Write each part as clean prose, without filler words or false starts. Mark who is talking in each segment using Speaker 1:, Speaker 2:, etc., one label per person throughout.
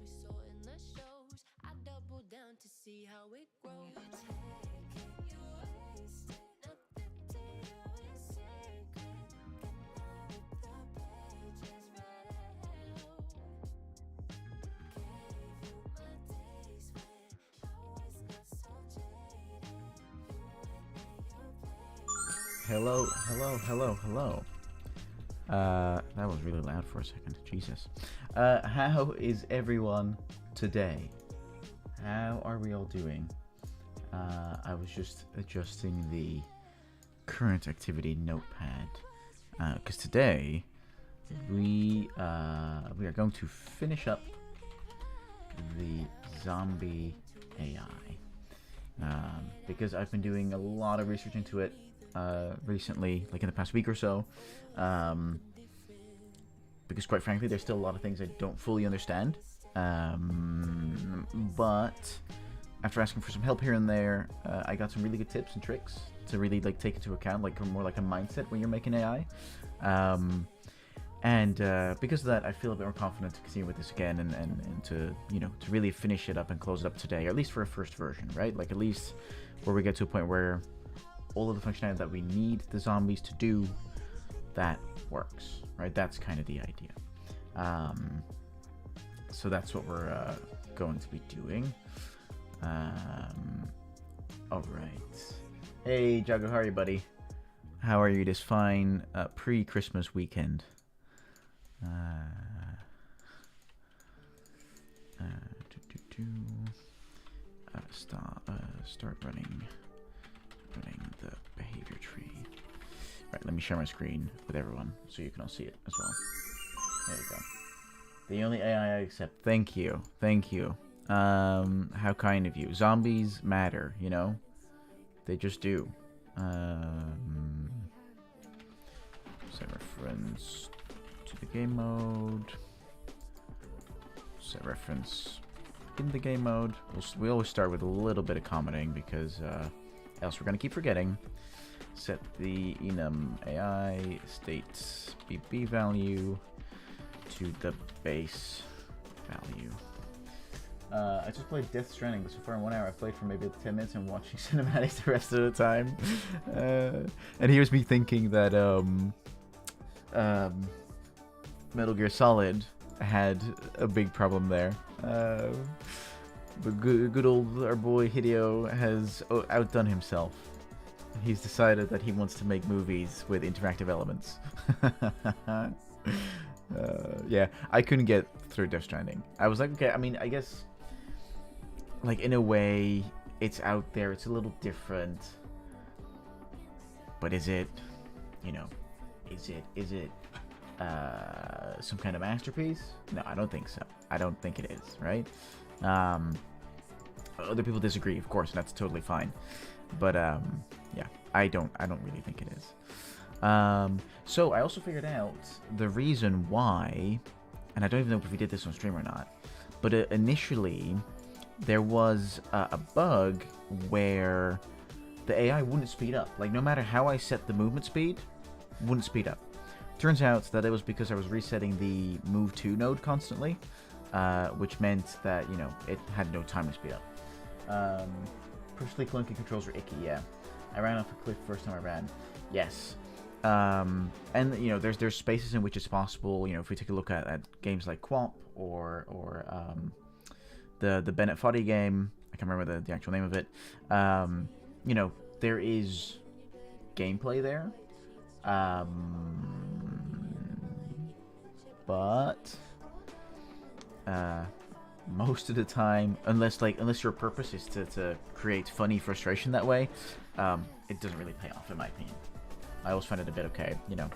Speaker 1: we saw in the shows. I double down to see how it grows. You take it, you waste it. Nothing to you is sacred. Get out with the pages read out. Gave you my days when I was not so jaded. You went and you played.
Speaker 2: Hello, hello, hello, hello. That was really loud for a second. Jesus. How is everyone today? How are we all doing? I was just adjusting the current activity notepad because today we are going to finish up the zombie AI because I've been doing a lot of research into it recently, like in the past week or so, because quite frankly there's still a lot of things I don't fully understand, but after asking for some help here and there, I got some really good tips and tricks to really like take into account, like more like a mindset when you're making AI. And because of that, I feel a bit more confident to continue with this again and to, you know, to really finish it up and close it up today, or at least for a first version, right? Like at least where we get to a point where all of the functionality that we need the zombies to do, that works, right? That's kind of the idea. So that's what we're going to be doing. All right. Hey, Jago, how are you, buddy? How are you this fine pre-Christmas weekend? Start running the behavior tree. Right, let me share my screen with everyone so you can all see it as well. There you go. The only AI I accept. Thank you. Thank you. How kind of you. Zombies matter, you know? They just do. Set reference to the game mode. Set reference in the game mode. We always start with a little bit of commenting because else we're going to keep forgetting. Set the enum AI state BB value to the base value. I just played Death Stranding, but so far in 1 hour I've played for maybe 10 minutes and watching cinematics the rest of the time. And here's me thinking that Metal Gear Solid had a big problem there. But good old our boy Hideo has outdone himself. He's decided that he wants to make movies with interactive elements. Yeah, I couldn't get through Death Stranding. I was like, okay, I mean, I guess, like, in a way, it's out there, it's a little different. But is it, you know, is it some kind of masterpiece? No, I don't think so. I don't think it is, right? Other people disagree, of course, and that's totally fine. But yeah, I don't really think it is. So I also figured out the reason why, and I don't even know if we did this on stream or not, but initially there was a bug where the AI wouldn't speed up. Like, no matter how I set the movement speed, wouldn't speed up. Turns out that it was because I was resetting the move to node constantly, which meant that, you know, it had no time to speed up. Personally, clunky controls are icky, yeah. I ran off a cliff first time I ran. Yes. And, you know, there's spaces in which it's possible, you know, if we take a look at games like Quamp or the Bennett Foddy game, I can't remember the actual name of it, you know, there is gameplay there. But most of the time, unless your purpose is to create funny frustration that way, it doesn't really pay off, in my opinion. I always find it a bit okay, you know.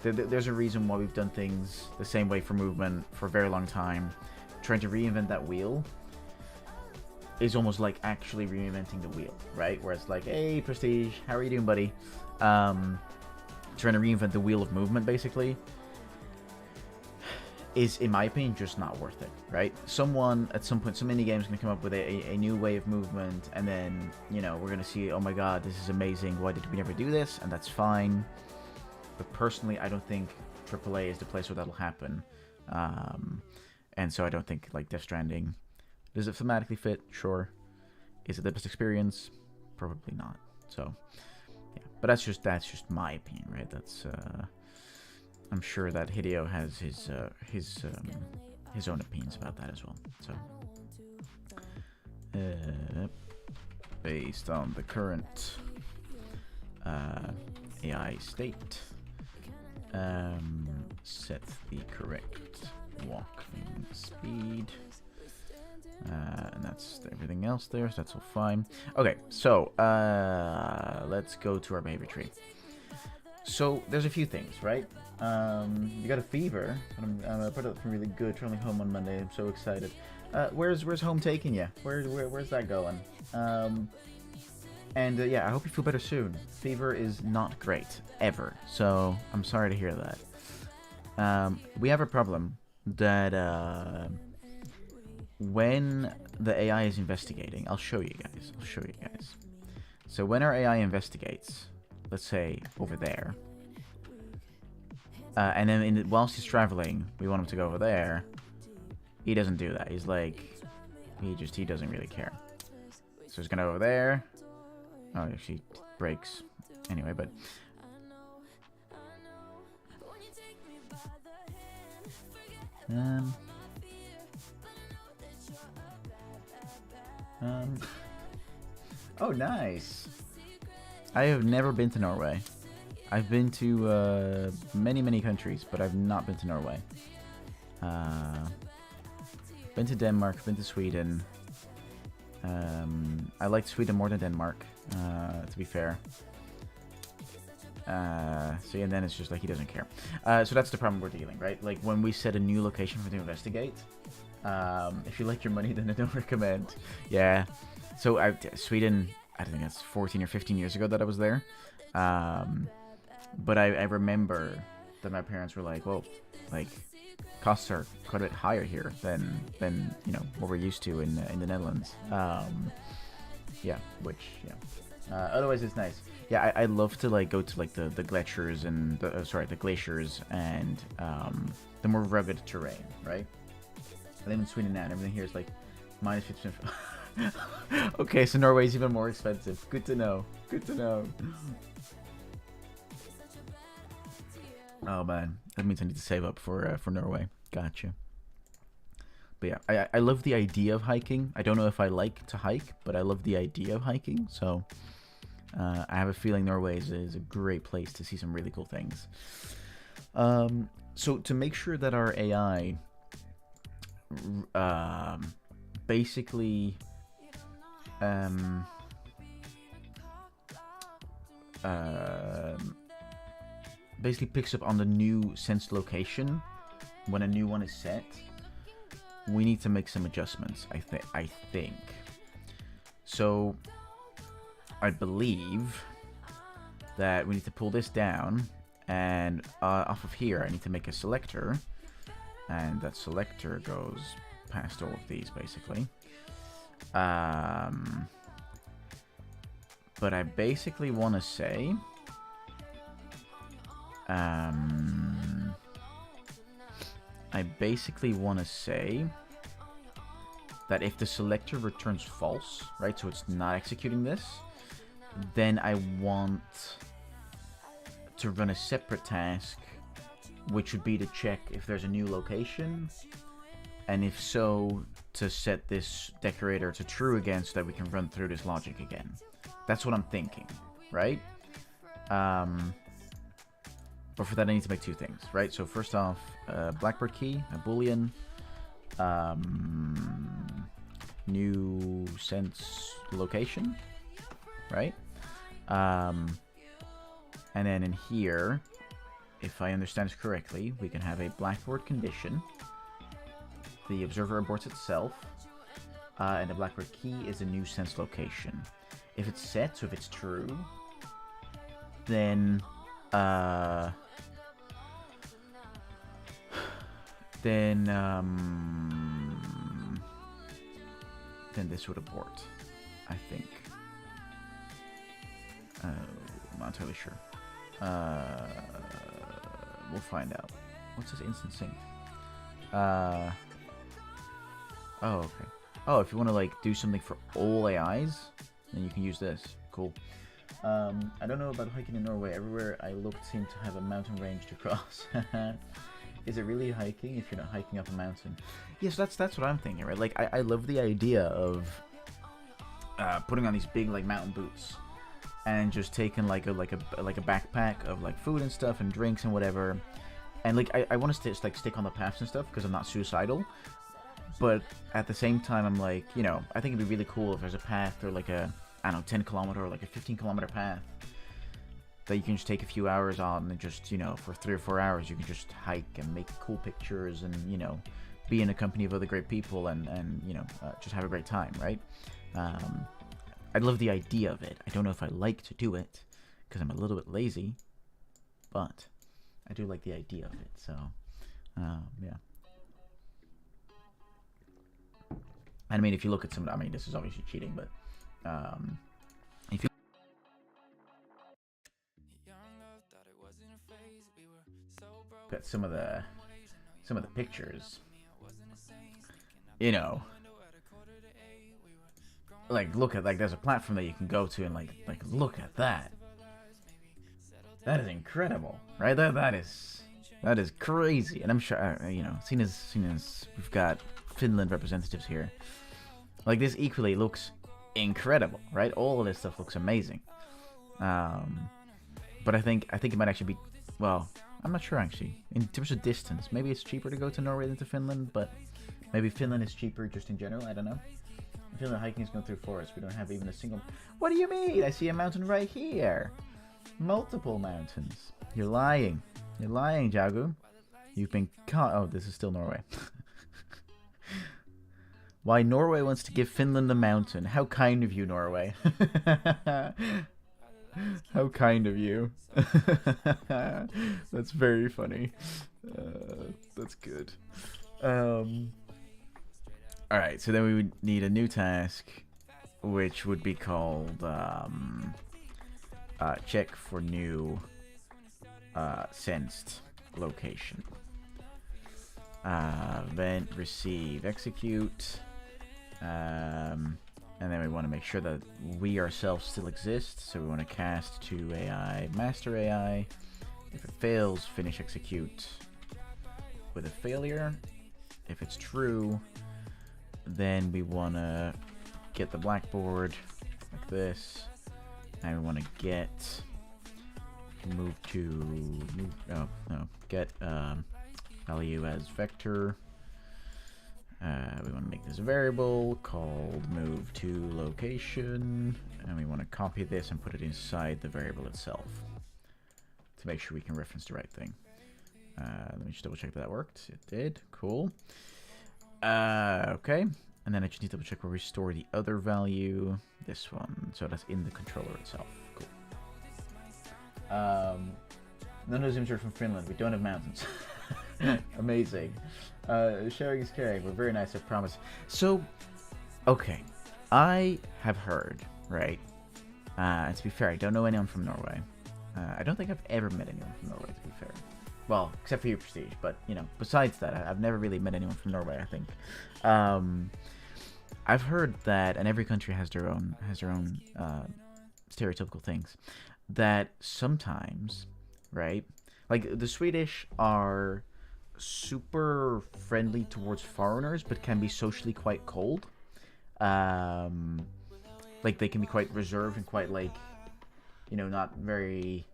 Speaker 2: There's a reason why we've done things the same way for movement for a very long time. Trying to reinvent that wheel is almost like actually reinventing the wheel, right? Where it's like, hey, Prestige, how are you doing, buddy? Trying to reinvent the wheel of movement, basically, is, in my opinion, just not worth it, right? Someone, at some point, some indie game is going to come up with a new way of movement, and then, you know, we're going to see, oh my god, this is amazing, why did we never do this? And that's fine. But personally, I don't think AAA is the place where that'll happen. And so I don't think like Death Stranding. Does it thematically fit? Sure. Is it the best experience? Probably not. So yeah, but that's just my opinion, right? That's I'm sure that Hideo has his own opinions about that as well. So based on the current AI state, set the correct walking speed. And that's everything else there, so that's all fine. Okay, so let's go to our behavior tree. So there's a few things, right? You got a fever. I'm put up really good. Traveling home on Monday. I'm so excited. Where's home taking you? Where's that going? Yeah, I hope you feel better soon. Fever is not great ever, so I'm sorry to hear that. We have a problem that when the AI is investigating, I'll show you guys. So when our AI investigates, let's say over there, and then whilst he's traveling, we want him to go over there. He doesn't do that. He's like, he doesn't really care. So he's gonna go over there. Oh, she breaks. Anyway, but oh, nice. I have never been to Norway. I've been to many countries, but I've not been to Norway. Been to Denmark, been to Sweden. I like Sweden more than Denmark, to be fair. So yeah, and then it's just like he doesn't care. So that's the problem we're dealing, right? Like when we set a new location for him to investigate, if you like your money, then I don't recommend. Yeah. So Sweden, I think that's 14 or 15 years ago that I was there. But I remember that my parents were like, well, like costs are quite a bit higher here than you know what we're used to in the Netherlands. Yeah, otherwise it's nice. Yeah, I love to like go to like the glaciers and the glaciers and the more rugged terrain, right? I live in Sweden now, and everything here is like minus 50%. Okay, so Norway is even more expensive. Good to know. Oh man, that means I need to save up for Norway. Gotcha. But yeah, I love the idea of hiking. I don't know if I like to hike, but I love the idea of hiking. So I have a feeling Norway is a great place to see some really cool things. So to make sure that our AI basically basically picks up on the new sense location when a new one is set, we need to make some adjustments. I think. So I believe that we need to pull this down, and off of here I need to make a selector, and that selector goes past all of these basically. But I basically want to say that if the selector returns false, right, so it's not executing this, then I want to run a separate task, which would be to check if there's a new location, and if so, to set this decorator to true again so that we can run through this logic again. That's what I'm thinking, right? But for that I need to make two things, right? So first off, Blackbird key, a boolean, new sense location, right? And then in here, if I understand this correctly, we can have a Blackboard condition. The observer aborts itself, and the Blackbird key is a new sense location. If it's set, so if it's true, then then this would abort, I think. I'm not entirely sure. We'll find out. What's this instant sync? Oh, okay. Oh, if you want to like do something for all AIs, then you can use this. Cool. I don't know about hiking in Norway. Everywhere I looked seemed to have a mountain range to cross. Is it really hiking if you're not hiking up a mountain? Yes, that's what I'm thinking, right? Like, I love the idea of putting on these big like mountain boots and just taking like a backpack of like food and stuff and drinks and whatever. And like I want to like stick on the paths and stuff because I'm not suicidal. But at the same time, I'm like, you know, I think it'd be really cool if there's a path or like a, I don't know, 10 kilometer or like a 15 kilometer path that you can just take a few hours on and just, you know, for 3 or 4 hours you can just hike and make cool pictures and, you know, be in a company of other great people and you know, just have a great time, right? I love the idea of it. I don't know if I like to do it because I'm a little bit lazy, but I do like the idea of it. So, yeah. I mean, if you look at some, I mean, this is obviously cheating, but if you look at some of the pictures, you know, like look at like there's a platform that you can go to and like look at that. That is incredible, right? That is crazy, and I'm sure you know, seeing as we've got Finland representatives here, like this equally looks incredible, right? All of this stuff looks amazing. But I think it might actually be, well, I'm not sure actually. In terms of distance, maybe it's cheaper to go to Norway than to Finland, but maybe Finland is cheaper just in general. I don't know. In Finland, hiking is going through forests. We don't have even a single. What do you mean? I see a mountain right here. Multiple mountains. You're lying. You're lying, Jagu. You've been caught. Oh, this is still Norway. Why Norway wants to give Finland a mountain. How kind of you, Norway. How kind of you. That's very funny. That's good. Alright, so then we would need a new task, which would be called check for new sensed location. Event, receive, execute. And then we want to make sure that we ourselves still exist. So we want to cast to AI, master AI. If it fails, finish execute with a failure. If it's true, then we want to get the blackboard like this. And we want to get get value as vector. We want to make this a variable called move to location, and we want to copy this and put it inside the variable itself to make sure we can reference the right thing. Let me just double check that worked. It did. Cool. Okay, and then I just need to double check where we store the other value. This one, so that's in the controller itself. Cool. None of the Zooms are from Finland. We don't have mountains. Amazing. Sharing is caring. We're very nice, I promise. So, okay. I have heard, right? And to be fair, I don't know anyone from Norway. I don't think I've ever met anyone from Norway, to be fair. Well, except for you, Prestige. But, you know, besides that, I've never really met anyone from Norway, I think. I've heard that, and every country has their own stereotypical things, that sometimes, right? Like, the Swedish are super friendly towards foreigners, but can be socially quite cold. Like, they can be quite reserved and quite, like, you know, not very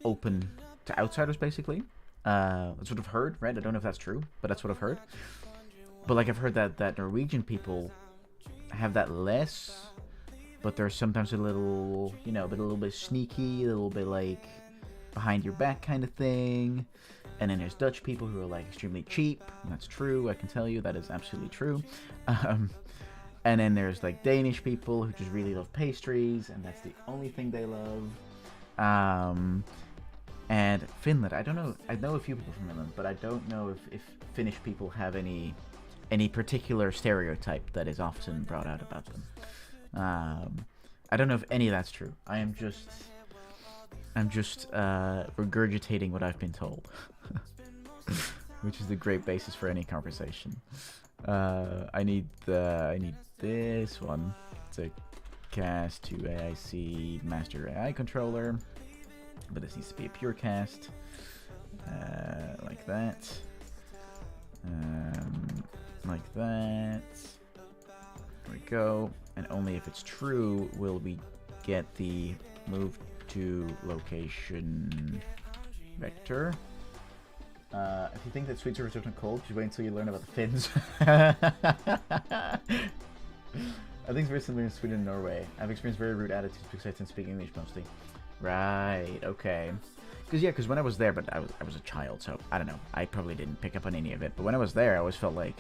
Speaker 2: open to outsiders, basically. That's what I've heard, right? I don't know if that's true, but that's what I've heard. But, like, I've heard that Norwegian people have that less, but they're sometimes a little, you know, a little bit sneaky, a little bit, like, behind your back kind of thing. And then there's Dutch people who are like extremely cheap. And that's true. I can tell you that is absolutely true. And then there's like Danish people who just really love pastries, and that's the only thing they love. And Finland, I don't know. I know a few people from Finland, but I don't know if Finnish people have any particular stereotype that is often brought out about them. I don't know if any of that's true. I'm just regurgitating what I've been told, which is a great basis for any conversation. I need this one to cast to AIC Master AI Controller, but this needs to be a pure cast, like that, like that. There we go. And only if it's true will we get the move to location vector. If you think that Swedes are returning cold, just wait until you learn about the Finns. I think it's very similar in Sweden and Norway. I've experienced very rude attitudes because I tend to speak English mostly. Right, okay. Because when I was there, but I was a child, so I don't know. I probably didn't pick up on any of it. But when I was there, I always felt like,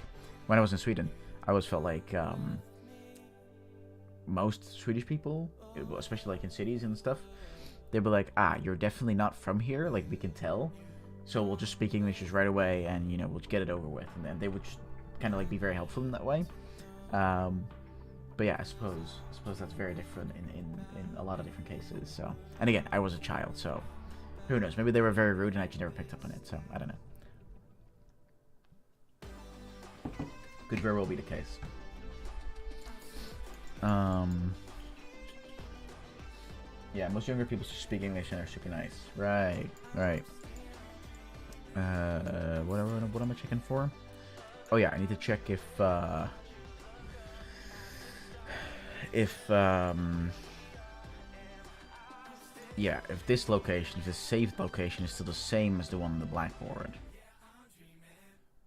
Speaker 2: when I was in Sweden, I always felt like most Swedish people, especially like in cities and stuff, they'd be like, you're definitely not from here, like we can tell. So we'll just speak English just right away, and you know we'll get it over with. And then they would just kind of like be very helpful in that way. But yeah, I suppose that's very different in a lot of different cases. So, and again, I was a child, so who knows? Maybe they were very rude, and I just never picked up on it. So I don't know. Could very well be the case. Yeah, most younger people speak English and are super nice. Right, right. What am I checking for? Oh yeah, I need to check if this location, if the saved location is still the same as the one on the blackboard.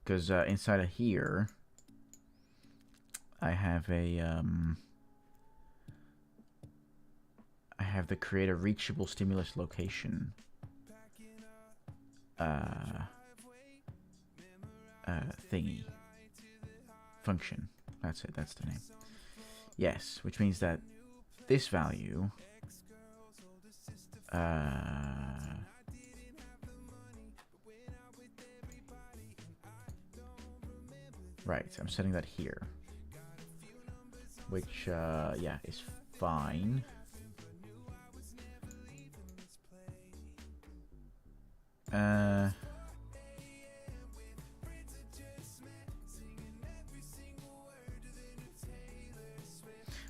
Speaker 2: Because inside of here, I have the create a reachable stimulus location thingy function. That's it. That's the name. Yes, which means that this value right, I'm setting that here, which yeah, is fine.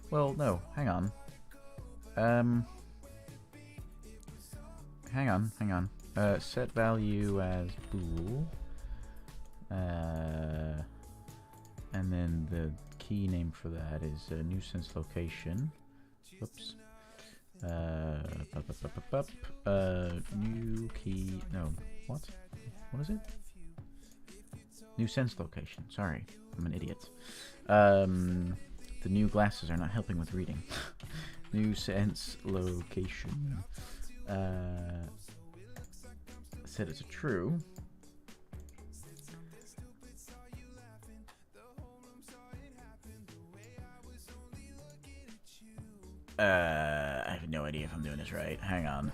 Speaker 2: Well, no, hang on. Hang on. Set value as bool. And then the key name for that is nuisance location. Oops. New key. No, what? What is it? New sense location. Sorry, I'm an idiot. The new glasses are not helping with reading. New sense location. Set it to true. I have no idea if I'm doing this right. Hang on.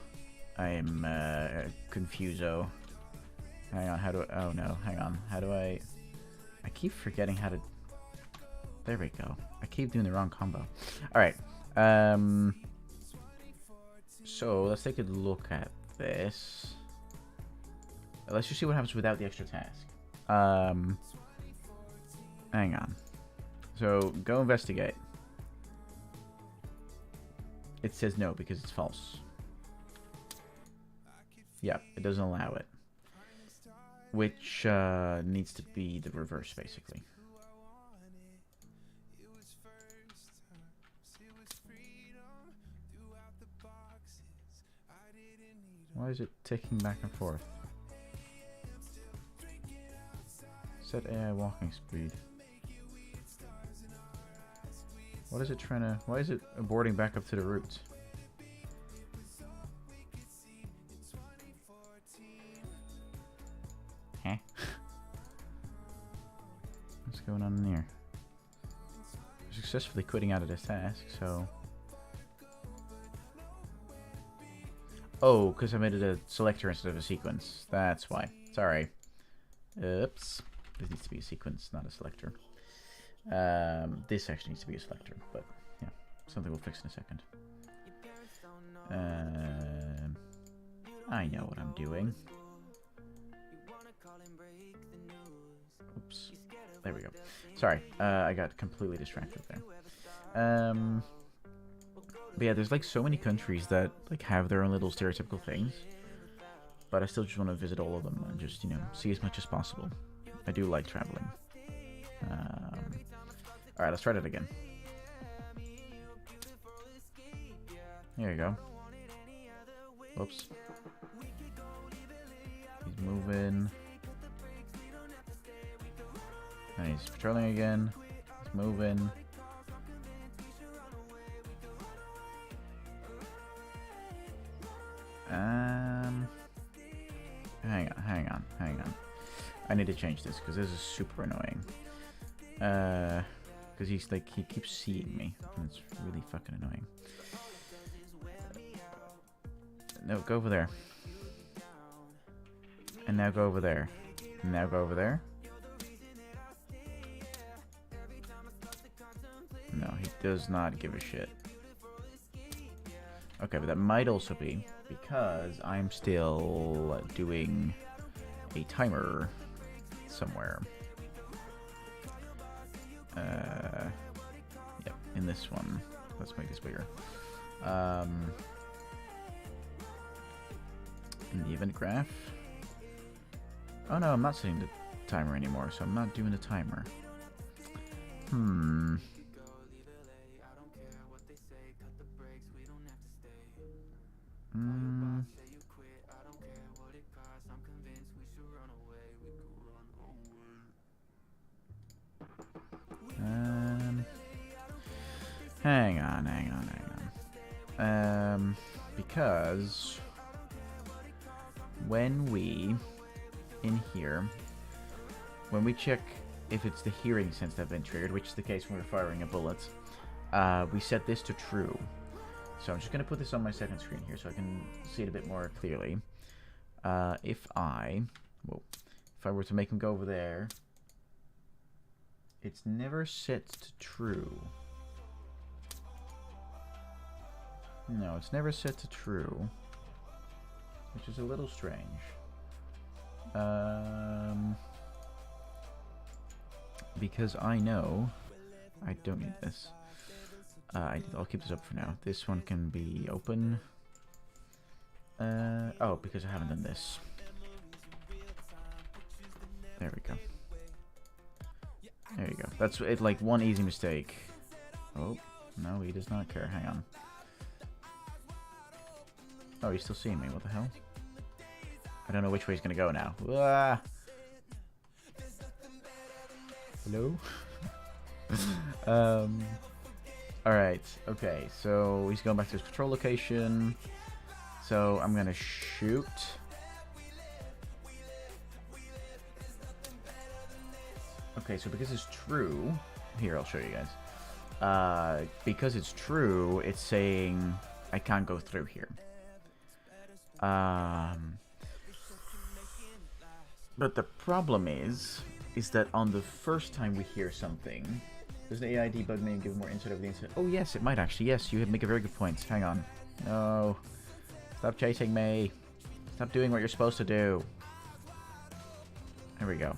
Speaker 2: I am confuso. Hang on, how do I... Oh no, hang on. How do I... I keep forgetting how to... There we go. I keep doing the wrong combo. Alright. So, let's take a look at this. Let's just see what happens without the extra task. Hang on. So, go investigate. It says no because it's false. Yeah, it doesn't allow it. Which needs to be the reverse, basically. Why is it ticking back and forth? Set AI walking speed. What is it trying to... Why is it aborting back up to the route? Huh? What's going on in here? I'm successfully quitting out of this task, so... Oh, because I made it a selector instead of a sequence. That's why. Sorry. Oops. This needs to be a sequence, not a selector. This actually needs to be a selector, but yeah, something we'll fix in a second. I know what I'm doing. Oops. There we go. Sorry, I got completely distracted there. But yeah, there's like so many countries that like have their own little stereotypical things. But I still just want to visit all of them and just, you know, see as much as possible. I do like traveling. Alright, let's try that again. There you go. Whoops. He's moving. And he's patrolling again. He's moving. Hang on. I need to change this because this is super annoying. Because he's like, he keeps seeing me. And it's really fucking annoying. No, go over there. And now go over there. And now go over there. No, he does not give a shit. Okay, but that might also be because I'm still doing a timer somewhere. Yep, in this one. Let's make this bigger. In the event graph. Oh no, I'm not setting the timer anymore, so I'm not doing the timer. Hang on. Because when we, in here, when we check if it's the hearing sense that have been triggered, which is the case when we're firing a bullet, we set this to true. So I'm just going to put this on my second screen here so I can see it a bit more clearly. If I were to make him go over there, it's never set to true. No, it's never set to true, which is a little strange. Because I know I don't need this. I'll keep this up for now. This one can be open. Oh, because I haven't done this. There we go. There you go. That's it. Like one easy mistake. Oh no, he does not care. Hang on. Oh, he's still seeing me. What the hell? I don't know which way he's gonna go now. Ah! Hello? Alright, okay, so he's going back to his patrol location. So I'm gonna shoot. Okay, so because it's true, here, I'll show you guys. Because it's true, it's saying I can't go through here. But the problem is that on the first time we hear something, does the AI debug me and give more insight over the incident? Oh yes, it might actually. Yes, you make a very good point. Hang on. No. Stop chasing me. Stop doing what you're supposed to do. There we go.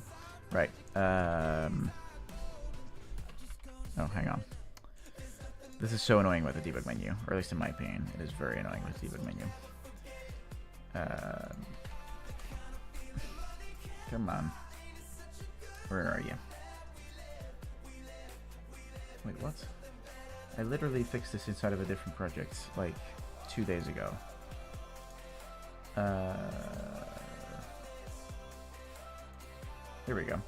Speaker 2: Right. Oh, hang on. This is so annoying with the debug menu, or at least in my opinion, it is very annoying with the debug menu. Come on. Where are you? Wait, what? I literally fixed this inside of a different project, like, 2 days ago. Here we go.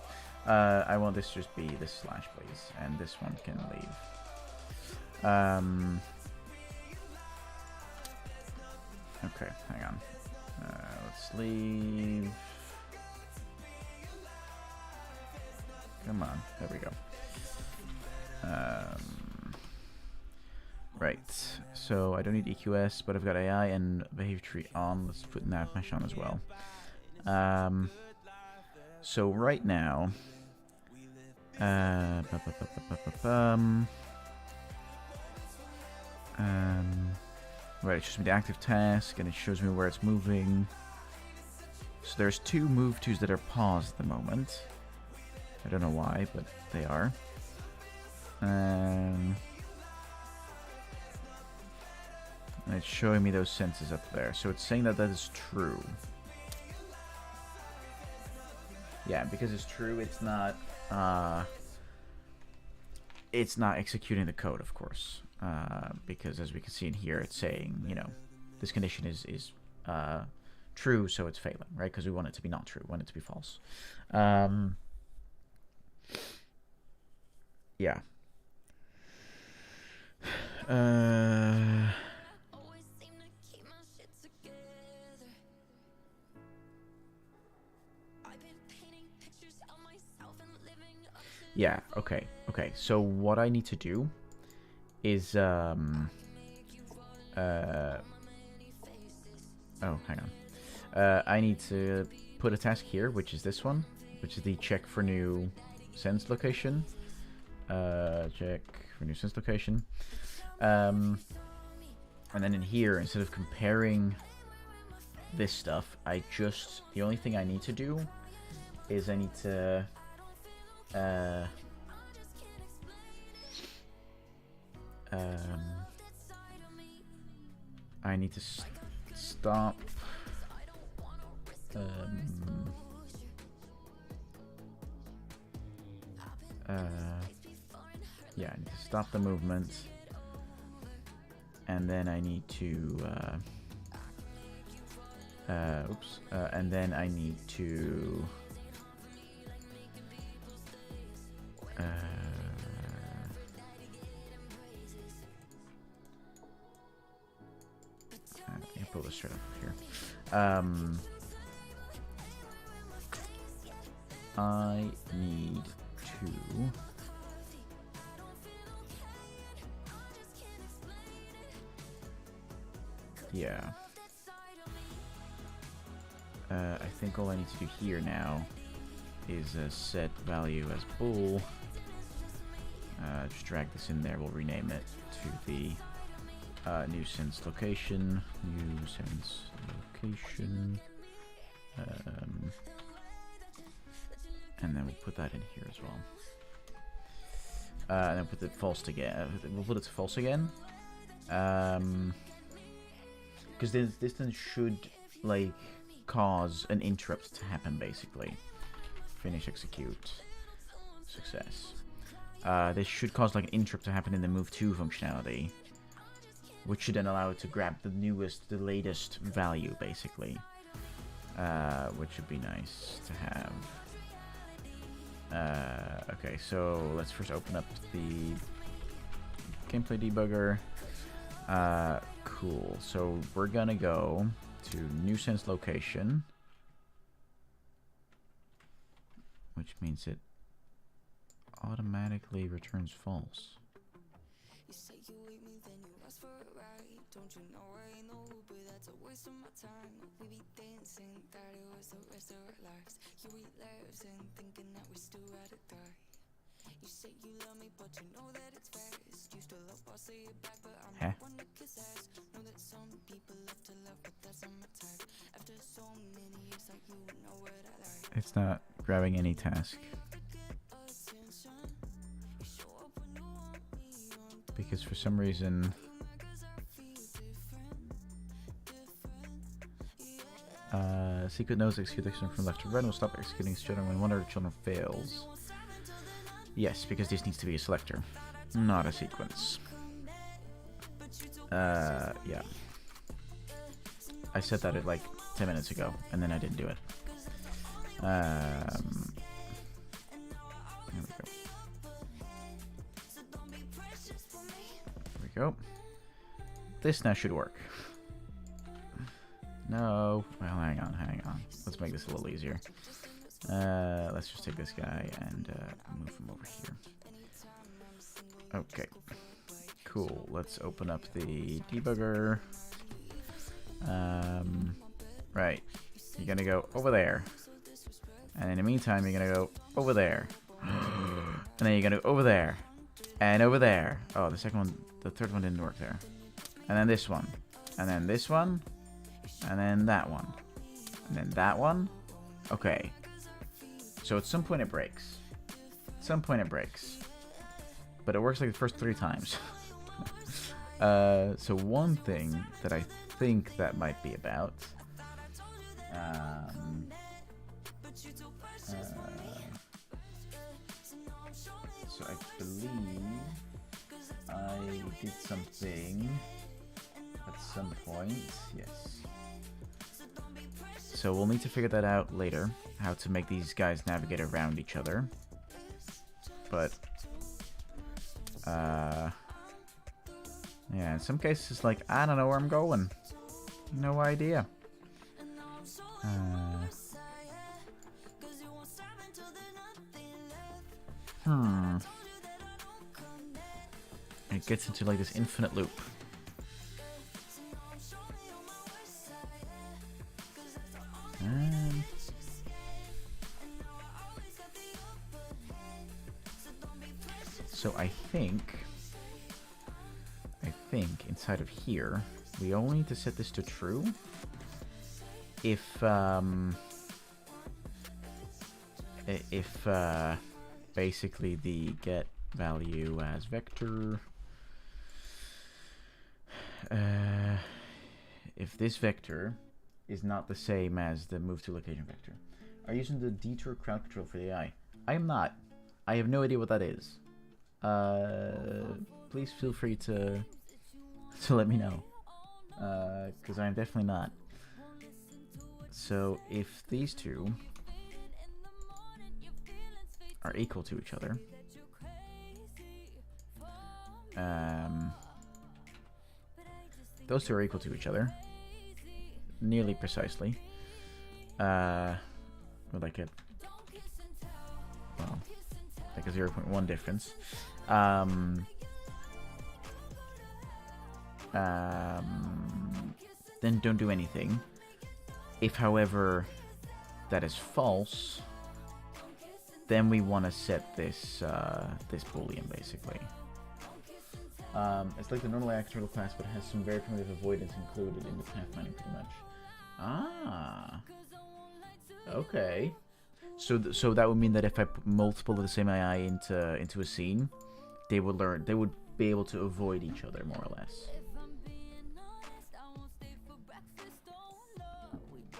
Speaker 2: I want this to just be this slash, please, and this one can leave. Okay, hang on. Let's leave. Come on, there we go. Right, so I don't need EQS, but I've got AI and behavior tree on. Let's put nav mesh on as well. So right now, right, it shows me the active task and it shows me where it's moving. So there's two move tos that are paused at the moment. I don't know why, but they are. And it's showing me those senses up there. So it's saying that that is true. Yeah, because it's true, it's not executing the code, of course. Because as we can see in here, it's saying, you know, this condition is true, so it's failing, right? Because we want it to be not true, we want it to be false. Yeah. Yeah, okay. So what I need to do is oh, hang on. I need to put a task here, which is this one, which is the check for new sense location. Check for new sense location. And then in here, instead of comparing this stuff, the only thing I need to do is I need to stop yeah, I need to stop the movement, and then I need to and then I need to I'll pull this straight up here. I need to I think all I need to do here now is set value as bool. Just drag this in there. We'll rename it to the new sense location. New sense location. And then we'll put that in here as well. And then put it false again. We'll put it to false again. Because this then should like cause an interrupt to happen, basically. Finish execute. Success. This should cause like an interrupt to happen in the move to functionality, which should then allow it to grab the latest value, basically. Which would be nice to have. Okay, so let's first open up the gameplay debugger. Cool. So we're gonna go to new sense location, which means it automatically returns false. You say you hate me, then you ask for it, right? Don't you know I know, but that's a waste of my time. We be dancing, that it was the rest of our lives. You relapsing, thinking that we still had it die. You say you love me, but you know that it's fast. Used to love, I'll say it back, but I'm not one to kiss ass. Know that some people love to love, but that's not my type. After so many years, like you know what I like. It's not grabbing any task. Because for some reason secret nodes execute action from left to right and will stop executing children when one of the children fails. Yes, because this needs to be a selector, not a sequence. Yeah. I said that at like 10 minutes ago, and then I didn't do it. There we go. There we go. This now should work. No. Well, hang on. Let's make this a little easier. Let's just take this guy and move him over here. Okay. Cool. Let's open up the debugger. Right. You're gonna go over there. And in the meantime, you're gonna go over there. And then you're gonna go over there. And over there. Oh, the third one didn't work there. And then this one. And then this one. And then that one. And then that one. Okay. So at some point it breaks. some point it breaks. But it works like the first 3 times. So one thing that I think that might be about... so I believe I did something at some point. Yes. So we'll need to figure that out later, how to make these guys navigate around each other. But yeah, in some cases, like, I don't know where I'm going. No idea. It gets into like this infinite loop. So I think inside of here, we only need to set this to true if basically the get value as vector, if this vector is not the same as the move to location vector. Are you using the detour crowd control for the AI? I am not. I have no idea what that is. Please feel free to let me know, because I am definitely not. So if these two are equal to each other, those two are equal to each other, nearly precisely, with like a 0.1 difference. Then don't do anything. If, however, that is false, then we want to set this this boolean basically. It's like the normal actual class, but it has some very primitive avoidance included in the pathfinding, pretty much. Ah, okay. So that would mean that if I put multiple of the same AI into a scene, they would be able to avoid each other more or less.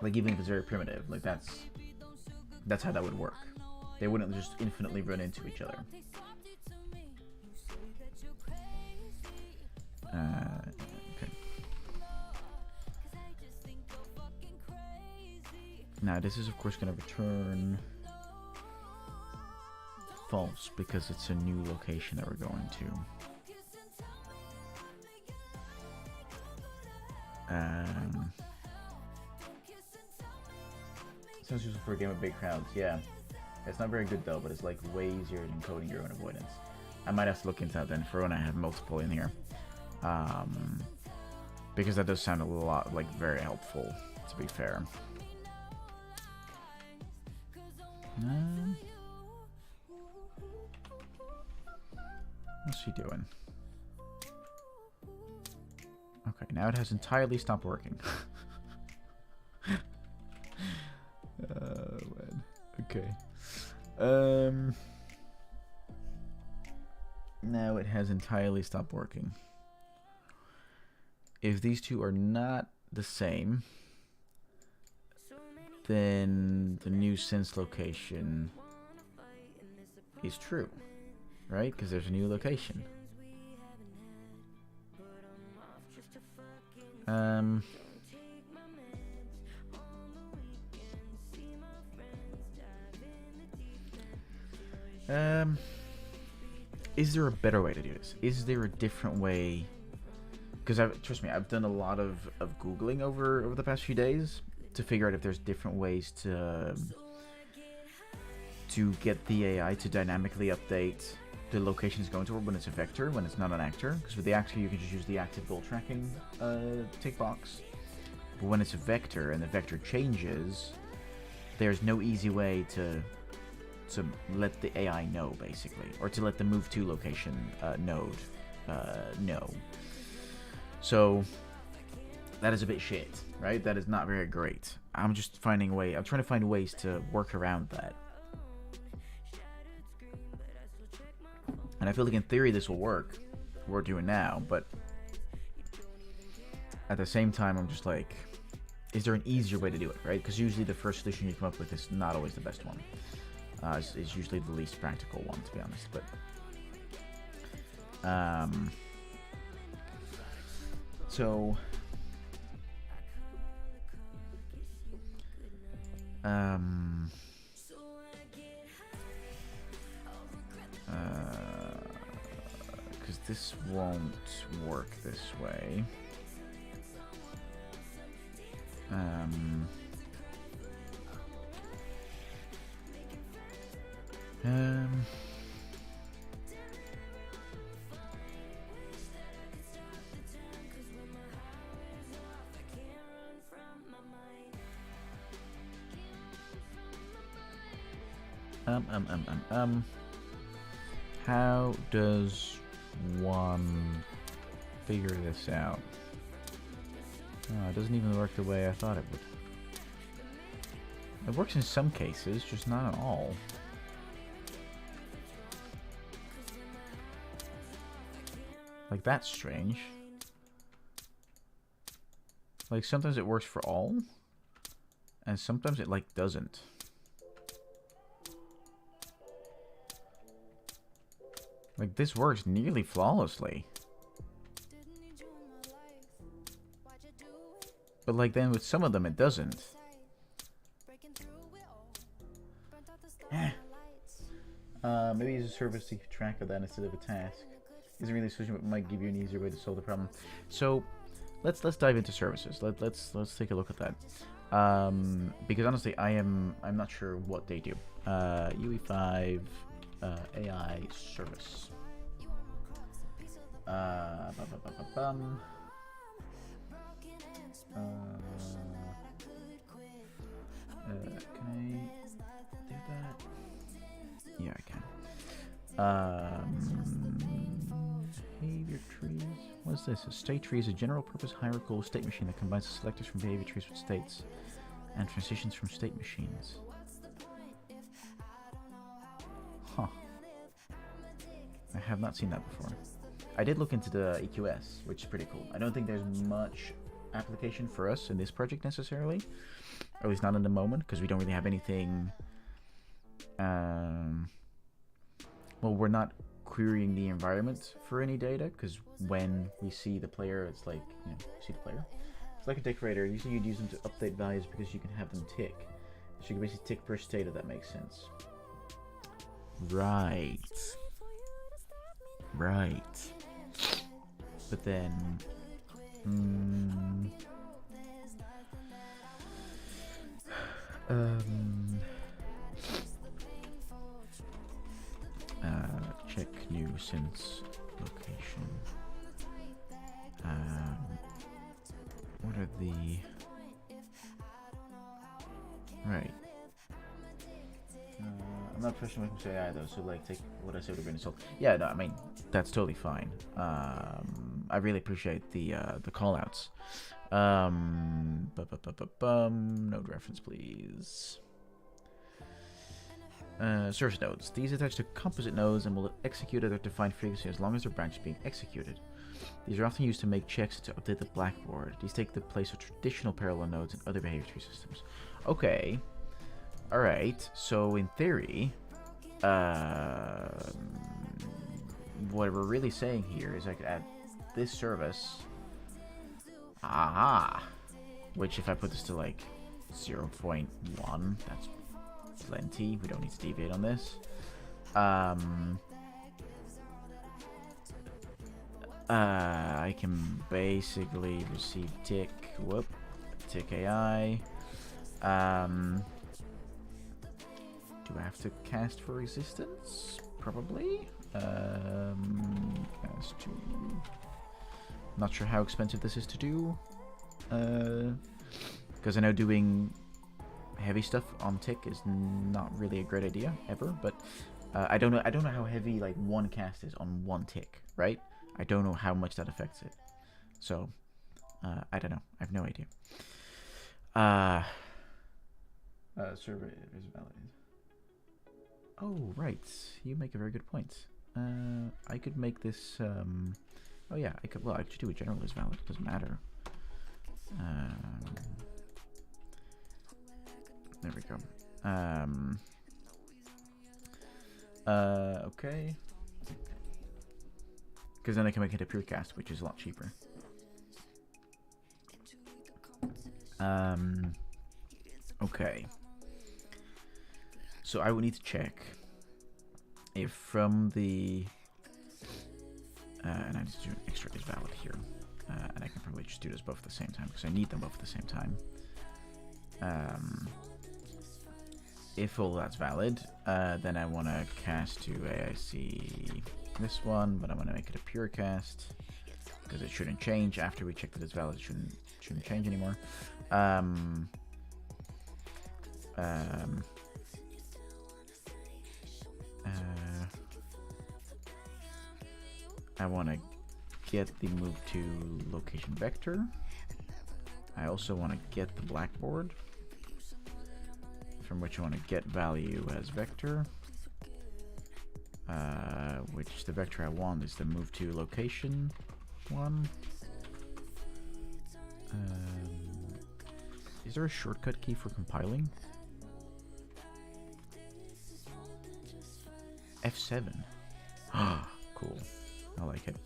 Speaker 2: Like even if it's very primitive, like that's how that would work. They wouldn't just infinitely run into each other. Okay. Now this is of course going to return false because it's a new location that we're going to. Sounds useful for a game of big crowds. Yeah, it's not very good though, but it's like way easier than coding your own avoidance. I might have to look into that then for when I have multiple in here, because that does sound a lot like very helpful, to be fair. What's she doing? Okay, now it has entirely stopped working. Man. Okay. Now it has entirely stopped working. If these two are not the same, then the new sense location is true, right? Because there's a new location. Is there a better way to do this? Is there a different way? Because trust me, I've done a lot of Googling over the past few days to figure out if there's different ways to get the AI to dynamically update the location it's going to when it's a vector, when it's not an actor. Because with the actor, you can just use the active goal tracking tick box. But when it's a vector and the vector changes, there's no easy way to let the AI know, basically, or to let the move to location node know. So that is a bit shit, right? That is not very great. I'm just finding a way. I'm trying to find ways to work around that. And I feel like in theory this will work. We're doing now, but at the same time, I'm just like, is there an easier way to do it, right? Because usually the first solution you come up with is not always the best one. It's usually the least practical one, to be honest. But so because this won't work this way. How does one figure this out? Oh, it doesn't even work the way I thought it would. It works in some cases, just not at all. Like, that's strange. Like, sometimes it works for all, and sometimes it, like, doesn't. Like, this works nearly flawlessly. But, like, then with some of them, it doesn't. Maybe use a service to keep track of that instead of a task. Isn't really a solution, but might give you an easier way to solve the problem. So, let's dive into services. Let's take a look at that. Because honestly, I'm not sure what they do. UE5 AI service. Can I do that? Yeah, I can. Behavior trees. What is this? A state tree is a general purpose hierarchical state machine that combines the selectors from behavior trees with states and transitions from state machines. Huh. I have not seen that before. I did look into the EQS, which is pretty cool. I don't think there's much application for us in this project necessarily, or at least not in the moment, because we don't really have anything. Well, we're not querying the environment for any data, because when we see the player, it's like, you know, see the player. It's like a decorator. Usually you'd use them to update values because you can have them tick. So you can basically tick per state, if that makes sense. Right. Right. But then... check nuisance location. What are the... Right. I'm not professional when I say AI though, so like take what I say with a grain of salt. Yeah, no, I mean that's totally fine. I really appreciate the call outs. Node reference, please. Source nodes. These attach to composite nodes and will execute at their defined frequency as long as their branch is being executed. These are often used to make checks to update the blackboard. These take the place of traditional parallel nodes and other behavior tree systems. Okay. Alright, so in theory, what we're really saying here is I could add this service. Aha! Which if I put this to like 0.1, that's plenty. We don't need to deviate on this. I can basically receive tick AI. Do I have to cast for resistance? Probably. Cast to... Not sure how expensive this is to do. Because I know doing heavy stuff on tick is not really a great idea ever. But I don't know how heavy like one cast is on one tick, right? I don't know how much that affects it. So I don't know. I have no idea. Survey is valid. Oh, right. You make a very good point. I could make this, oh yeah, I could, well, I could do a general is valid, it doesn't matter. There we go. Okay. Because then I can make it a pure cast, which is a lot cheaper. Okay. So I would need to check if from the... and I need to do an extra is valid here. And I can probably just do this both at the same time, because I need them both at the same time. If all that's valid, then I want to cast to AIC this one, but I want to make it a pure cast, because it shouldn't change. After we check that it's valid, it shouldn't change anymore. I want to get the move to location vector. I also want to get the blackboard, from which I want to get value as vector, which the vector I want is the move to location one. Is there a shortcut key for compiling? F7. Cool. I like it.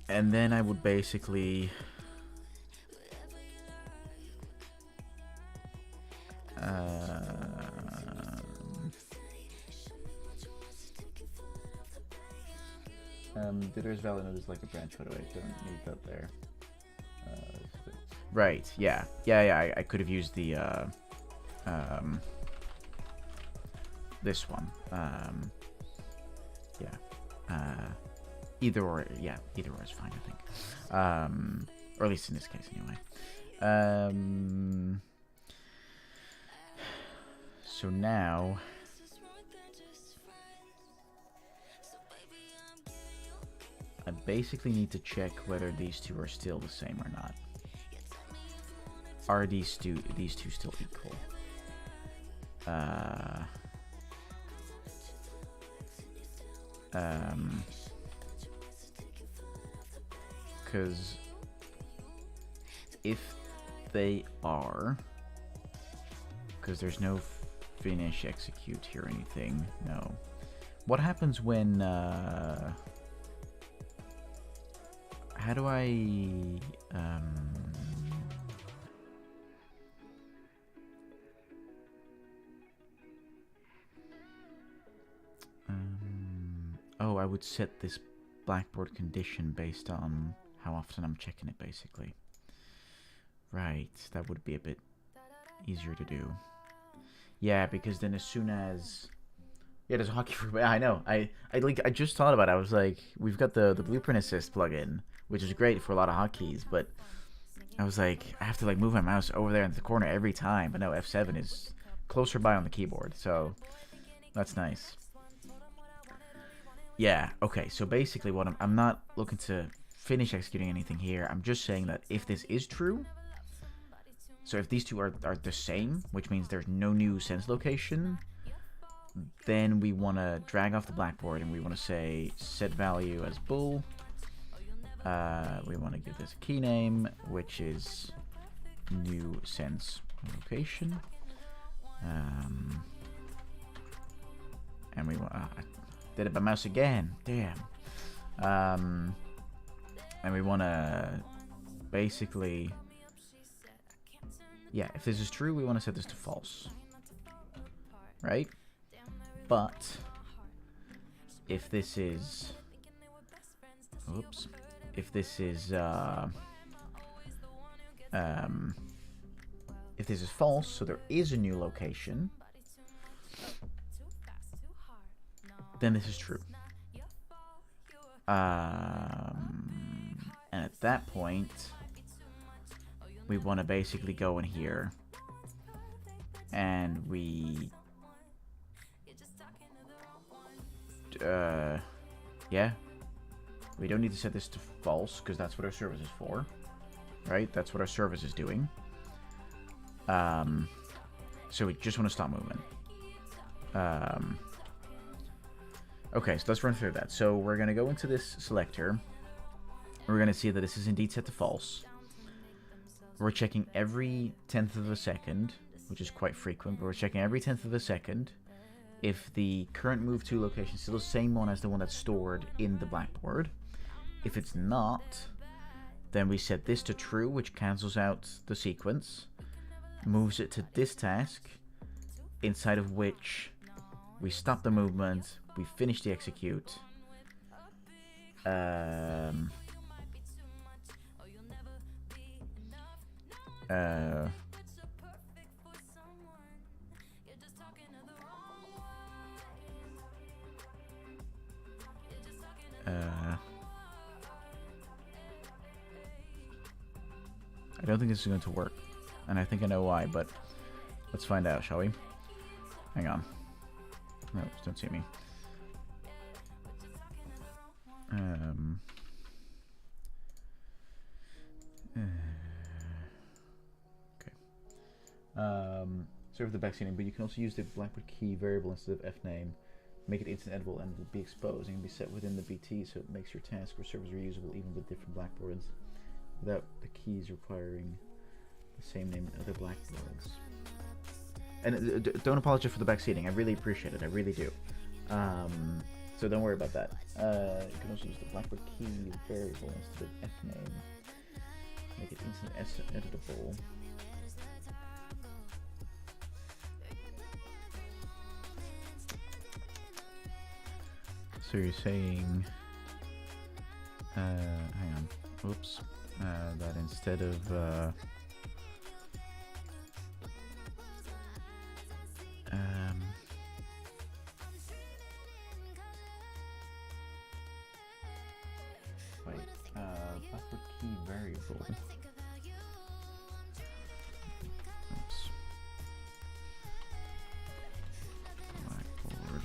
Speaker 2: And then I would basically... There's valid node is like a branch photo. I don't need that there. Right. Yeah. I could have used the this one. Either or. Yeah. Either or is fine, I think. Or at least in this case, anyway. So now. I basically need to check whether these two are still the same or not. Are these two still equal? Because if they are, because there's no finish execute here or anything. No. What happens when how do I oh, I would set this blackboard condition based on how often I'm checking it, basically. Right, that would be a bit easier to do. Yeah, because then as soon as... Yeah, there's a hotkey for... I know. I just thought about it. I was like, we've got the Blueprint Assist plugin, which is great for a lot of hotkeys, but I was like, I have to like move my mouse over there into the corner every time. But no, F7 is closer by on the keyboard, so that's nice. Yeah, okay, so basically what I'm not looking to finish executing anything here. I'm just saying that if this is true, so if these two are the same, which means there's no new sense location, then we want to drag off the blackboard and we want to say set value as bool. We want to give this a key name, which is new sense location. And we want... did it by mouse again. Damn. And we want to basically... Yeah, if this is true, we want to set this to false. Right? But if this is... Oops. If this is... if this is false, so there is a new location, then this is true. And at that point, we want to basically go in here and we... yeah. We don't need to set this to false because that's what our service is for. Right? That's what our service is doing. So we just want to stop movement. Okay, so let's run through that. So we're going to go into this selector. We're going to see that this is indeed set to false. We're checking every 10th of a second, which is quite frequent, but we're checking every 10th of a second if the current move to location is still the same one as the one that's stored in the blackboard. If it's not, then we set this to true, which cancels out the sequence, moves it to this task, inside of which we stop the movement, we finish the execute. I don't think this is going to work, and I think I know why, but let's find out, shall we? Hang on. No, don't see me. Okay. Serve the backseating, but you can also use the blackboard key variable instead of fname. Make it instant editable and it will be exposed and can be set within the BT, so it makes your task or servers reusable even with different blackboards, without the keys requiring the same name in other blackboards. And don't apologize for the backseating. I really appreciate it. I really do. So don't worry about that. You can also use the blackboard key variable instead of fname. Make it instant editable. So you're saying, hang on, whoops, that instead of, blackboard key variable. Oops. Blackboard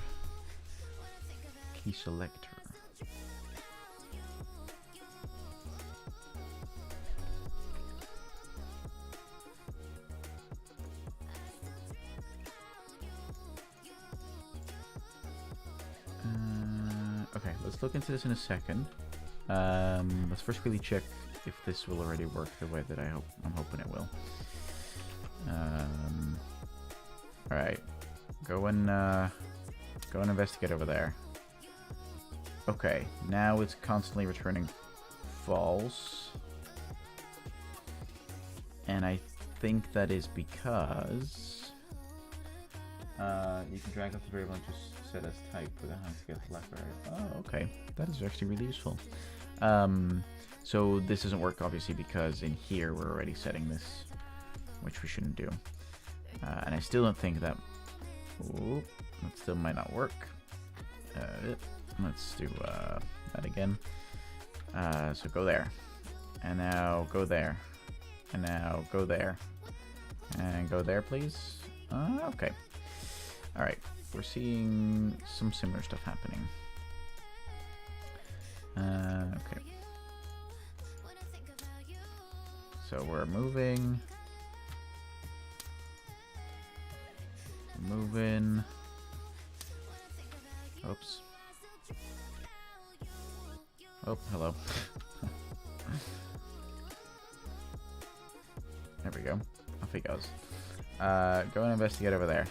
Speaker 2: key selector. Okay, let's look into this in a second. Let's first really check if this will already work the way that I'm hoping it will. All right, go and investigate over there. Okay, now it's constantly returning false, and I think that is because you can drag up the variable and just set as type without having to get the black variable. Oh, okay, that is actually really useful. So this doesn't work obviously because in here we're already setting this, which we shouldn't do. And I still don't think that. Ooh, that still might not work. Let's do that again. So go there, and now go there, and now go there, and go there, please. Okay. All right. We're seeing some similar stuff happening. Okay. So we're moving. Moving. Oops. Oh, hello. There we go. Off he goes. Go and investigate over there.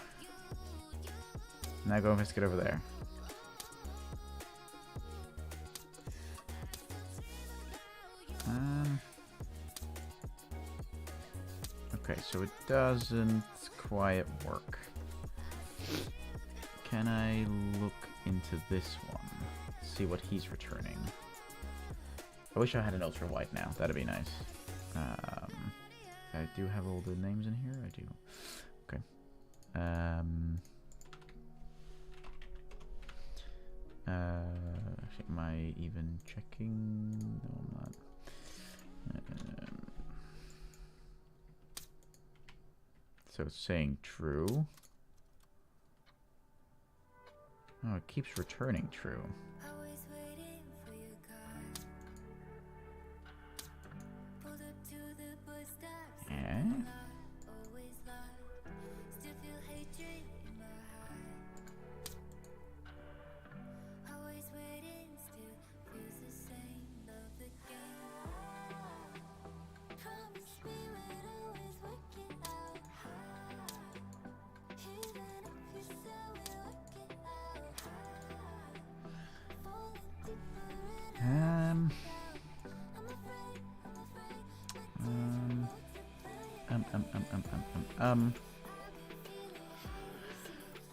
Speaker 2: Now go investigate over there. Okay, so it doesn't quite work. Can I look into this one? See what he's returning. I wish I had an ultra white now. That'd be nice. I do have all the names in here. I do. Okay. Am I even checking? No, I'm not. So it's saying true. Oh, it keeps returning true.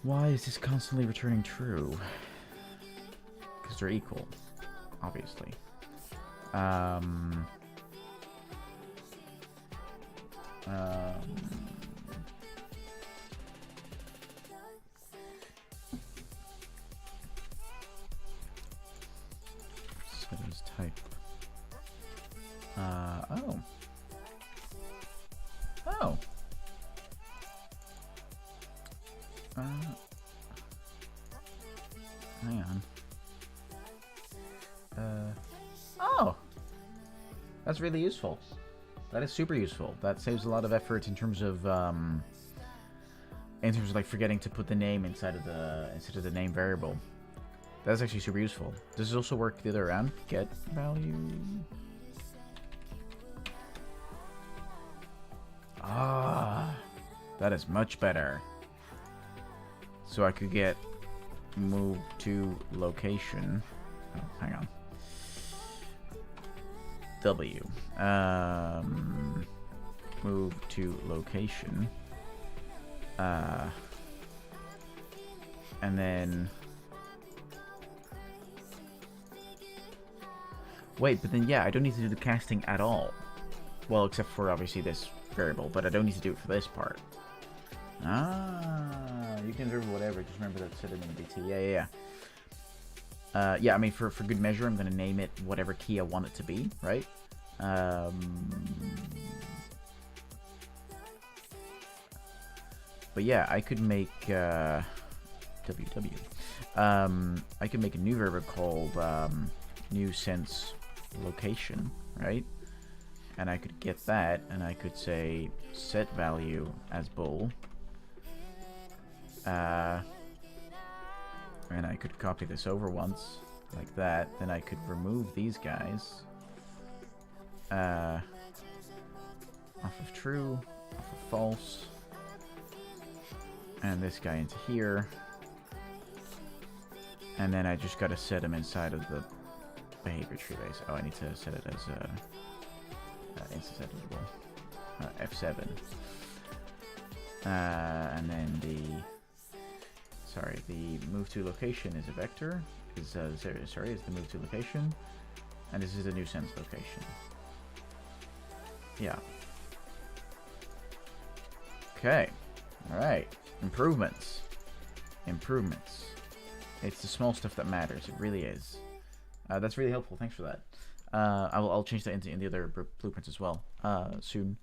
Speaker 2: Why is this constantly returning true? Because they're equal, obviously. Settings type. Oh. Oh. Hang on. Oh. That's really useful. That is super useful. That saves a lot of effort in terms of like forgetting to put the name inside of the name variable. That's actually super useful. Does this also work the other way around? Get value. Ah, that is much better. So I could get move to location. Oh, hang on. W. Move to location. And then. Wait, but then yeah, I don't need to do the casting at all. Well, except for obviously this variable, but I don't need to do it for this part. Ah, you can do whatever. Just remember that set it in BT. Yeah. Yeah, I mean, for good measure, I'm going to name it whatever key I want it to be, right? But yeah, I could make WW. I could make a new variable called new sense location, right? And I could get that, and I could say set value as bool. And I could copy this over once, like that. Then I could remove these guys. Off of true, off of false. And this guy into here. And then I just gotta set him inside of the behavior tree base. Oh, I need to set it as instance eligible. F7. And then the move to location is a vector. Is the move to location, and this is the new sense location. Yeah. Okay. All right. Improvements. It's the small stuff that matters. It really is. That's really helpful. Thanks for that. I'll change that in the other blueprints as well soon.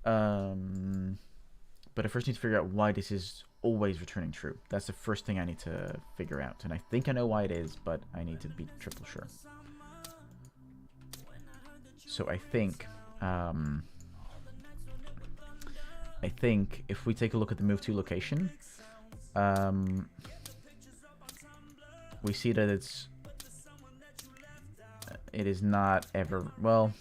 Speaker 2: But I first need to figure out why this is always returning true. That's the first thing I need to figure out, and I think I know why it is, but I need to be triple sure. So I think if we take a look at the move to location, we see that it is not ever, well,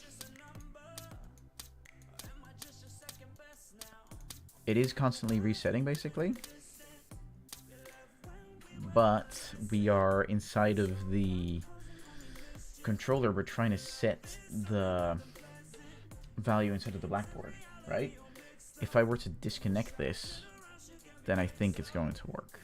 Speaker 2: it is constantly resetting basically, but we are inside of the controller. We're trying to set the value inside of the blackboard, right? If I were to disconnect this, then I think it's going to work.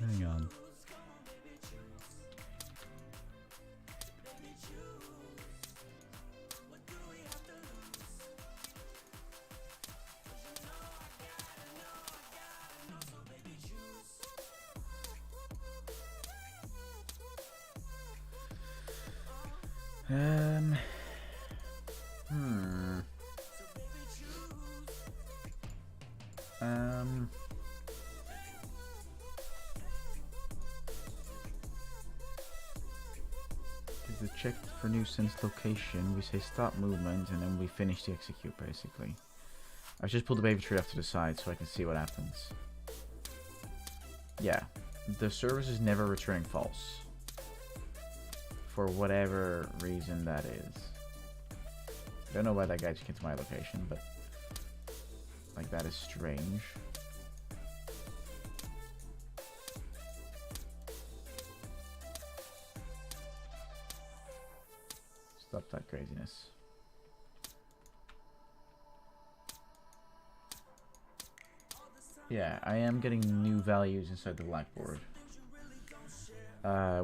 Speaker 2: Hang on. Is the check for new sense location, we say stop movement, and then we finish the execute basically. I just pulled the behavior tree off to the side so I can see what happens. Yeah, the service is never returning false. For whatever reason that is. I don't know why that guy just came to my location, but Like, that is strange. Stop that craziness. Yeah, I am getting new values inside the blackboard.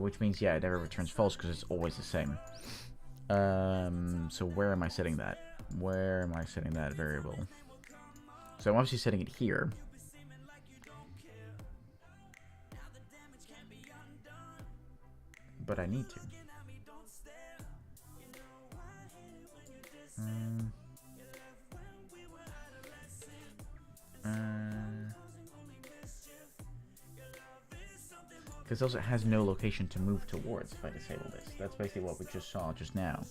Speaker 2: Which means, yeah, it never returns false because it's always the same. So where am I setting that? Where am I setting that variable? So I'm obviously setting it here. But I need to. Because also it has no location to move towards if I disable this. That's basically what we just saw just now.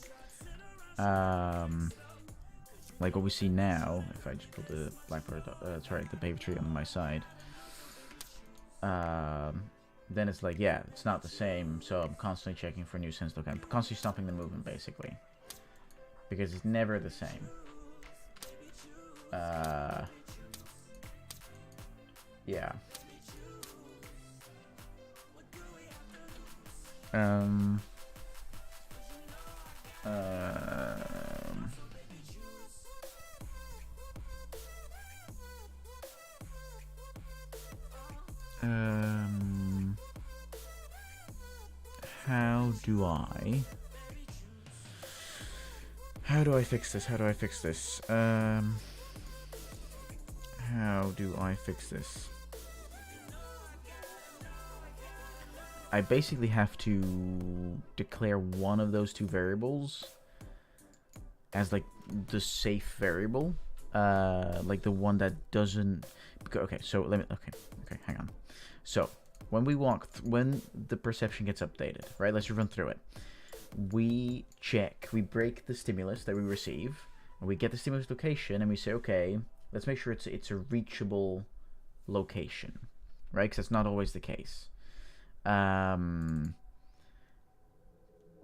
Speaker 2: Like what we see now, if I just put the blackboard, sorry, the paper tree on my side, then it's like, yeah, it's not the same, so I'm constantly checking for new sense location. I'm constantly stopping the movement, basically. Because it's never the same. Yeah. How do I fix this? How do I fix this? I basically have to declare one of those two variables as like the safe variable, like the one that doesn't. Okay, so let me. Okay, hang on. So when we when the perception gets updated, right? Let's run through it. We check, we break the stimulus that we receive, and we get the stimulus location, and we say, okay, let's make sure it's a reachable location, right? Because that's not always the case.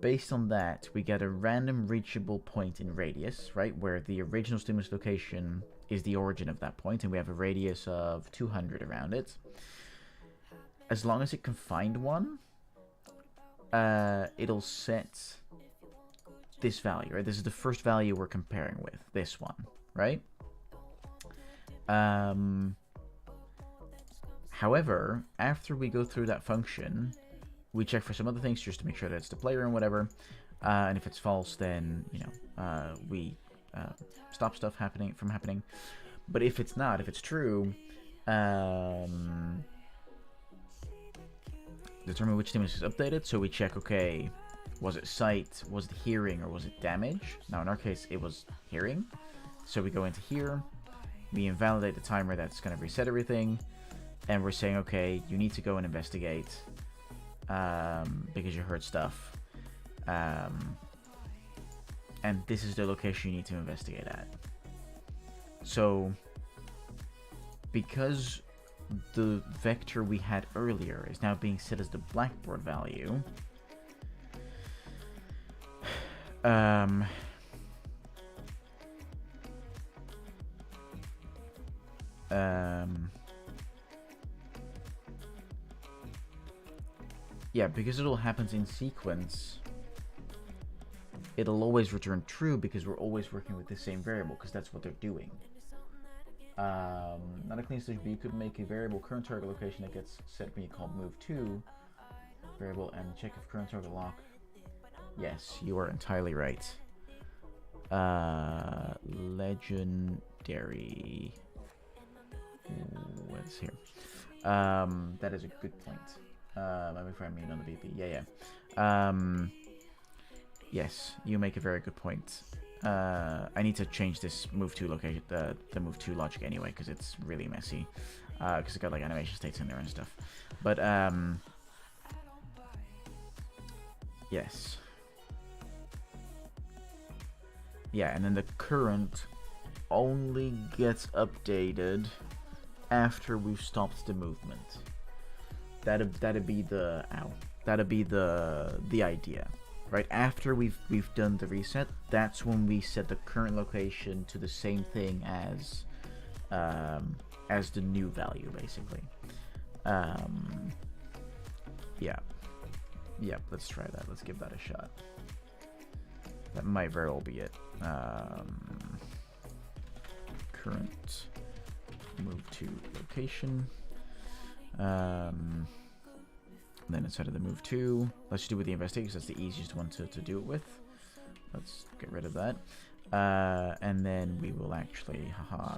Speaker 2: Based on that, we get a random reachable point in radius, right, where the original stimulus location is the origin of that point, and we have a radius of 200 around it. As long as it can find one, it'll set this value, right? This is the first value we're comparing with, this one, right? However, after we go through that function, we check for some other things just to make sure that it's the player and whatever. And if it's false, then, you know, we stop stuff from happening. But if it's not, if it's true, determine which stimulus is updated. So we check, okay, was it sight, was it hearing, or was it damage? Now, in our case, it was hearing. So we go into here, we invalidate the timer that's going to reset everything, and we're saying, okay, you need to go and investigate because you heard stuff. And this is the location you need to investigate at. So, because the vector we had earlier is now being set as the blackboard value, yeah, because it all happens in sequence, it'll always return true because we're always working with the same variable, because that's what they're doing. Not a clean solution, but you could make a variable current target location that gets set when you call move to variable and check if current target lock. Yes, you are entirely right. Legendary. What's here? That is a good point. Let me find me on the BP. Yeah. Yes, you make a very good point. I need to change this move to location, the move to logic anyway, because it's really messy. Because it's got like animation states in there and stuff. But yes. Yeah, and then the current only gets updated after we've stopped the movement. That'd be the idea, right? After we've done the reset, that's when we set the current location to the same thing as as the new value, basically. Yeah. Yep, let's try that. Let's give that a shot. That might very well be it. Current move to location. Then inside of the move to, let's just do with the investigate because that's the easiest one to do it with. Let's get rid of that. And then we will actually,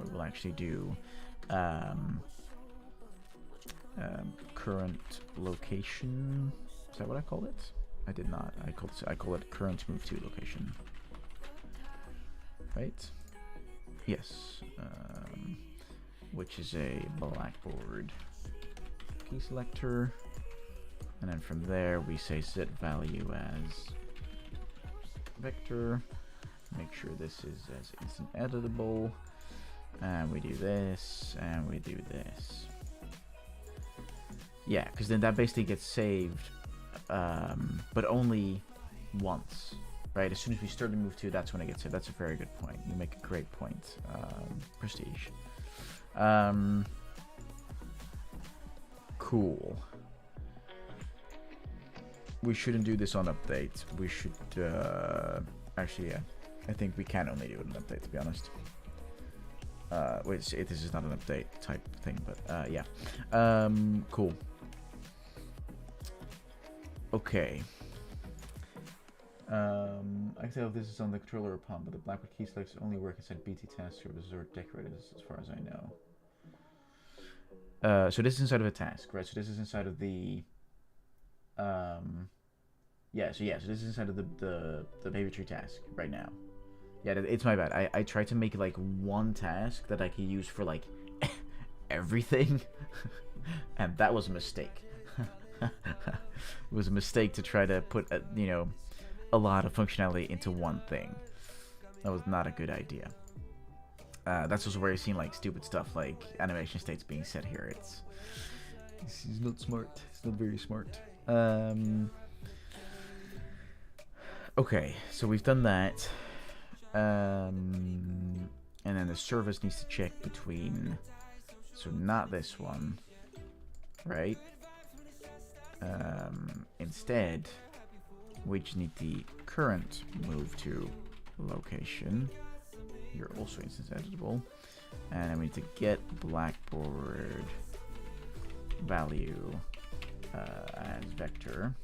Speaker 2: we will actually do current location. Is that what I called it? I did not. I call it current move to location. Right? Yes. Which is a blackboard key selector. And then from there we say set value as vector. Make sure this is as instant editable. And we do this, and we do this. Yeah, because then that basically gets saved, but only once, right? As soon as we start to move to, that's when it gets saved. That's a very good point. You make a great point. Prestige. Cool. We shouldn't do this on update. We should, actually, yeah. I think we can only do it on update, to be honest. This is not an update type thing, but, yeah. Cool. Okay. I can tell if this is on the controller or palm, but the Blackboard key selects only work inside BT task services or decorators, as far as I know. So this is inside of a task, right? So this is inside of the so this is inside of the baby tree task right now. Yeah, it's my bad. I tried to make like one task that I could use for like everything, and that was a mistake. It was a mistake to try to put a lot of functionality into one thing. That was not a good idea. That's also where you've seen like stupid stuff like animation states being set here. It's not smart. It's not very smart. Okay, so we've done that. And then the service needs to check between, so not this one, right? Instead, we just need the current move to location. You're also instance editable. And then we need to get Blackboard value as vector.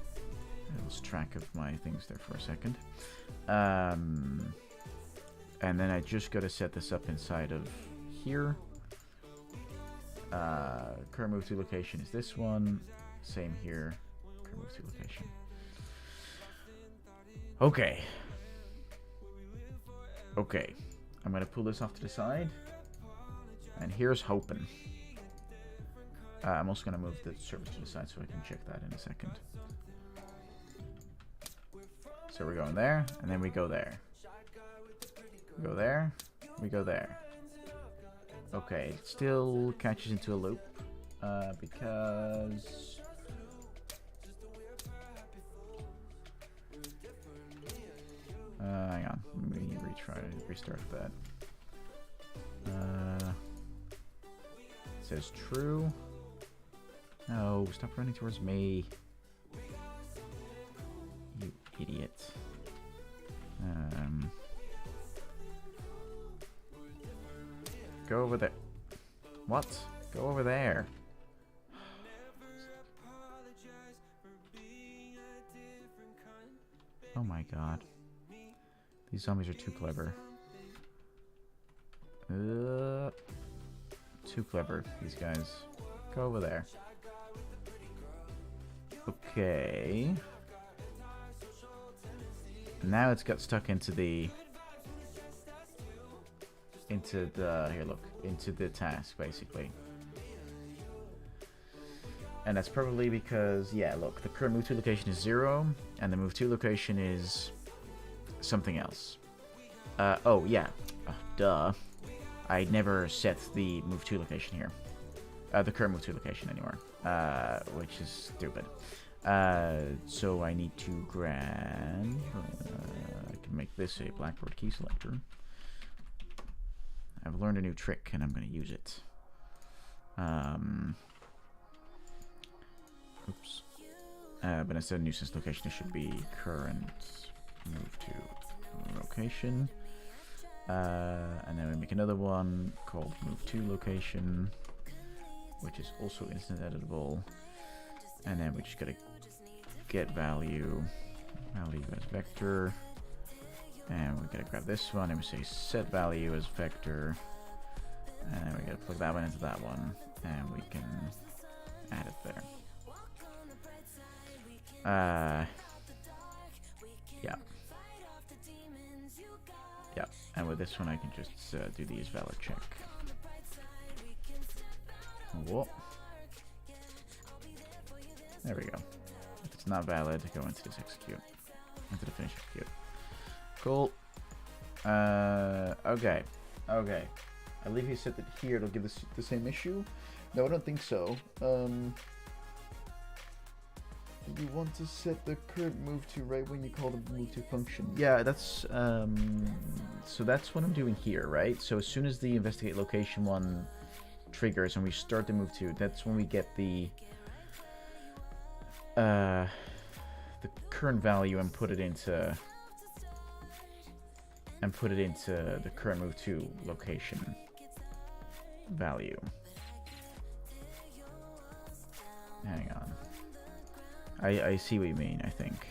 Speaker 2: I lost track of my things there for a second. And then I just got to set this up inside of here. Current move to location is this one. Same here. Current move to location. Okay. Okay. I'm going to pull this off to the side. And here's hoping. I'm also going to move the service to the side so I can check that in a second. So we're going there, and then we go there. We go there, we go there. Okay, it still catches into a loop, because... hang on, let me restart that. It says true. No, stop running towards me. You idiot. Go over there. What? Go over there. Oh my god. These zombies are too clever. Too clever, these guys. Go over there. Okay. Now it's got stuck into the task basically. And that's probably because, yeah, look, the current move to location is 0 and the move to location is something else. Oh yeah, duh. I never set the move to location here. The current move to location anymore, which is stupid. So I need to grab, I can make this a Blackboard key selector. I've learned a new trick and I'm going to use it. Oops. But instead of nuisance location, it should be current move to location. And then we make another one called move to location, which is also instant editable. And then we just gotta get value as vector. And we gotta grab this one and we say set value as vector. And then we gotta plug that one into that one. And we can add it there. Yeah. Yeah, and with this one I can just do the isValid check. Whoa. There we go. If it's not valid, go into this execute. Into the finish execute. Cool. Okay. Okay. I believe he said that here it'll give us the same issue. No, I don't think so. You want to set the current move to right when you call the move to function. Yeah, that's so that's what I'm doing here, right? So as soon as the investigate location one triggers and we start the move to, that's when we get the current value and put it into the current move to location value. Hang on. I see what you mean, I think.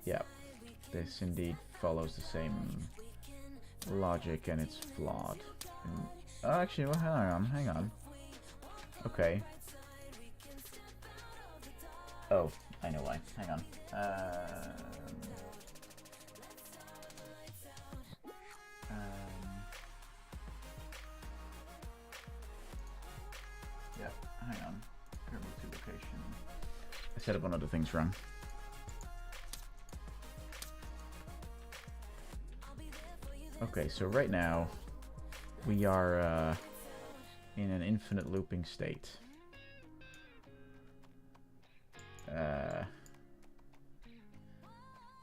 Speaker 2: Yeah, this indeed follows the same logic and it's flawed. Oh, actually, well, hang on. Okay. Oh, I know why. Hang on. Yeah, hang on. Current move to location. I set up one of the things wrong. Okay, so right now we are in an infinite looping state.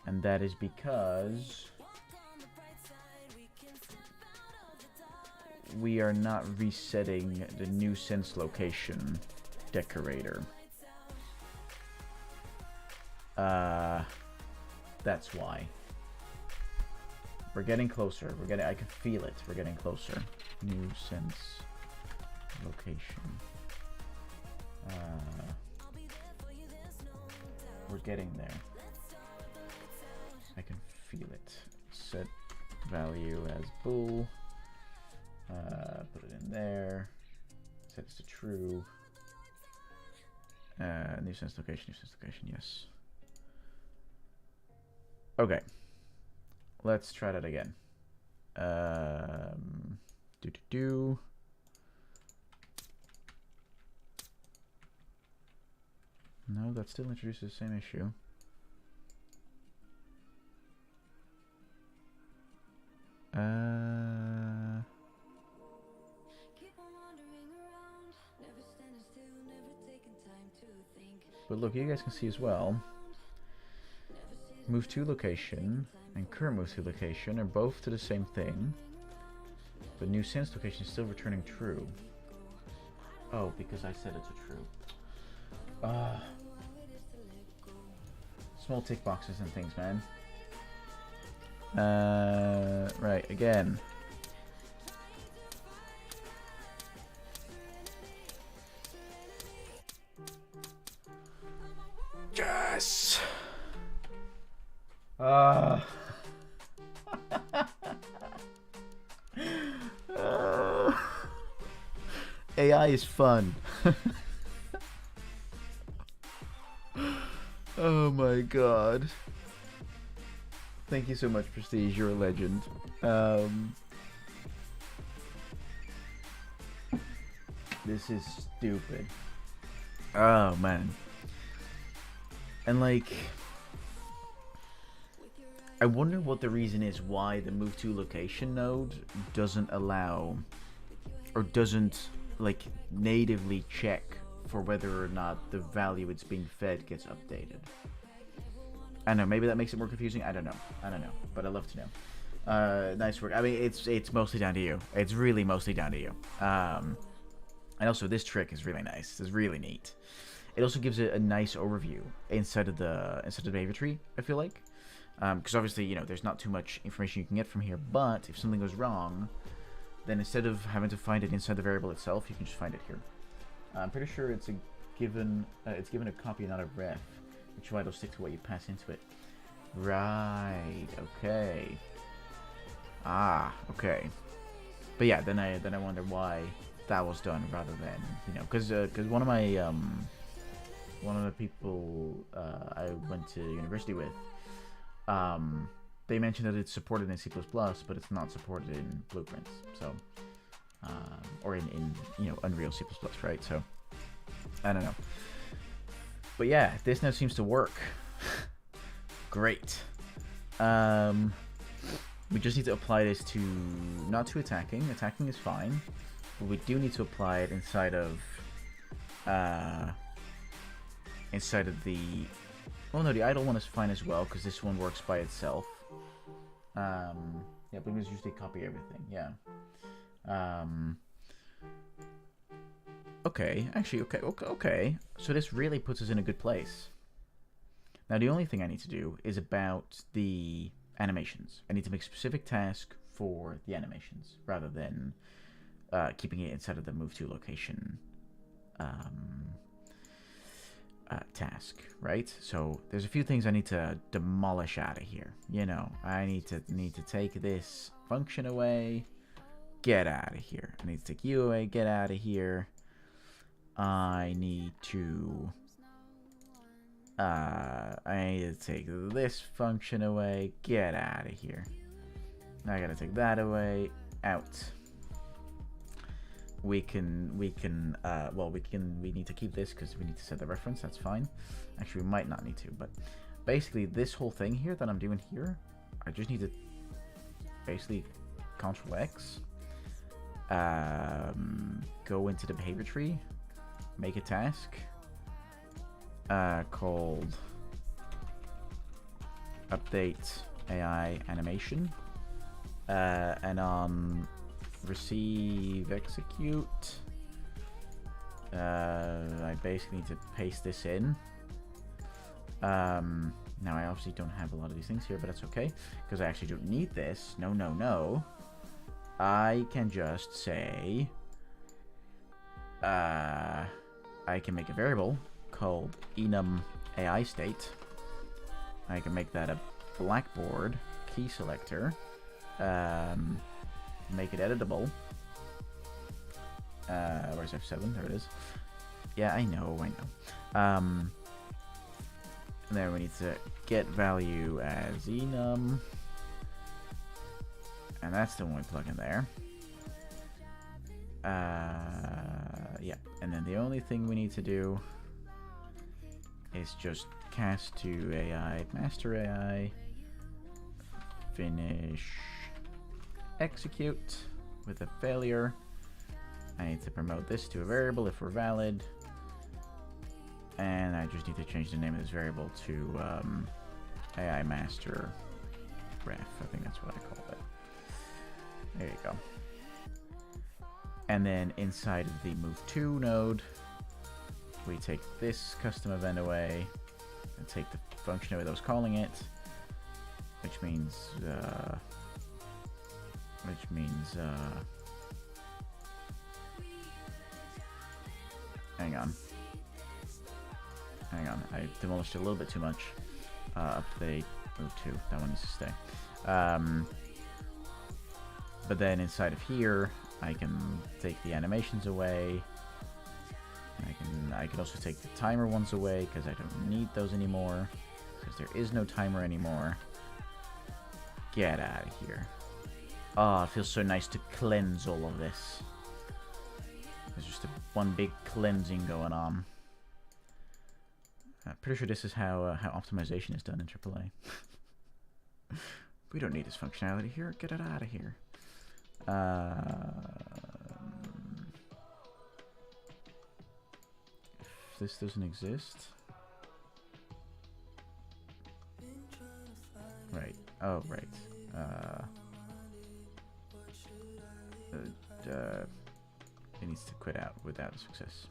Speaker 2: And that is because we are not resetting the new sense location decorator. That's why. We're getting closer. I can feel it. We're getting closer. New sense location. We're getting there. I can feel it. Set value as bool. Put it in there. Set this to true. New sense location, yes. Okay. Let's try that again. No, that still introduces the same issue. But look, you guys can see as well. Move to location and current move to location are both to the same thing. But new sense location is still returning true. Oh, because I set it to true. Small tick boxes and things, man. Right, again. Yes! AI is fun. Oh my god. Thank you so much, Prestige. You're a legend. This is stupid. Oh man. And like, I wonder what the reason is why the move to location node doesn't allow, or doesn't like natively check for whether or not the value it's being fed gets updated. I don't know, maybe that makes it more confusing. I don't know, but I'd love to know. Nice work. I mean, it's mostly down to you. It's really mostly down to you. And also, this trick is really nice. It's really neat. It also gives it a nice overview inside of the behavior tree, I feel like. Because obviously, you know, there's not too much information you can get from here, but if something goes wrong, then instead of having to find it inside the variable itself, you can just find it here. I'm pretty sure it's given a copy, not a ref, which is why it'll stick to what you pass into it. Right, okay. Ah, okay. But yeah, then I wonder why that was done rather than, you know, because one of the people I went to university with, they mentioned that it's supported in C++, but it's not supported in Blueprints, so or in you know, Unreal C++, right? So I don't know, but yeah, this now seems to work. Great. We just need to apply this to, not to attacking. Attacking is fine, but we do need to apply it inside of the. Oh no, the idle one is fine as well because this one works by itself. Yeah, but we just usually copy everything. Yeah. Okay, actually, okay. So this really puts us in a good place. Now the only thing I need to do is about the animations. I need to make a specific task for the animations rather than keeping it inside of the move to location task, right? So there's a few things I need to demolish out of here. You know, I need to take this function away. Get out of here. I need to take you away. Get out of here. I need to take this function away. Get out of here. I gotta take that away. Out. We need to keep this because we need to set the reference. That's fine. Actually, we might not need to, but basically this whole thing here that I'm doing here, I just need to basically Control X, go into the behavior tree, make a task called update AI animation, and on receive execute, I basically need to paste this in. Now I obviously don't have a lot of these things here, but that's okay because I actually don't need this. No. I can just say I can make a variable called enum AI state. I can make that a blackboard key selector. Make it editable. Where's F7? There it is. Yeah, I know. And then we need to get value as enum. And that's the one we plug in there. Yeah. And then the only thing we need to do is just cast to AI, master AI, finish, execute with a failure. I need to promote this to a variable if we're valid, and I just need to change the name of this variable to AI master ref. I think that's what I called it. There you go. And then inside of the move to node, we take this custom event away and take the function away that was calling it, which means hang on, I demolished it a little bit too much. Update move to, that one needs to stay. But then inside of here, I can take the animations away. I can also take the timer ones away because I don't need those anymore, because there is no timer anymore. Get out of here. Oh, it feels so nice to cleanse all of this. There's just one big cleansing going on. I'm pretty sure this is how optimization is done in AAA. We don't need this functionality here. Get it out of here. If this doesn't exist, Oh, right. It needs to quit out without success.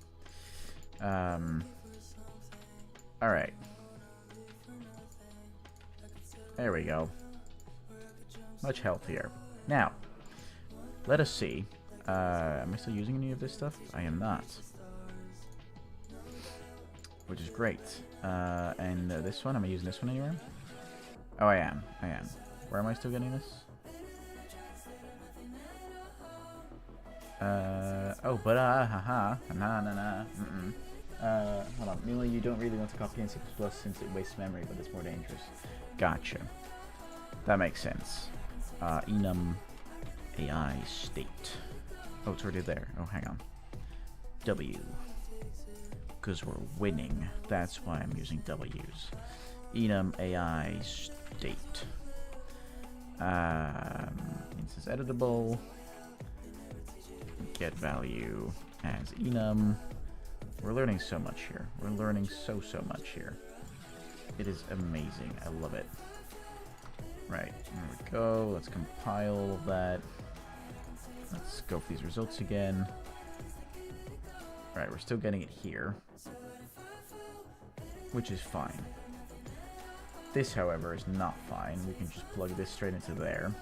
Speaker 2: Alright. There we go. Much healthier. Now, let us see. Am I still using any of this stuff? I am not. Which is great. And this one, am I using this one anywhere? Oh, I am. I am. Where am I still getting this? Oh, but haha. Nah. Hold on. Meanwhile, you don't really want to copy in C++ since it wastes memory, but it's more dangerous. Gotcha. That makes sense. Enum AI state. Oh, it's already there. Oh, hang on. W. Because we're winning. That's why I'm using W's. Enum AI state. Instance editable. Get value as enum. We're learning so much here. We're learning so much here. It is amazing. I love it. Right, there we go. Let's compile all of that. Let's go for these results again. Right, we're still getting it here, which is fine. This, however, is not fine. We can just plug this straight into there.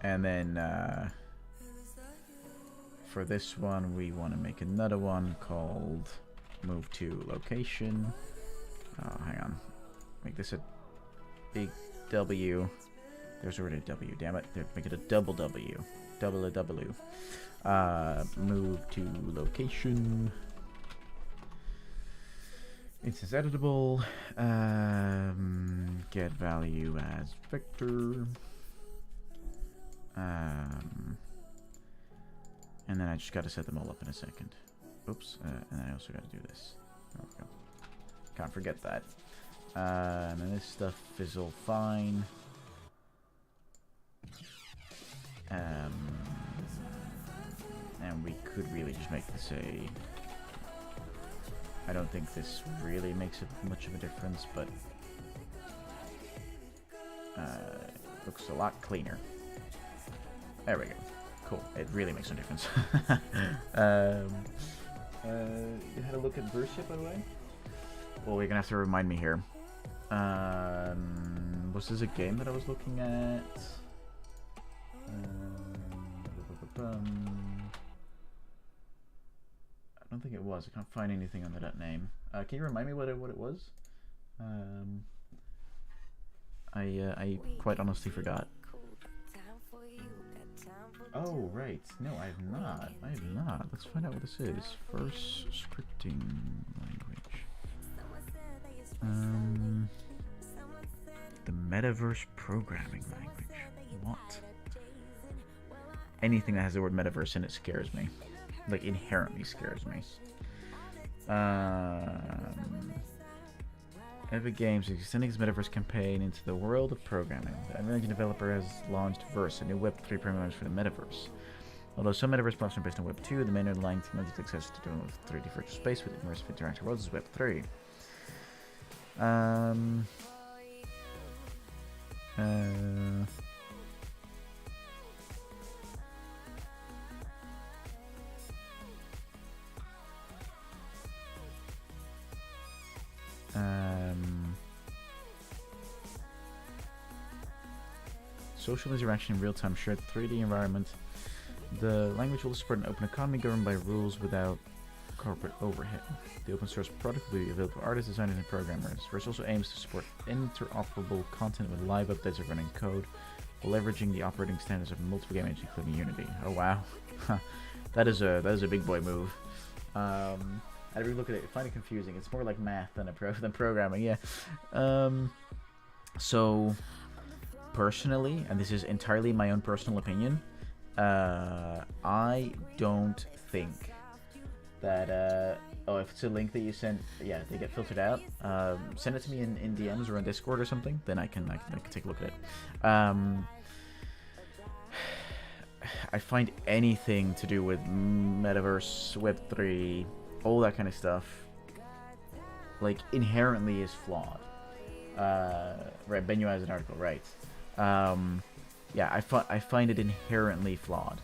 Speaker 2: And then, for this one, we want to make another one called move to location. Oh, hang on. Make this a big W. There's already a W, damn it. Make it a double W. Double a W. Move to location. Instance editable. Get value as vector. And then I just got to set them all up in a second. Oops. And then I also got to do this. There we go. Can't forget that. And then this stuff is all fine. And we could really just make this a... I don't think this really makes much of a difference, but it looks a lot cleaner. There we go. Cool. It really makes no difference. You had a look at verse yet, by the way? Well, you're gonna have to remind me here. Was this a game that I was looking at? I don't think it was. I can't find anything under that name. Can you remind me what it was? I quite honestly forgot. Oh, right. No, I have not. I have not. Let's find out what this is. First scripting language. The metaverse programming language. What? Anything that has the word metaverse in it scares me. Like, inherently scares me. Epic Games is extending its metaverse campaign into the world of programming. The Unreal Engine developer has launched Verse, a new Web3 programming language for the metaverse. Although some metaverse platforms are based on Web 2, the main underlying technology to access to dealing with 3D virtual space with immersive interactive worlds is Web 3. Social interaction in real-time shared 3D environment. The language will support an open economy governed by rules without corporate overhead. The open source product will be available to artists, designers, and programmers. Verse also aims to support interoperable content with live updates of running code, while leveraging the operating standards of multiple game engines, including Unity. Oh wow, that is a big boy move. I really look at it, find it confusing. It's more like math than programming. Yeah. So personally, and this is entirely my own personal opinion, I don't think that oh, if it's a link that you send, yeah, they get filtered out. Send it to me in DMs or on Discord or something, then I can take a look at it. I find anything to do with metaverse, Web3, all that kind of stuff, like, inherently is flawed. Right, Benyu has an article, right. Yeah, I find it inherently flawed.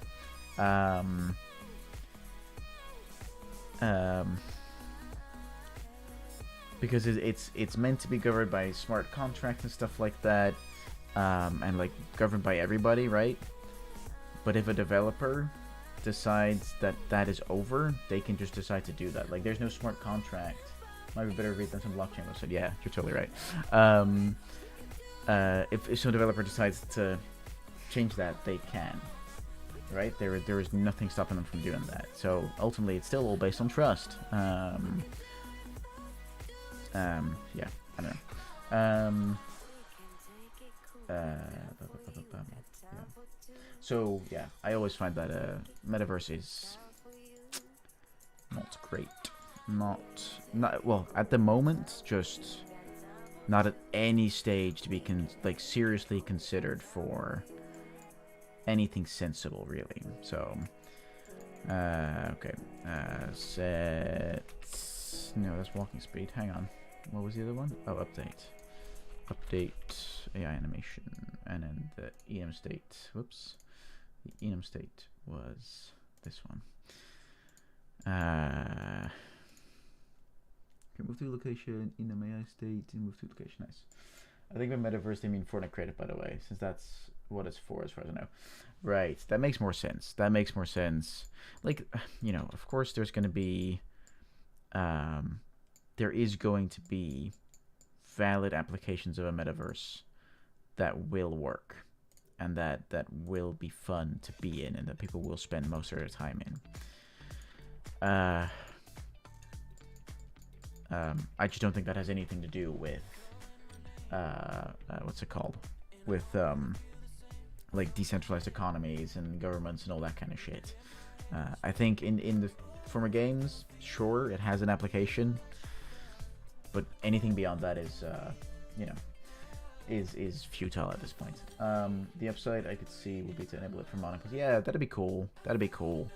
Speaker 2: Because it's meant to be governed by smart contracts and stuff like that, and like governed by everybody, right? But if a developer decides that that is over, they can just decide to do that. Like, there's no smart contract. Might be better read than some blockchain website. Yeah, you're totally right. If some developer decides to change that, they can. Right? There is nothing stopping them from doing that. So ultimately, it's still all based on trust. Yeah, I don't know. Yeah. So yeah, I always find that metaverse is not great. Not well at the moment. Just not at any stage to be seriously considered for anything sensible, really. So okay, set. No, that's walking speed. Hang on. What was the other one? Oh, update AI animation, and then the enum state. Whoops, the enum state was this one. Can move to location, enum AI state, move to location. Nice. I think by metaverse they mean Fortnite creative, by the way, since that's what it's for, as far as I know. Right, that makes more sense. Like, you know, of course there's going to be, there is going to be valid applications of a metaverse that will work, and that will be fun to be in, and that people will spend most of their time in. I just don't think that has anything to do with what's it called? With like decentralized economies and governments and all that kind of shit. I think in the former games, sure, it has an application, but anything beyond that is you know, is futile at this point. The upside I could see would be to enable it for monikers. Yeah, that'd be cool.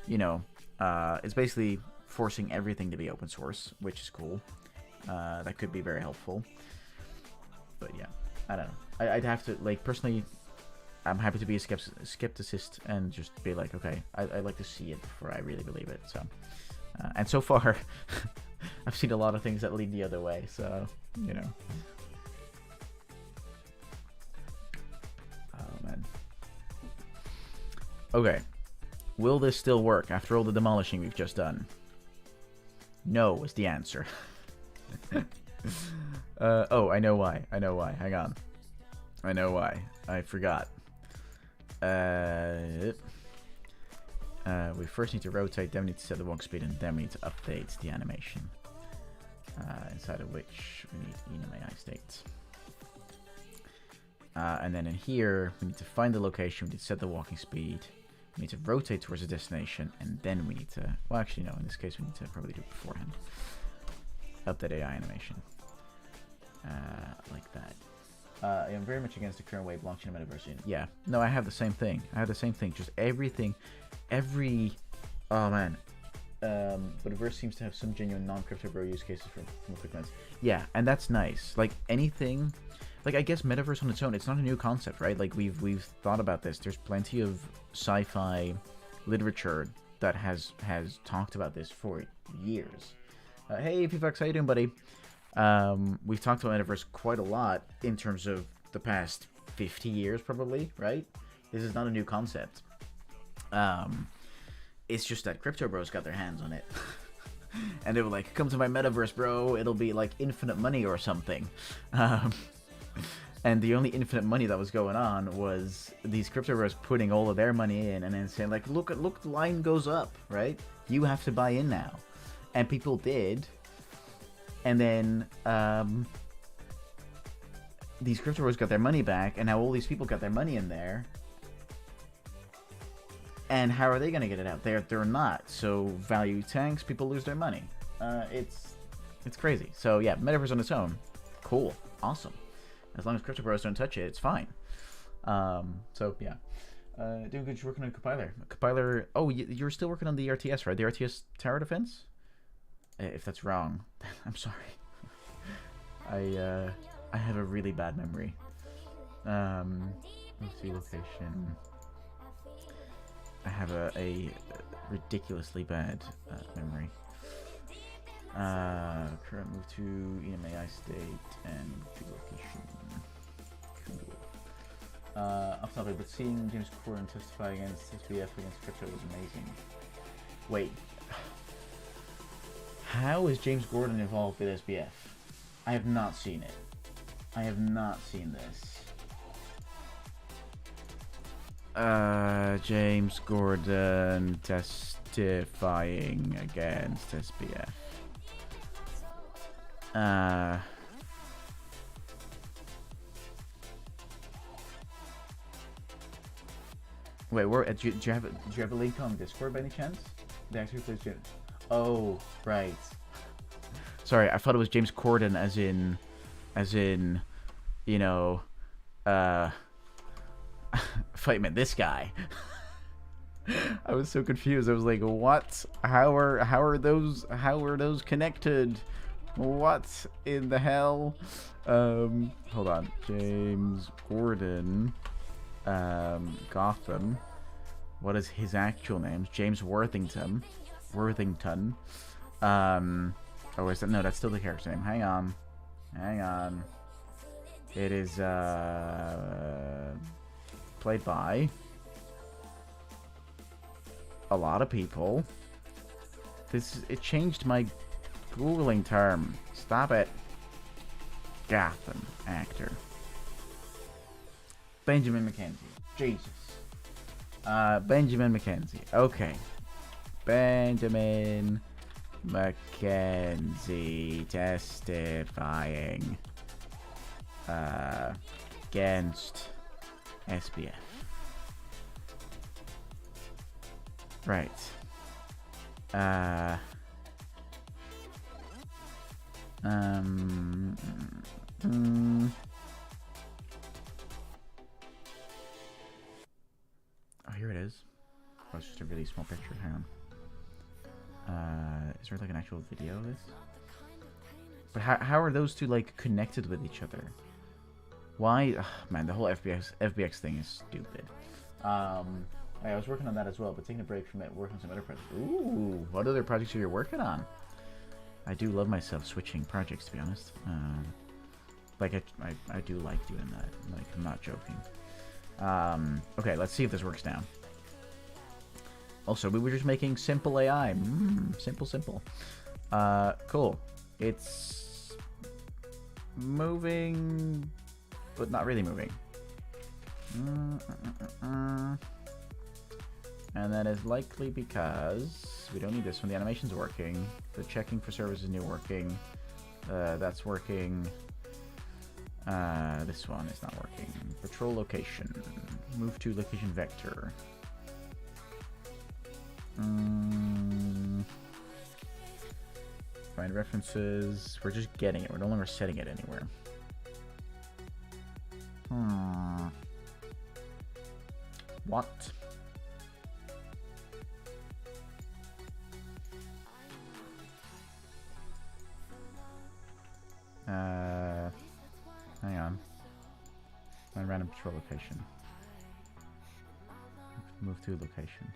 Speaker 2: You know, it's basically forcing everything to be open source, which is cool. That could be very helpful. But yeah, I don't know. I'd have to, like, personally, I'm happy to be a skepticist and just be like, okay, I'd like to see it before I really believe it. So, and so far, I've seen a lot of things that lead the other way. So, you know. Oh man. Okay, will this still work after all the demolishing we've just done? No is the answer. Oh, I know why. Hang on. I know why. I forgot. We first need to rotate, then we need to set the walk speed, and then we need to update the animation. Inside of which we need enum AI state. And then in here, we need to find the location, we need to set the walking speed, we need to rotate towards the destination, and then we need to, well actually no, in this case we need to probably do it beforehand. Update AI animation. Like that. I am very much against the current way blockchain and metaverse. Yeah, no, I have the same thing. Just everything, oh man. Metaverse seems to have some genuine non-crypto bro use cases from a quick glance. Yeah, and that's nice. Like anything, like I guess metaverse on its own, it's not a new concept, right? Like we've thought about this. There's plenty of sci-fi literature that has talked about this for years. Hey, PFX, how you doing, buddy? We've talked about metaverse quite a lot in terms of the past 50 years, probably, right? This is not a new concept. It's just that crypto bros got their hands on it. And they were like, come to my metaverse, bro. It'll be like infinite money or something. And the only infinite money that was going on was these crypto bros putting all of their money in and then saying like, look, the line goes up, right? You have to buy in now. And people did. And then these crypto bros got their money back, and now all these people got their money in there. And how are they going to get it out? They're not. So value tanks, people lose their money. It's crazy. So yeah, metaverse on its own, cool, awesome. As long as crypto bros don't touch it, it's fine. So yeah, doing good. You're working on a compiler. Oh, you're still working on the RTS, right? The RTS tower defense. If that's wrong, I'm sorry. I have a really bad memory. Let's see, location. I have a ridiculously bad memory. Current move to EMAI state and to location. Cool. Off topic, but seeing James Corden testify against SBF against crypto was amazing. Wait. How is James Corden involved with SBF? I have not seen it. I have not seen this. James Corden testifying against SBF. Wait, where do you have a link on Discord by any chance? The actor who plays James. Oh, right. Sorry, I thought it was James Corden, as in, you know, Fightman, this guy. I was so confused. I was like, what? How are those connected? What in the hell? Hold on. James Corden, Gotham. What is his actual name? James Worthington. Oh, is that? No, that's still the character name. Hang on. It is played by a lot of people. It changed my Googling term. Stop it. Gotham actor. Benjamin McKenzie. Jesus. Benjamin McKenzie. Okay. Benjamin McKenzie testifying against SBF. Right. Oh, here it is. Oh, it's just a really small picture. Hang on. Is there like an actual video of this? But how are those two like connected with each other? Why? Ugh, man, the whole FBX thing is stupid. I was working on that as well, but taking a break from it, working on some other projects. Ooh, what other projects are you working on? I do love myself switching projects, to be honest. Like I do like doing that. Like, I'm not joking. Okay, let's see if this works now. Also, we were just making simple AI. Simple. Cool. It's moving, but not really moving. And that is likely because we don't need this one. The animation's working. The checking for service is new working. That's working. This one is not working. Patrol location. Move to location vector. Find references. We're just getting it. We're no longer setting it anywhere. What? Hang on. Find random patrol location. Move to location.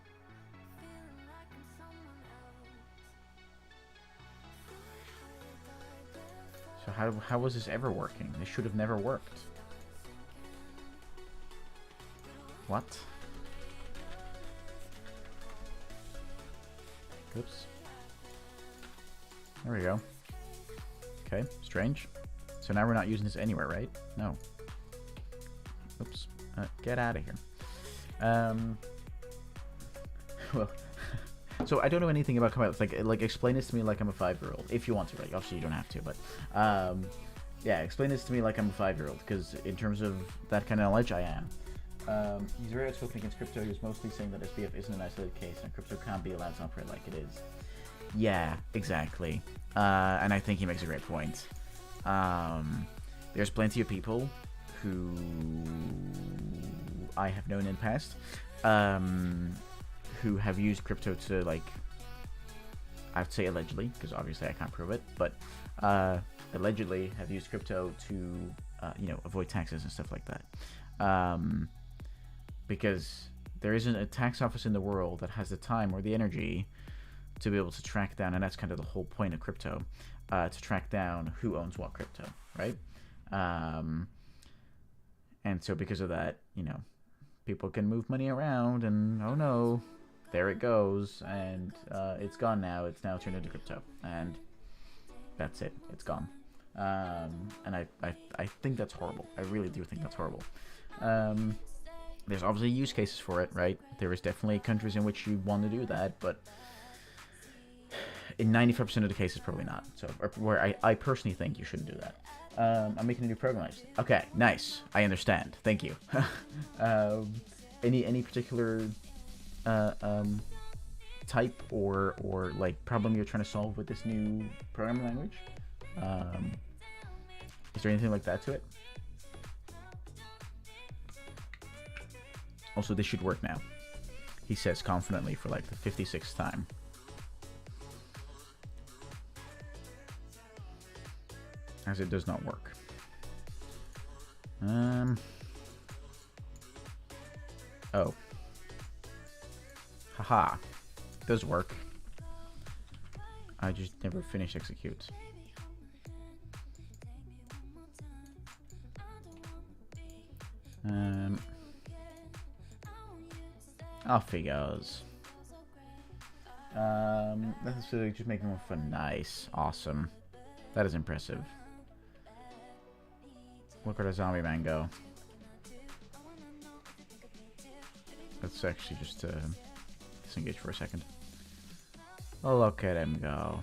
Speaker 2: So how was this ever working? This should have never worked. What? Oops. There we go. Okay, strange. So now we're not using this anywhere, right? No. Oops. Get out of here. Well, so I don't know anything about compiles. Like explain this to me like I'm a 5-year-old. If you want to, like, obviously you don't have to, but yeah, explain this to me like I'm a 5-year-old, because in terms of that kind of knowledge, I am. He's very outspoken against crypto. He was mostly saying that SBF isn't an isolated case and crypto can't be allowed to operate like it is. Yeah, exactly. And I think he makes a great point. There's plenty of people who I have known in the past who have used crypto to, like, I'd say allegedly, because obviously I can't prove it, but allegedly have used crypto to, avoid taxes and stuff like that. Because there isn't a tax office in the world that has the time or the energy to be able to track down, and that's kind of the whole point of crypto, to track down who owns what crypto, right? And so because of that, people can move money around, and oh no, there it goes, and it's gone now. It's now turned into crypto, and that's it. It's gone. And I think that's horrible. I really do think that's horrible. There's obviously use cases for it, right? There is definitely countries in which you want to do that, but in 95% of the cases, probably not. So, where I personally think you shouldn't do that. I'm making a new program. Okay, nice. I understand. Thank you. Any particular type or like problem you're trying to solve with this new programming language? Is there anything like that to it? Also, this should work now, he says confidently for like the 56th time. As it does not work. Oh. Haha. It does work. I just never finish execute. Off he goes. That's really just making one fun. Nice. Awesome. That is impressive. Look where the zombie man go. Let's actually just disengage for a second. Oh, look at him go.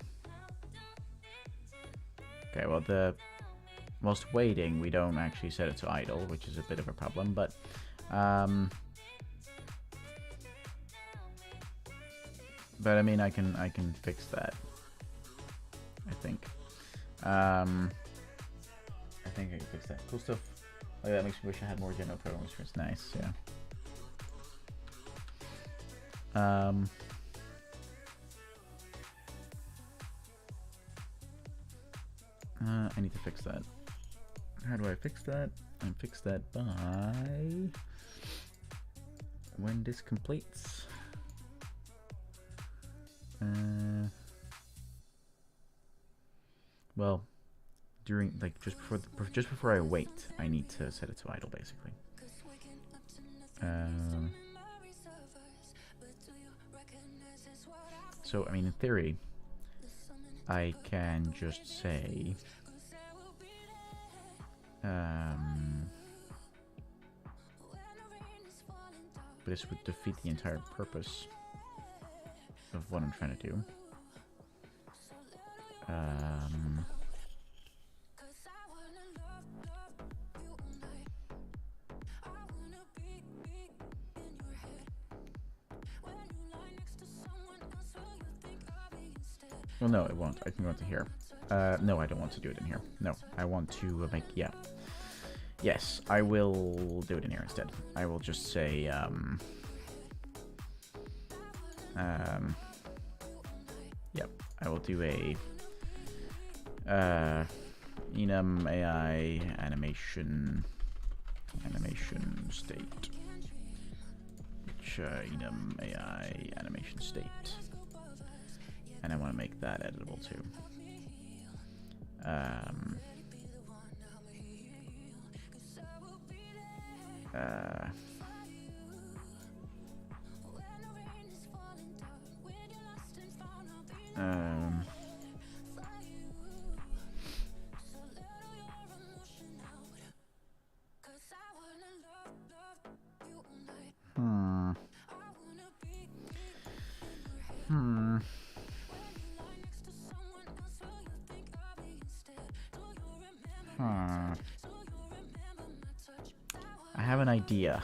Speaker 2: Okay, well, whilst waiting, we don't actually set it to idle, which is a bit of a problem, but I mean, I can fix that. I think. I think I can fix that. Cool stuff. Oh, yeah, that makes me wish I had more general program experience. Nice, yeah. I need to fix that. How do I fix that? I fix that by when this completes. Well, during just before I wait, I need to set it to idle basically. So I mean, in theory, I can just say but this would defeat the entire purpose of what I'm trying to do. Well, no, it won't. I can go into here. No, I don't want to do it in here. No, I want to make, yeah. Yes, I will do it in here instead. I will just say, yep, I will do a, enum AI animation state. Enum AI animation state. And I want to make that editable too. I have an idea.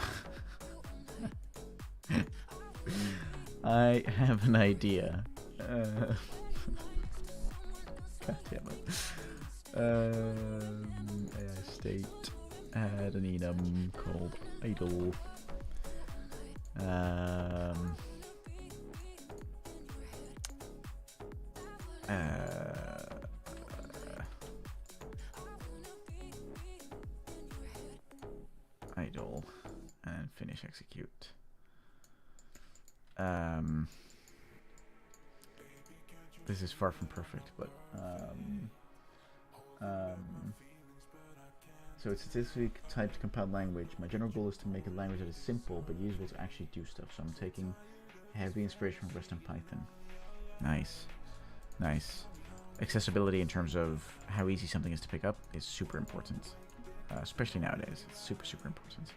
Speaker 2: I have an idea. God damn it. AI state. Add an enum called idle. idle, and finish execute. This is far from perfect, but so it's statistically typed compiled language. My general goal is to make a language that is simple but usable to actually do stuff. So I'm taking heavy inspiration from Rust and Python. Nice, nice. Accessibility in terms of how easy something is to pick up is super important, especially nowadays. It's super, super important.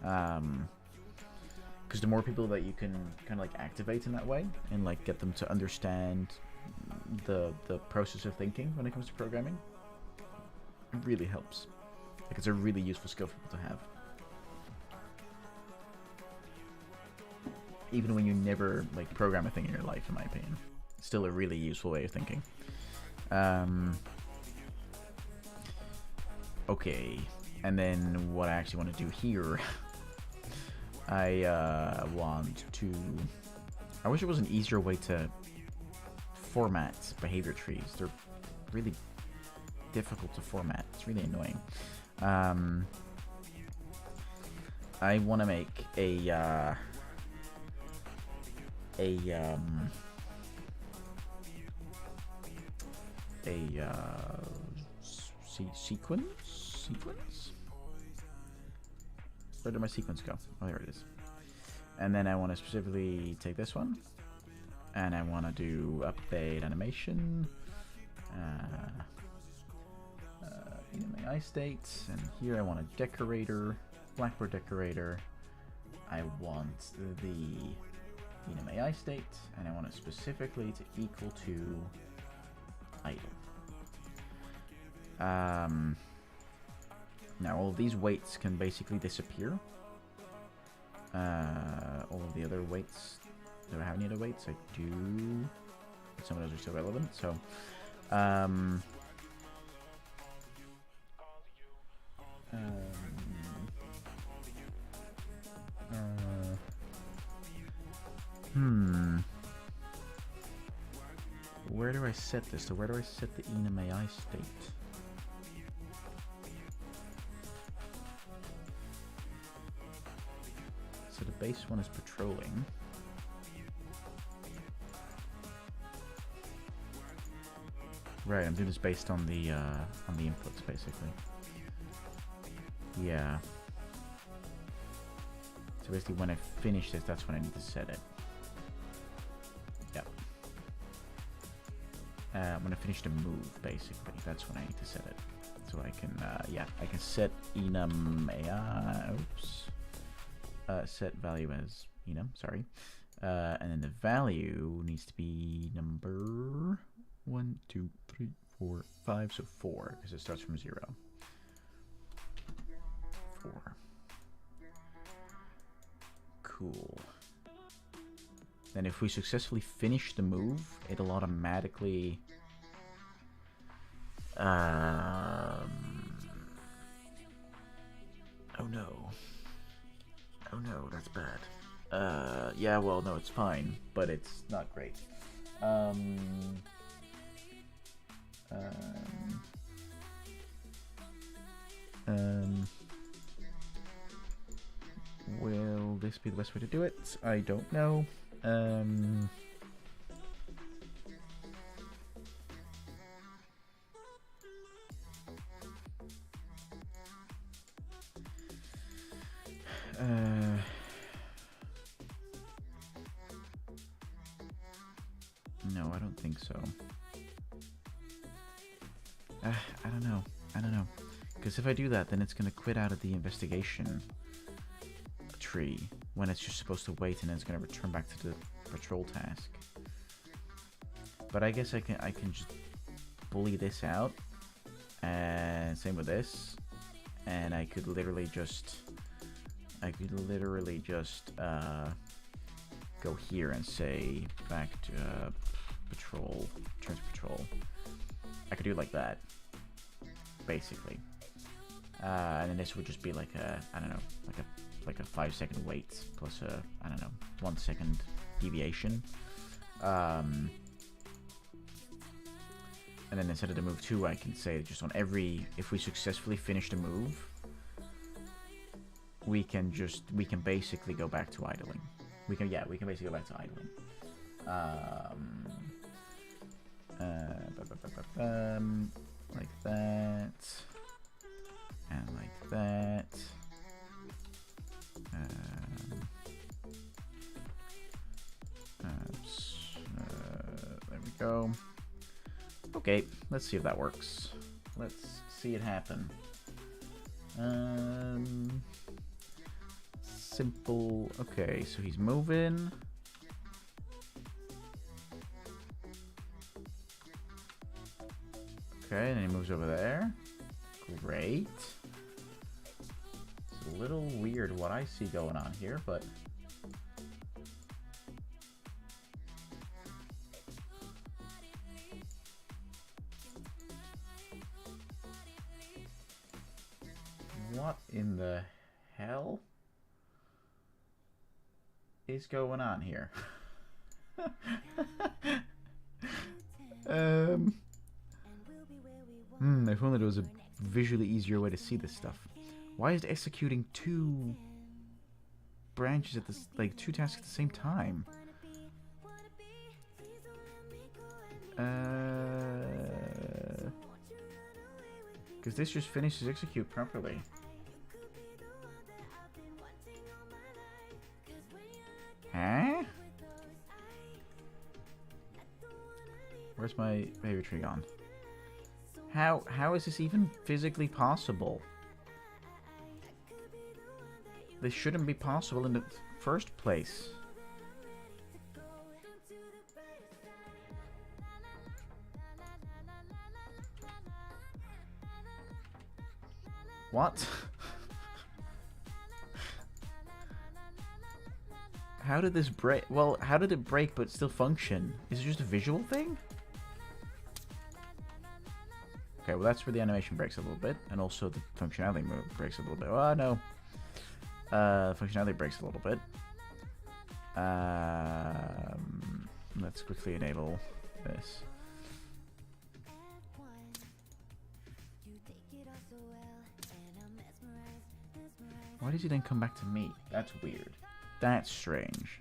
Speaker 2: Because the more people that you can kind of like activate in that way and like get them to understand the process of thinking when it comes to programming, it really helps. Like, it's a really useful skill for people to have. Even when you never like program a thing in your life, in my opinion, it's still a really useful way of thinking. Okay, and then what I actually want to do here, I want to. I wish there was an easier way to format behavior trees. They're really difficult to format. It's really annoying. I want to make a sequence? Where did my sequence go? Oh, there it is. And then I want to specifically take this one, and I want to do update animation, enemy eye state, and here I want a decorator, blackboard decorator. I want the enemy eye state, and I want it specifically to equal to idle. Now all of these weights can basically disappear. All of the other weights, do I have any other weights? I do. But some of those are still relevant, so where do I set this? So where do I set the enemy AI state? So the base one is patrolling. Right, I'm doing this based on the inputs, basically. Yeah. So basically, when I finish this, that's when I need to set it. Yep. When I finish the move, basically, that's when I need to set it. So I can, yeah, I can set enum AI. Oops. Set value as enum. Sorry. And then the value needs to be number 1, 2, 3, 4, 5. So 4, because it starts from 0. 4. Cool. Then if we successfully finish the move, it'll automatically oh no. Oh no, that's bad. Yeah, well, no, it's fine, but it's not great. Will this be the best way to do it? I don't know. No, I don't think so. I don't know. I don't know. Because if I do that, then it's going to quit out of the investigation tree when it's just supposed to wait, and then it's going to return back to the patrol task. But I guess I can just bully this out, and same with this, and I could literally just go here and say back to patrol, return to patrol. I could do it like that, basically, and then this would just be like a, I don't know, like a 5-second wait plus a, I don't know, 1 second deviation, and then instead of the move 2, I can say just on every, if we successfully finish the move, we can basically go back to idling. We can basically go back to idling. Like that, and like that. There we go. Okay, let's see if that works. Let's see it happen. Simple. Okay, so he's moving. Okay, and then he moves over there. Great. It's a little weird what I see going on here, but... What in the hell is going on here? If only there was a visually easier way to see this stuff. Why is it executing two branches at this, like two tasks at the same time? Because this just finishes execute properly. Huh? Where's my behavior tree gone? How is this even physically possible? This shouldn't be possible in the first place. What? How did this break? Well, how did it break but still function? Is it just a visual thing? Okay, well that's where the animation breaks a little bit, and also the functionality breaks a little bit. Oh no, functionality breaks a little bit. Let's quickly enable this. Why does he then come back to me? That's weird. That's strange.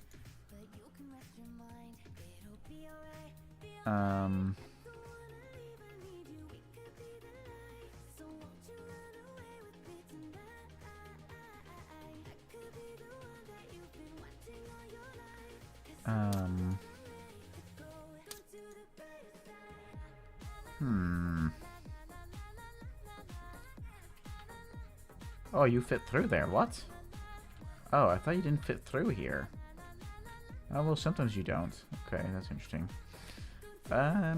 Speaker 2: Oh, you fit through there. What? Oh, I thought you didn't fit through here. Oh, well, sometimes you don't. Okay, that's interesting. I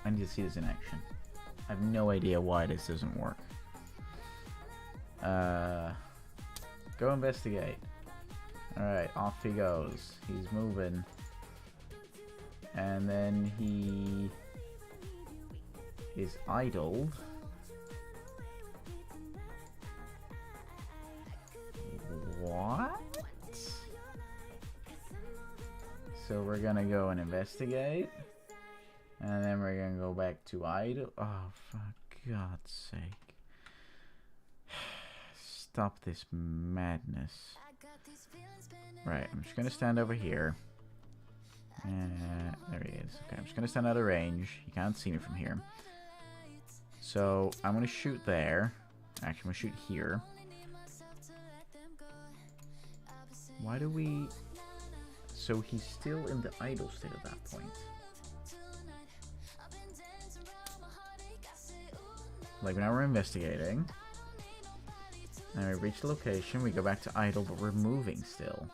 Speaker 2: need to see this in action. I have no idea why this doesn't work. Go investigate. Alright, off he goes. He's moving. And then he is idled. What? So we're gonna go and investigate. And then we're gonna go back to idle. Oh, for God's sake. Stop this madness. Right, I'm just gonna stand over here. There he is. Okay, I'm just gonna stand out of range. You can't see me from here. So I'm gonna shoot there. Actually, I'm gonna shoot here. Why do we... So he's still in the idle state at that point. Like, now we're investigating. And we reach the location, we go back to idle, but we're moving still.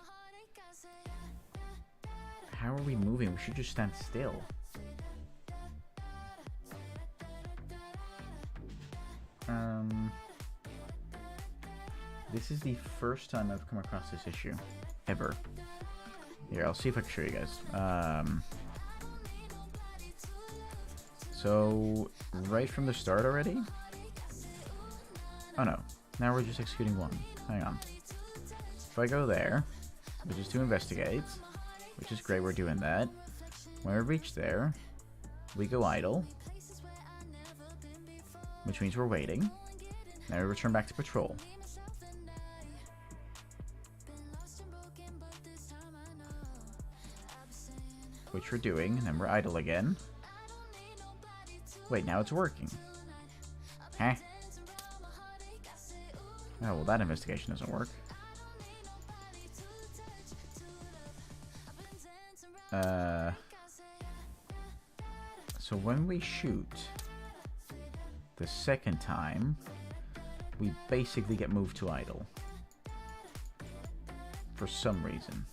Speaker 2: How are we moving? We should just stand still. This is the first time I've come across this issue. Ever. Here, I'll see if I can show you guys. So, right from the start already? Oh no. Now we're just executing one. Hang on. If I go there, which is to investigate, which is great, we're doing that. When we reach there, we go idle, which means we're waiting. Now we return back to patrol. Which we're doing, and then we're idle again. Wait, now it's working. Huh? Oh, well, that investigation doesn't work. So when we shoot the second time, we basically get moved to idle. For some reason.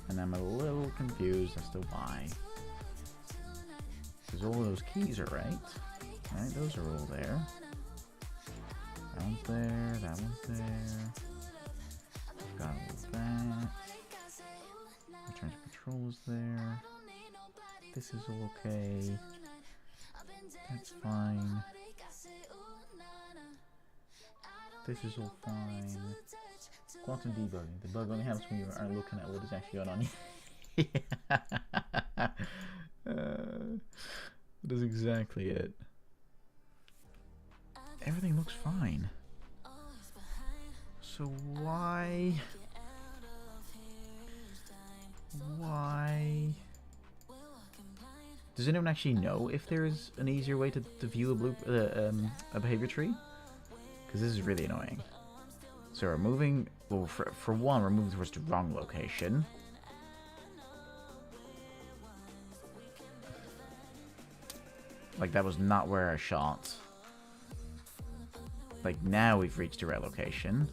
Speaker 2: And I'm a little confused as to why. Because all those keys are right. Right, those are all there. That one's there, that one's there. Got all of that. Return to patrol is there. This is all okay. That's fine. This is all fine. Quantum debugging. The bug only happens when you aren't looking at what is actually going on. That is exactly it. Everything looks fine. So why? Why? Does anyone actually know if there is an easier way to view a behavior tree? Because this is really annoying. So we're moving, well, for one, we're moving towards the wrong location. Like, that was not where I shot. Like, now we've reached the right location.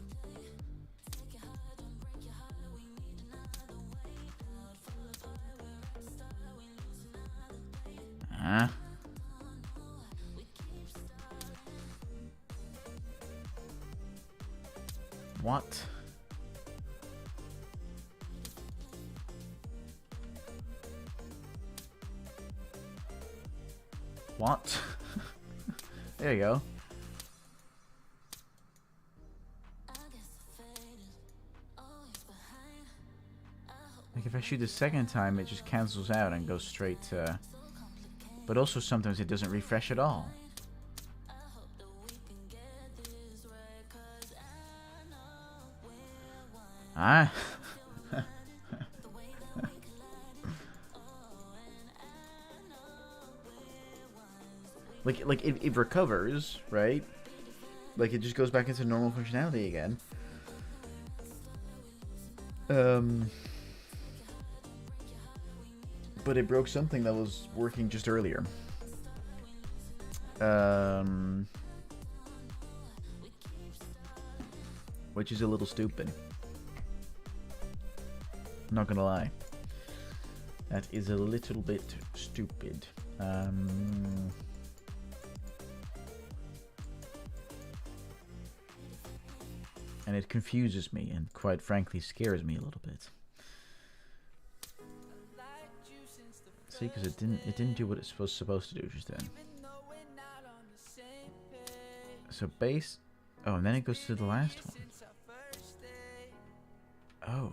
Speaker 2: What? What? There you go. Like, if I shoot the second time, it just cancels out and goes straight to... But also sometimes it doesn't refresh at all. Ah. like it recovers, right? Like, it just goes back into normal functionality again. But it broke something that was working just earlier. Which is a little stupid. Not gonna lie. That is a little bit stupid. And it confuses me and quite frankly scares me a little bit. See, because it didn't do what it's supposed to do just then. So base, oh, and then it goes to the last one. Oh.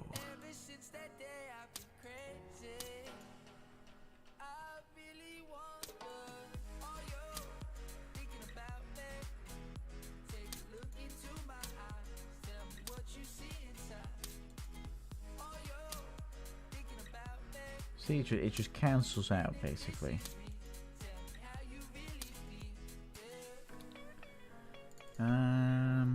Speaker 2: See, it just cancels out basically. I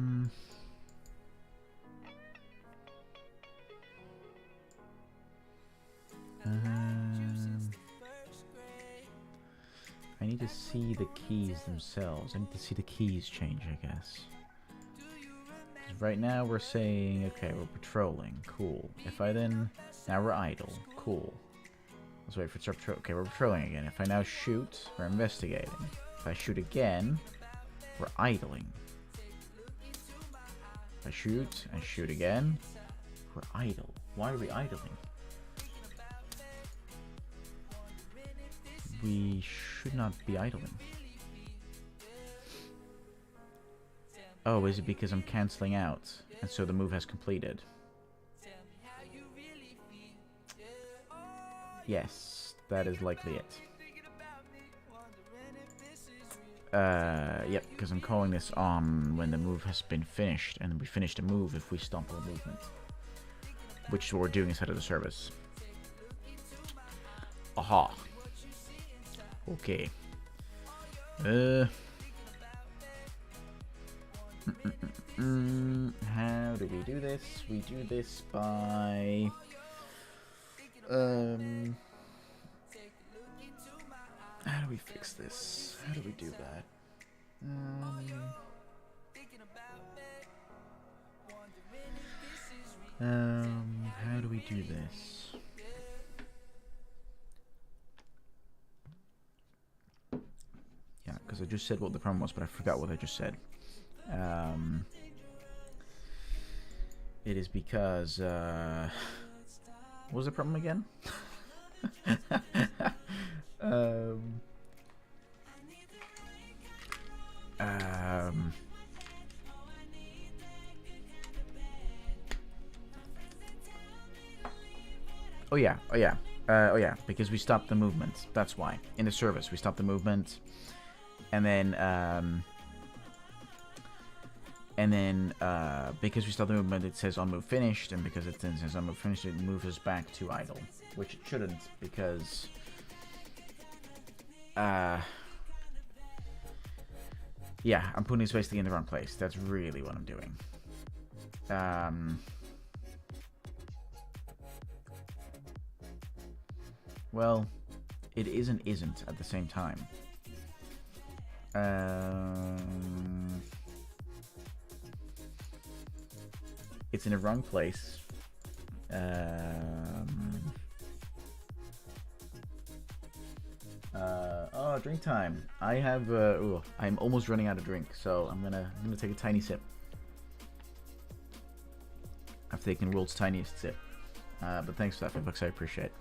Speaker 2: need to see the keys themselves. I need to see the keys change, I guess. 'Cause right now we're saying, okay, we're patrolling, cool. If I then, now we're idle, cool. Let's wait for patrol. Okay, we're patrolling again. If I now shoot, we're investigating. If I shoot again, we're idling. If I shoot and shoot again, we're idle. Why are we idling? We should not be idling. Oh, is it because I'm cancelling out, and so the move has completed? Yes, that is likely it. Yep, because I'm calling this on when the move has been finished, and we finish the move if we stop all movement, which is what we're doing inside of the service. Aha. Okay. How do we do this? We do this by how do we fix this? How do we do that? How do we do this? Yeah, because I just said what the problem was, but I forgot what I just said. It is because, what was the problem again? Oh yeah, because we stopped the movement. That's why. In the service, we stopped the movement. And then, because we stopped the movement, it says on move finished, and because it then says on move finished, it moves us back to idle, which it shouldn't, because yeah, I'm putting this basically in the wrong place. That's really what I'm doing. Well, it is and isn't at the same time. It's in the wrong place. Oh, drink time. I have. I'm almost running out of drink, so I'm gonna take a tiny sip. I've taken world's tiniest sip. But thanks for that, Fitbucks. I appreciate.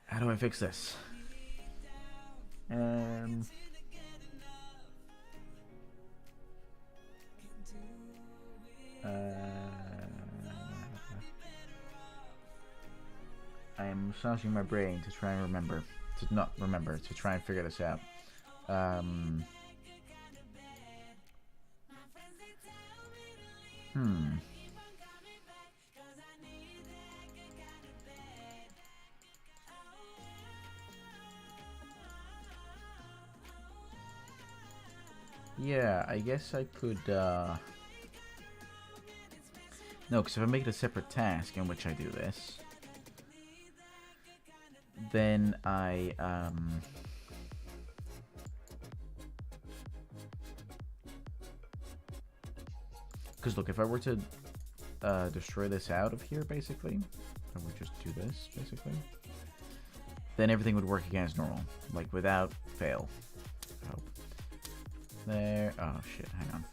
Speaker 2: How do I fix this? I am massaging my brain to try and remember. To not remember, to try and figure this out. Yeah, I guess I could, no, because if I make it a separate task in which I do this, then I, because look, if I were to destroy this out of here, basically, I would just do this, basically, then everything would work again as normal, like without fail. I hope. There. Oh shit, hang on.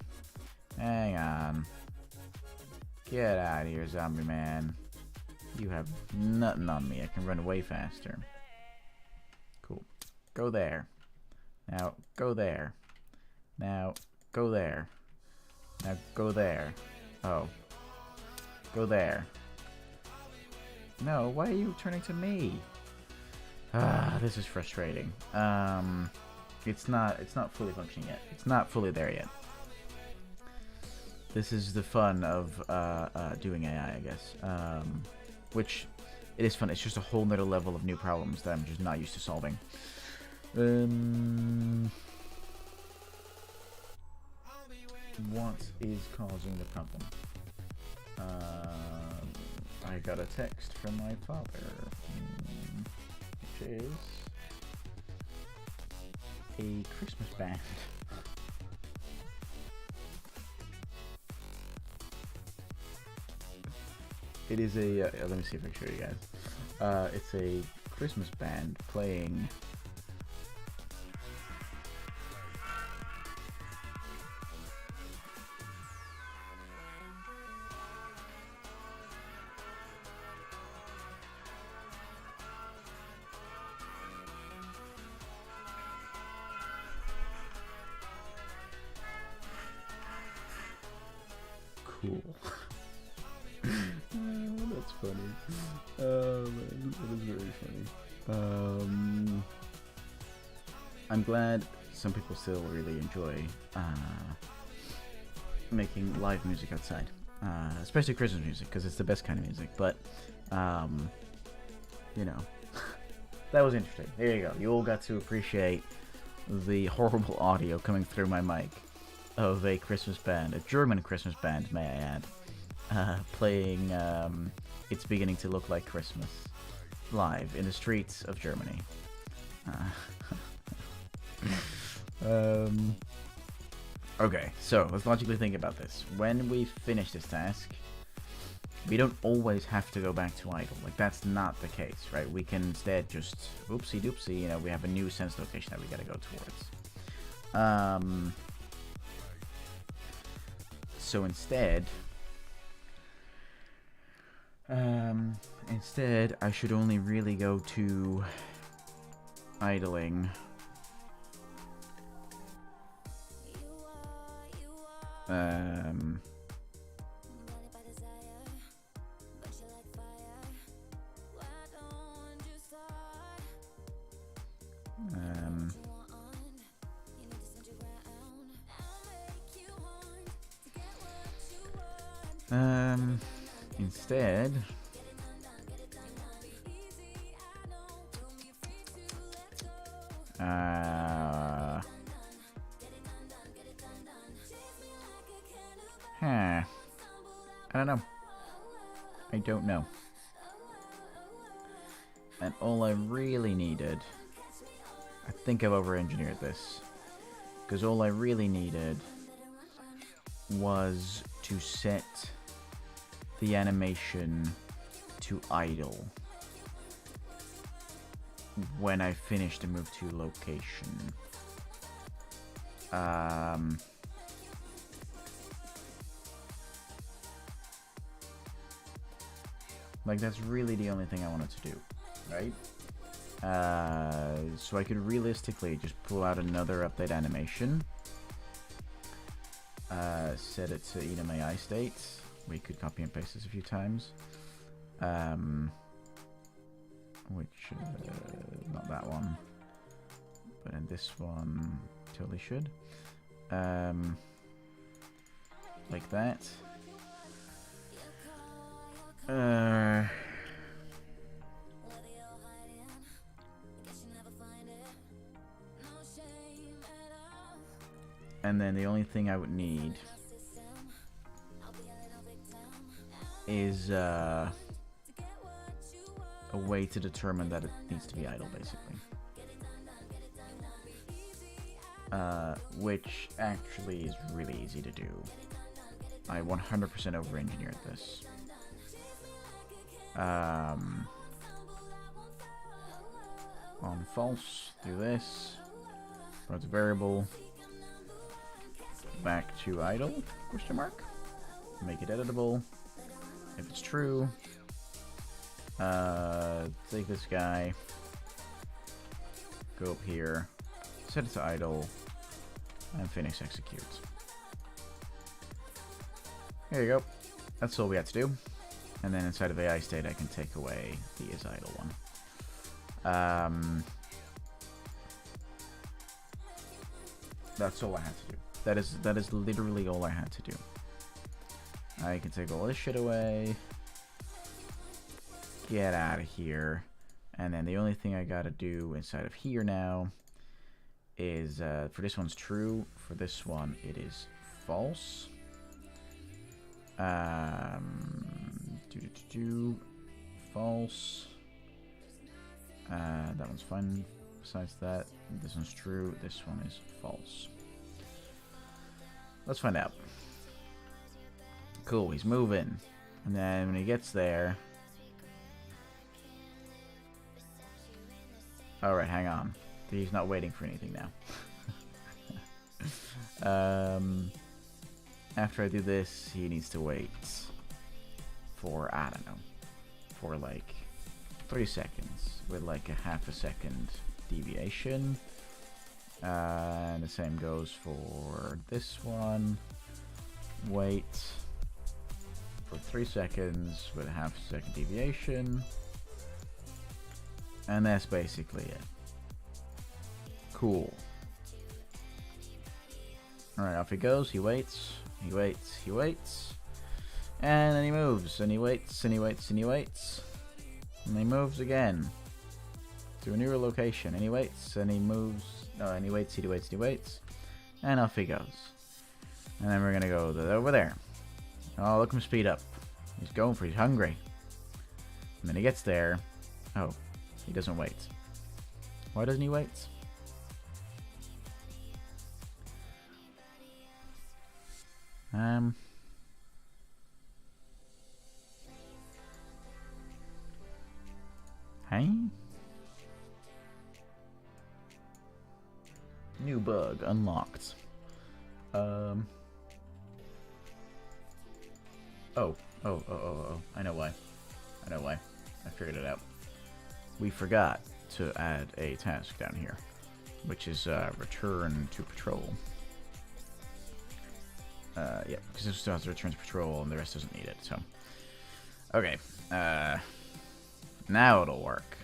Speaker 2: Hang on. Get out of here, zombie man. You have nothing on me. I can run way faster. Cool. Go there. Now, go there. Now, go there. Now, go there. Oh. Go there. No, why are you turning to me? Ah, this is frustrating. It's not fully functioning yet. It's not fully there yet. This is the fun of doing AI, I guess. Which, it is fun. It's just a whole nother level of new problems that I'm just not used to solving. What is causing the problem? I got a text from my father, which is a Christmas band. It is a, let me see if I can show you guys. It's a Christmas band playing cool. That's funny. Oh man, that is very funny. I'm glad some people still really enjoy making live music outside, especially Christmas music, because it's the best kind of music. But you know, that was interesting. There you go. You all got to appreciate the horrible audio coming through my mic of a Christmas band, a German Christmas band, may I add, playing It's Beginning to Look Like Christmas live in the streets of Germany. Okay, so let's logically think about this. When we finish this task, we don't always have to go back to idle. Like, that's not the case, right? We can instead just, oopsie doopsie, you know, we have a new sense location that we gotta go towards. So instead, I should only really go to idling. Instead, I don't know. I don't know. And all I really needed, I think I've over-engineered this, because all I really needed was to set the animation to idle when I finish the move to location. Like, that's really the only thing I wanted to do, right? So I could realistically just pull out another update animation, set it to Enum AI state. We could copy and paste this a few times, which not that one, but in this one totally should, like that. And then the only thing I would need is a way to determine that it needs to be idle, basically. Which actually is really easy to do. I 100% over-engineered this. On false, do this. Promote variable. Back to idle, question mark. Make it editable. If it's true, take this guy, go up here, set it to idle, and finish execute. There you go. That's all we had to do. And then inside of AI state, I can take away the is idle one. That's all I had to do. That is literally all I had to do. I can take all this shit away. Get out of here. And then the only thing I gotta do inside of here now is, for this one's true. For this one, it is false. False. That one's fine. Besides that, this one's true. This one is false. Let's find out. Cool, he's moving. And then when he gets there... Alright, hang on. He's not waiting for anything now. After I do this, he needs to wait for, I don't know, for like 3 seconds with like a half a second deviation. And the same goes for this one. Wait for 3 seconds with a half a second deviation. And that's basically it. Cool. Alright, off he goes. He waits. He waits. He waits. And then he moves. And he waits. And he waits. And he waits. And he moves again. To a newer location. And he waits. And he moves. No, and he waits. He waits. He waits. And off he goes. And then we're going to go over there. Oh, look at him speed up. He's going for it. He's hungry. And then he gets there. Oh, he doesn't wait. Why doesn't he wait? Hey? New bug unlocked. Oh. I know why. I figured it out. We forgot to add a task down here, which is return to patrol. Yeah, because this still has to return to patrol and the rest doesn't need it, so. Okay, now it'll work.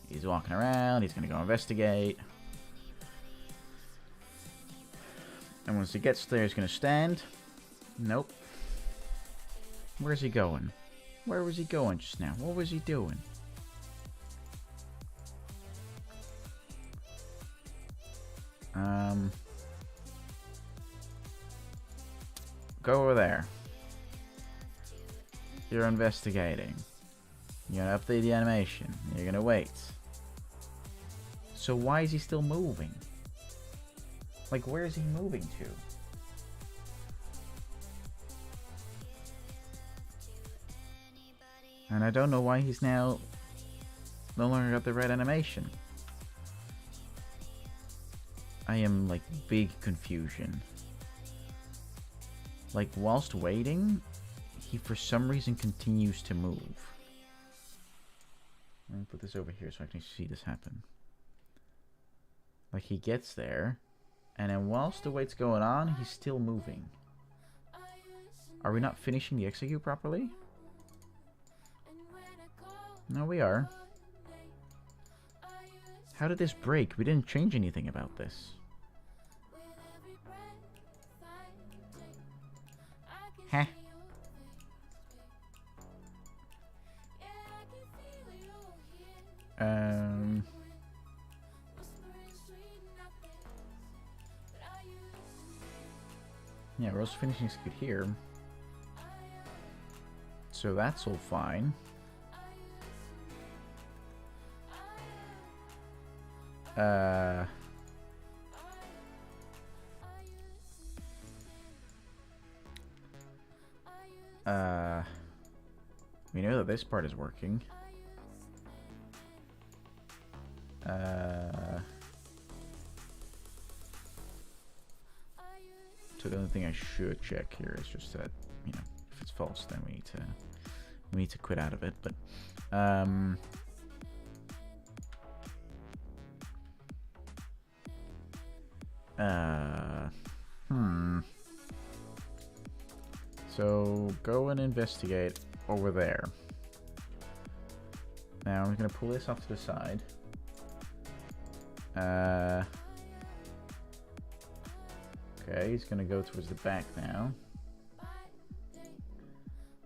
Speaker 2: He's walking around, he's gonna go investigate. And once he gets there, he's gonna stand. Nope. Where's he going? Where was he going just now? What was he doing? Go over there. You're investigating. You're gonna update the animation. You're gonna wait. So why is he still moving? Like, where is he moving to? And I don't know why he's now no longer got the red animation. I am, like, big confusion. Like, whilst waiting, he for some reason continues to move. Let me put this over here so I can see this happen. Like, he gets there, and then whilst the wait's going on, he's still moving. Are we not finishing the execute properly? No, we are. How did this break? We didn't change anything about this. Heh. Yeah, we're also finishing execute here. So that's all fine. We know that this part is working. So the only thing I should check here is just that, you know, if it's false, then we need to quit out of it. But So go and investigate over there. Now I'm gonna pull this off to the side. Okay, he's gonna go towards the back now.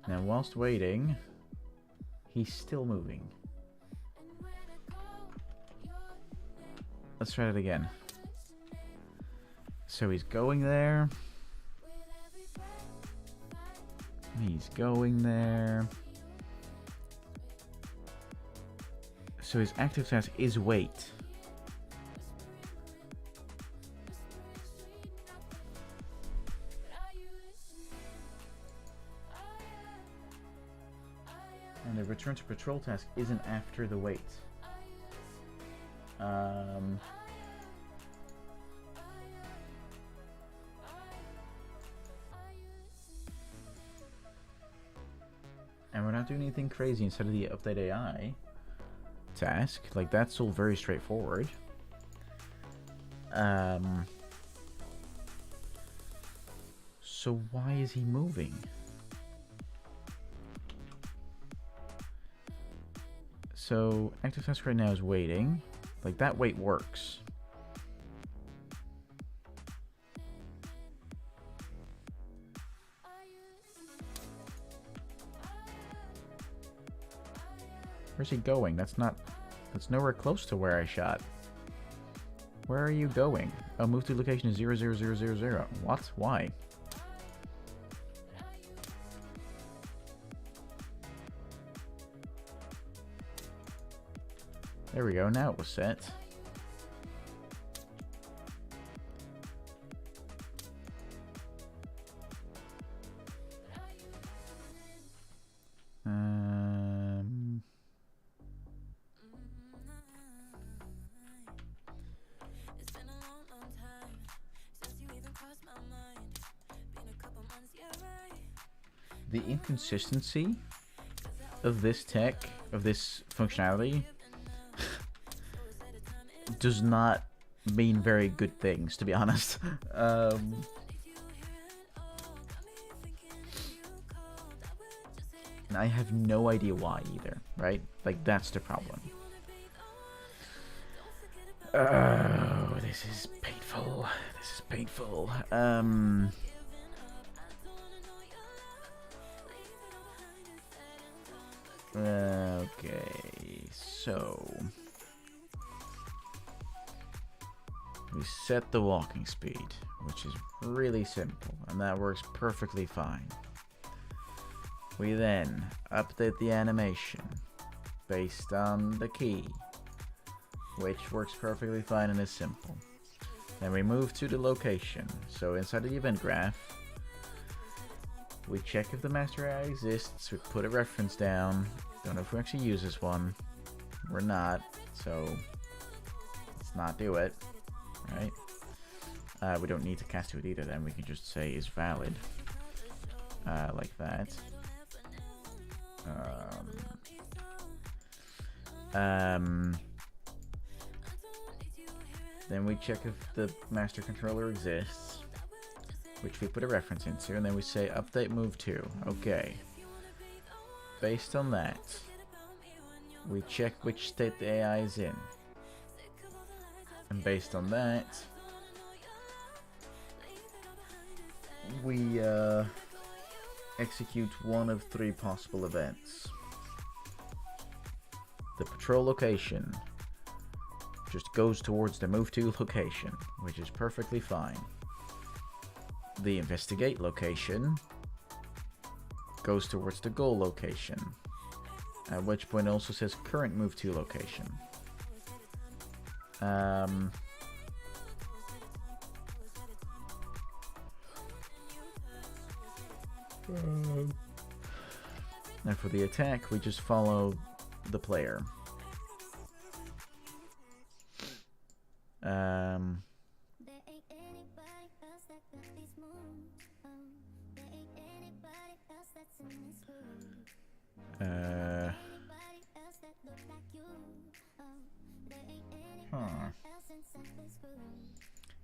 Speaker 2: Now whilst waiting, he's still moving. Let's try it again. So he's going there. He's going there. So his active task is wait. And the return to patrol task isn't after the wait. And we're not doing anything crazy instead of the update AI task. Like, that's all very straightforward. So why is he moving? So active task right now is waiting. Like, that wait works. Where's he going? That's nowhere close to where I shot. Where are you going? Oh, move to location is 00000. What? Why? There we go, now it was set. The inconsistency of this tech, of this functionality, does not mean very good things, to be honest. And I have no idea why either, right? Like, that's the problem. Oh, this is painful. This is painful. Okay, so we set the walking speed, which is really simple, and that works perfectly fine. We then update the animation based on the key, which works perfectly fine and is simple. Then we move to the location. So inside of the event graph, we check if the master AI exists, we put a reference down. Don't know if we actually use this one. We're not, so let's not do it, right? We don't need to cast to it either, then we can just say is valid, like that. Then we check if the master controller exists, which we put a reference into, and then we say update move to. Okay. Based on that, we check which state the AI is in. And based on that, we execute one of 3 possible events. The patrol location just goes towards the move to location, which is perfectly fine. The investigate location goes towards the goal location, at which point it also says current move to location. And for the attack, we just follow the player.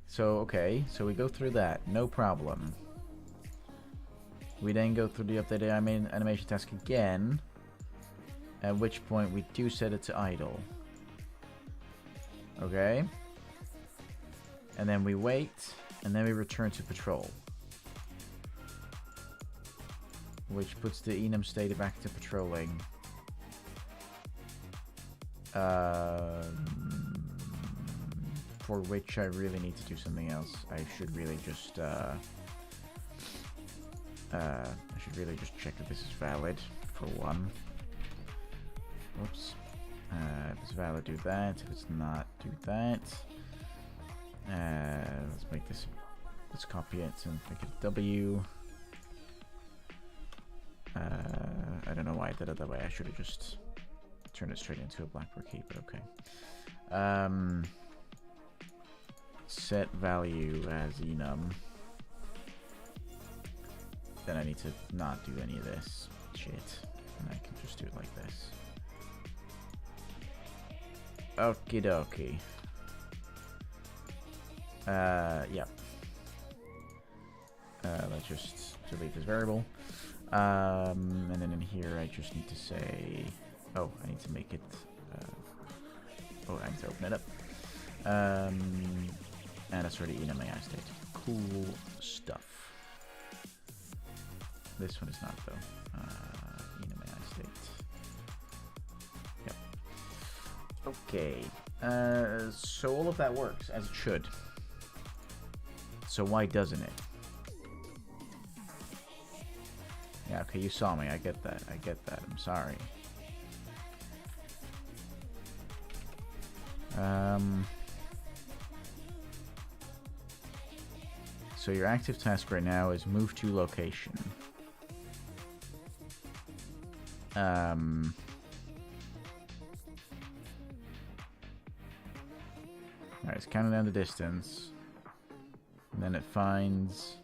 Speaker 2: So, okay, so we go through that, no problem. We then go through the updated animation task again, at which point we do set it to idle. Okay? And then we wait, and then we return to patrol. Which puts the enum state back to patrolling. For which I really need to do something else. I should really just check if this is valid, for one. Whoops. If it's valid, do that. If it's not, do that. Let's make this. Let's copy it and make it W. I don't know why I did it that way. I should have just turned it straight into a Blackboard key, but okay. Set value as enum. Then I need to not do any of this shit, and I can just do it like this. Okie dokie. Yeah. Let's just delete this variable. And then in here I just need to say, oh, I need to make it Oh, I need to open it up. And that's already in my eye state. Cool stuff. This one is not, though. In my eye state. Yep. Okay. So all of that works, as it should. So why doesn't it? Yeah, okay, you saw me. I get that. I get that. I'm sorry. So your active task right now is move to location. Alright, it's counting down the distance. And then it finds...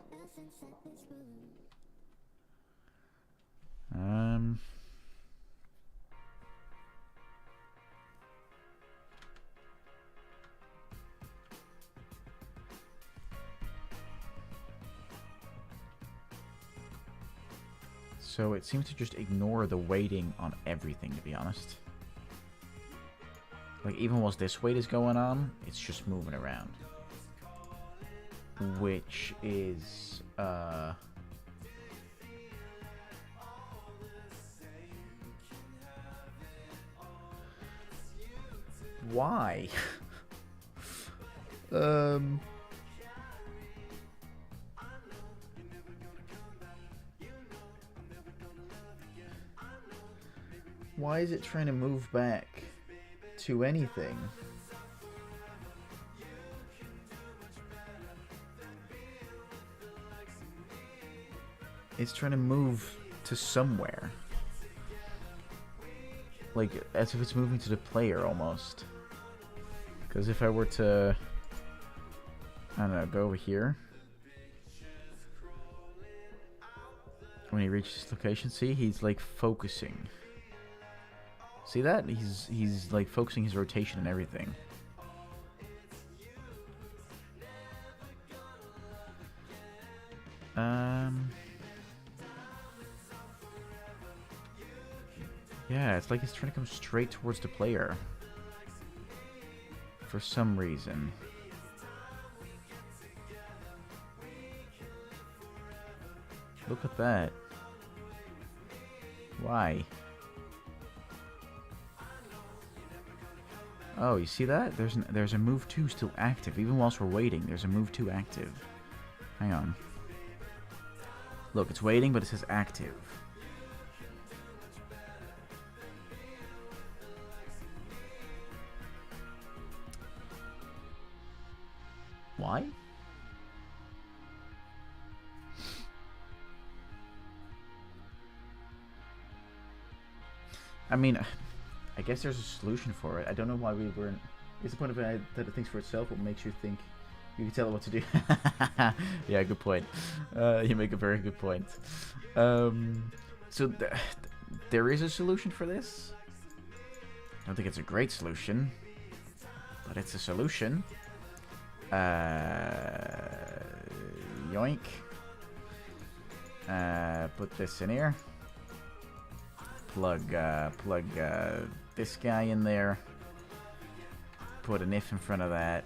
Speaker 2: So it seems to just ignore the weighting on everything, to be honest. Like, even whilst this weight is going on, it's just moving around. Which is, why? Why is it trying to move back to anything? It's trying to move to somewhere. Like, as if it's moving to the player, almost. Because if I were to... I don't know, go over here. When he reaches this location, see? He's, like, focusing. See that? He's like, focusing his rotation and everything. Yeah, it's like he's trying to come straight towards the player. For some reason. Look at that. Why? Oh, you see that? There's a move 2 still active. Even whilst we're waiting, there's a move 2 active. Hang on. Look, it's waiting, but it says active. Why? I mean, I guess there's a solution for it. I don't know why we weren't... It's the point of it that it thinks for itself, what makes you think you can tell it what to do. Yeah, good point. You make a very good point. So there is a solution for this. I don't think it's a great solution, but it's a solution. Yoink. Put this in here. Plug this guy in there. Put an if in front of that.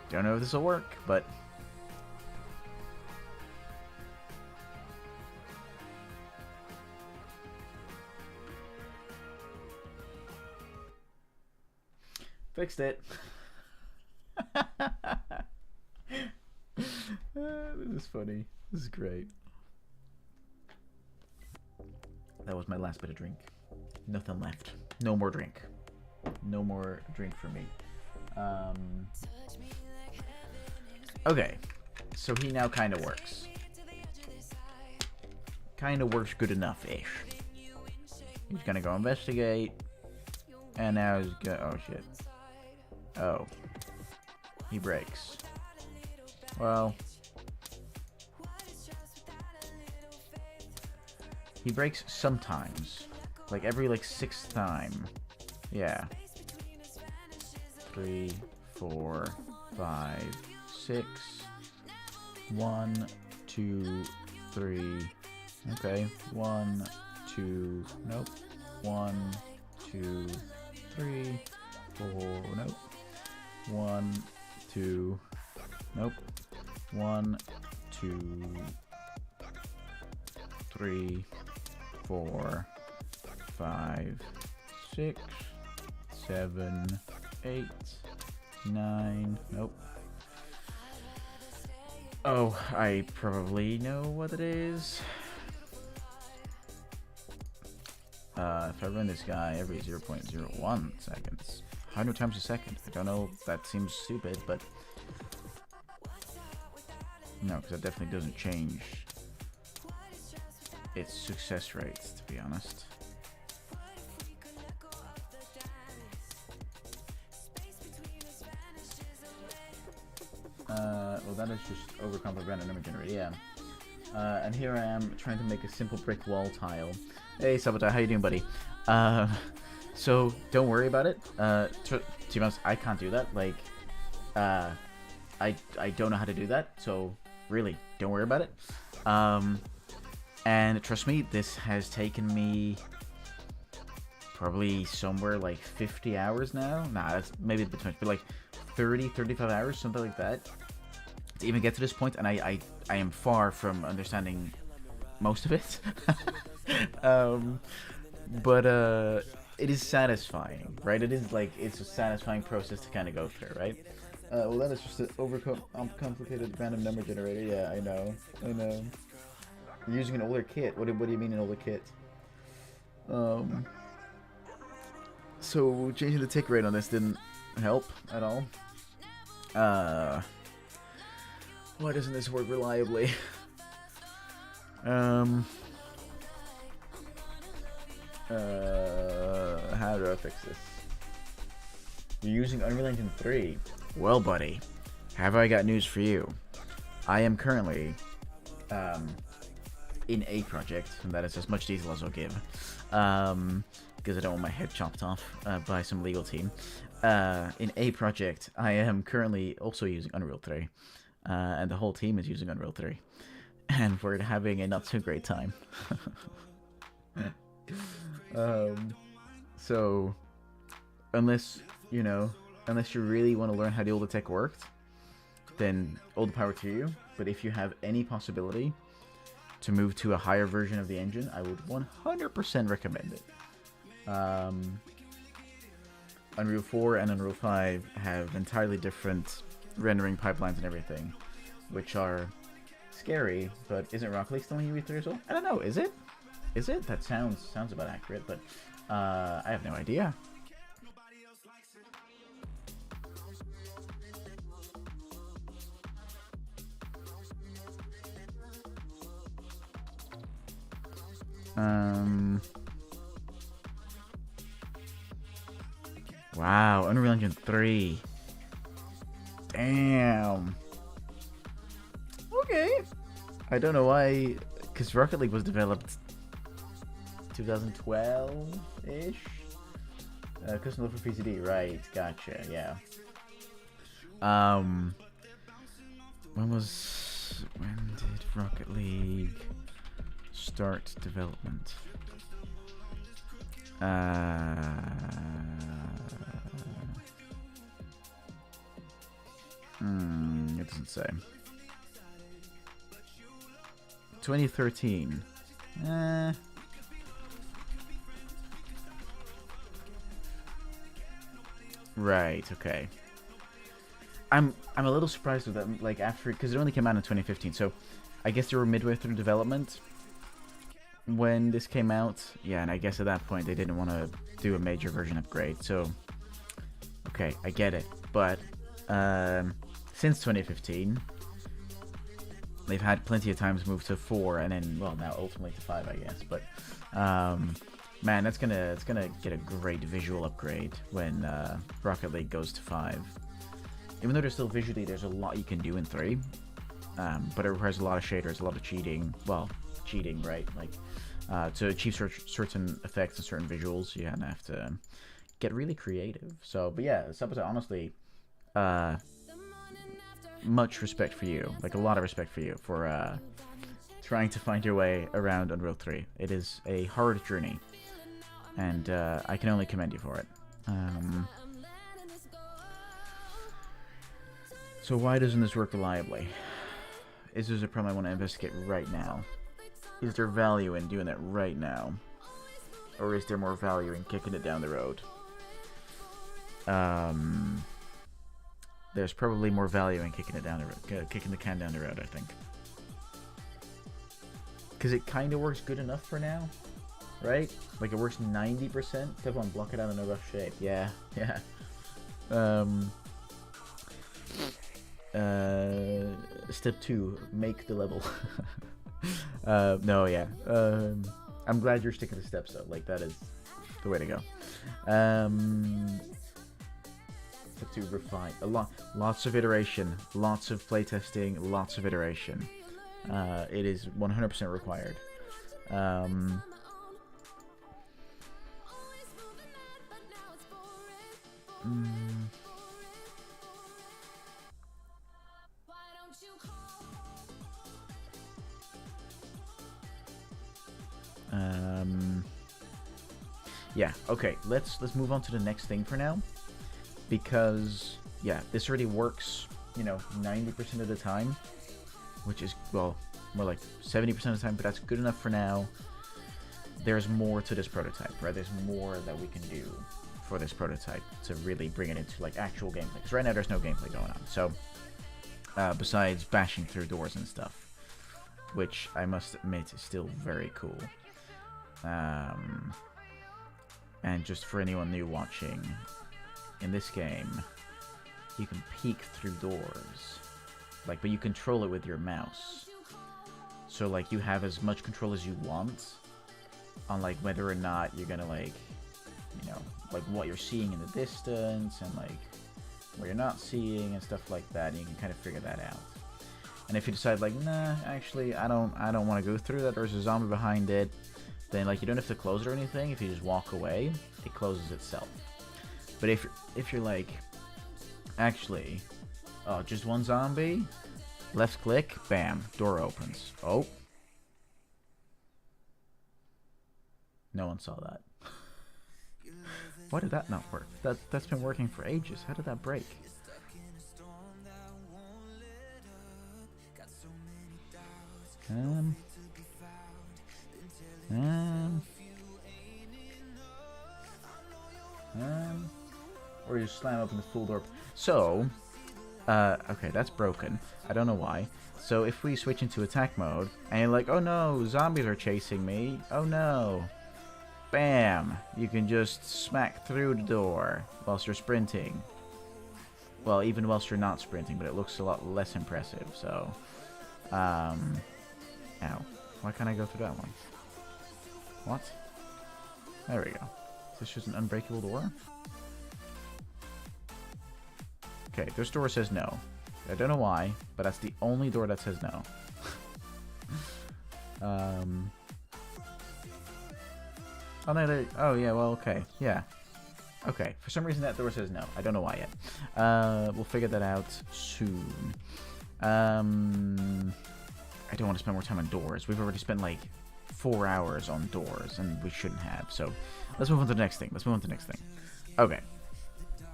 Speaker 2: Don't know if this will work, but fixed it. This is funny. This is great. That was my last bit of drink. Nothing left. No more drink. No more drink for me. Okay. So he now kind of works. Kind of works good enough-ish. He's gonna go investigate. And now he's gonna... Oh, shit. Oh. He breaks. Well... He breaks sometimes. Like every like 6th time. Yeah. 3, 4, 5, 6. 1, 2, 3. Okay. 1, 2. Nope. 1, 2, 3, 4. Nope. 1, 2. Nope. 1, 2, 3, 4, 5, 6, 7, 8, 9. Nope. Oh, I probably know what it is. If I run this guy every 0.01 seconds, 100 times a second. I don't know if that seems stupid, but no, because that definitely doesn't change its success rates, to be honest. Well, that is just overcome by random number generator, yeah. And here I am trying to make a simple brick wall tile. Hey, Sabotage, how you doing, buddy? So don't worry about it. To be honest, I can't do that. Like, I don't know how to do that. So really, don't worry about it. And trust me, this has taken me probably somewhere like 50 hours now. Nah, that's maybe a bit too much, but like 30, 35 hours, something like that, to even get to this point. And I am far from understanding most of it. But it is satisfying, right? It is like, it's a satisfying process to kind of go through, right? Well, that is just an complicated random number generator. Yeah, I know. You're using an older kit. What do you mean an older kit? So changing the tick rate on this didn't help at all. Why doesn't this work reliably? How do I fix this? You're using Unreal Engine 3. Well, buddy, have I got news for you? I am currently in a project, and that is as much detail as I'll give, because I don't want my head chopped off by some legal team. In a project, I am currently also using Unreal 3, and the whole team is using Unreal 3, and we're having a not so great time. So unless you really want to learn how the older tech worked, then all the power to you. But if you have any possibility to move to a higher version of the engine, I would 100% recommend it. Unreal 4 and Unreal 5 have entirely different rendering pipelines and everything, which are scary. But isn't Rocket League still in UE3 as well? I don't know. Is it? Is it? That sounds about accurate, but I have no idea. Wow, Unreal Engine 3. Damn. Okay. I don't know why, because Rocket League was developed 2012-ish? Custom look for PCD, right, gotcha, yeah. When did Rocket League start development? It doesn't say. 2013. Right, okay. I'm a little surprised with that, like, after, because it only came out in 2015, so I guess they were midway through development when this came out. Yeah, and I guess at that point they didn't want to do a major version upgrade, so okay, I get it. But since 2015, they've had plenty of times move to 4, and then, well, now ultimately to 5, I guess. But man, it's gonna get a great visual upgrade when Rocket League goes to 5. Even though there's a lot you can do in 3, but it requires a lot of shaders, a lot of cheating. Well, cheating, right? Like To achieve certain effects and certain visuals, you have to get really creative. So, but yeah, Subway, honestly, much respect for you. Like, a lot of respect for you for trying to find your way around Unreal 3. It is a hard journey, and I can only commend you for it. So why doesn't this work reliably? Is this a problem I want to investigate right now? Is there value in doing that right now? Or is there more value in kicking it down the road? There's probably more value in kicking it down the road, kicking the can down the road, I think. Because it kind of works good enough for now, right? Like, it works 90%. Step 1, block it out in a rough shape. Yeah, yeah. Step 2, make the level. No, yeah. I'm glad you're sticking to steps, though. Like, that is the way to go. Step 2, refine. Lots of iteration, lots of playtesting, lots of iteration. It is 100% required. Yeah, okay, let's move on to the next thing for now, because yeah, this already works, 90% of the time, which is, well, more like 70% of the time, but that's good enough for now. There's more to this prototype, right? There's more that we can do for this prototype to really bring it into like actual gameplay, because right now there's no gameplay going on. So besides bashing through doors and stuff, which I must admit is still very cool. And just for anyone new watching, in this game, you can peek through doors, like, but you control it with your mouse. So like, you have as much control as you want on like whether or not you're gonna like, like what you're seeing in the distance and like what you're not seeing and stuff like that. And you can kind of figure that out. And if you decide like, nah, actually, I don't want to go through that. There's a zombie behind it. Then like, you don't have to close it or anything. If you just walk away, it closes itself. But if you're like, actually, oh, just one zombie, left click, bam, door opens. Oh, no one saw that. Why did that not work? That's been working for ages. How did that break? Or you just slam open the full door. So, okay, that's broken. I don't know why. So if we switch into attack mode, and you're like, oh no, zombies are chasing me. Oh no. Bam! You can just smack through the door whilst you're sprinting. Well, even whilst you're not sprinting, but it looks a lot less impressive, so... Ow. Why can't I go through that one? What? There we go. Is this just an unbreakable door? Okay, this door says no. I don't know why, but that's the only door that says no. Oh, no, oh, yeah, well, okay. Yeah. Okay, for some reason that door says no. I don't know why yet. We'll figure that out soon. I don't want to spend more time on doors. We've already spent, like, 4 hours on doors, and we shouldn't have. So, let's move on to the next thing. Okay.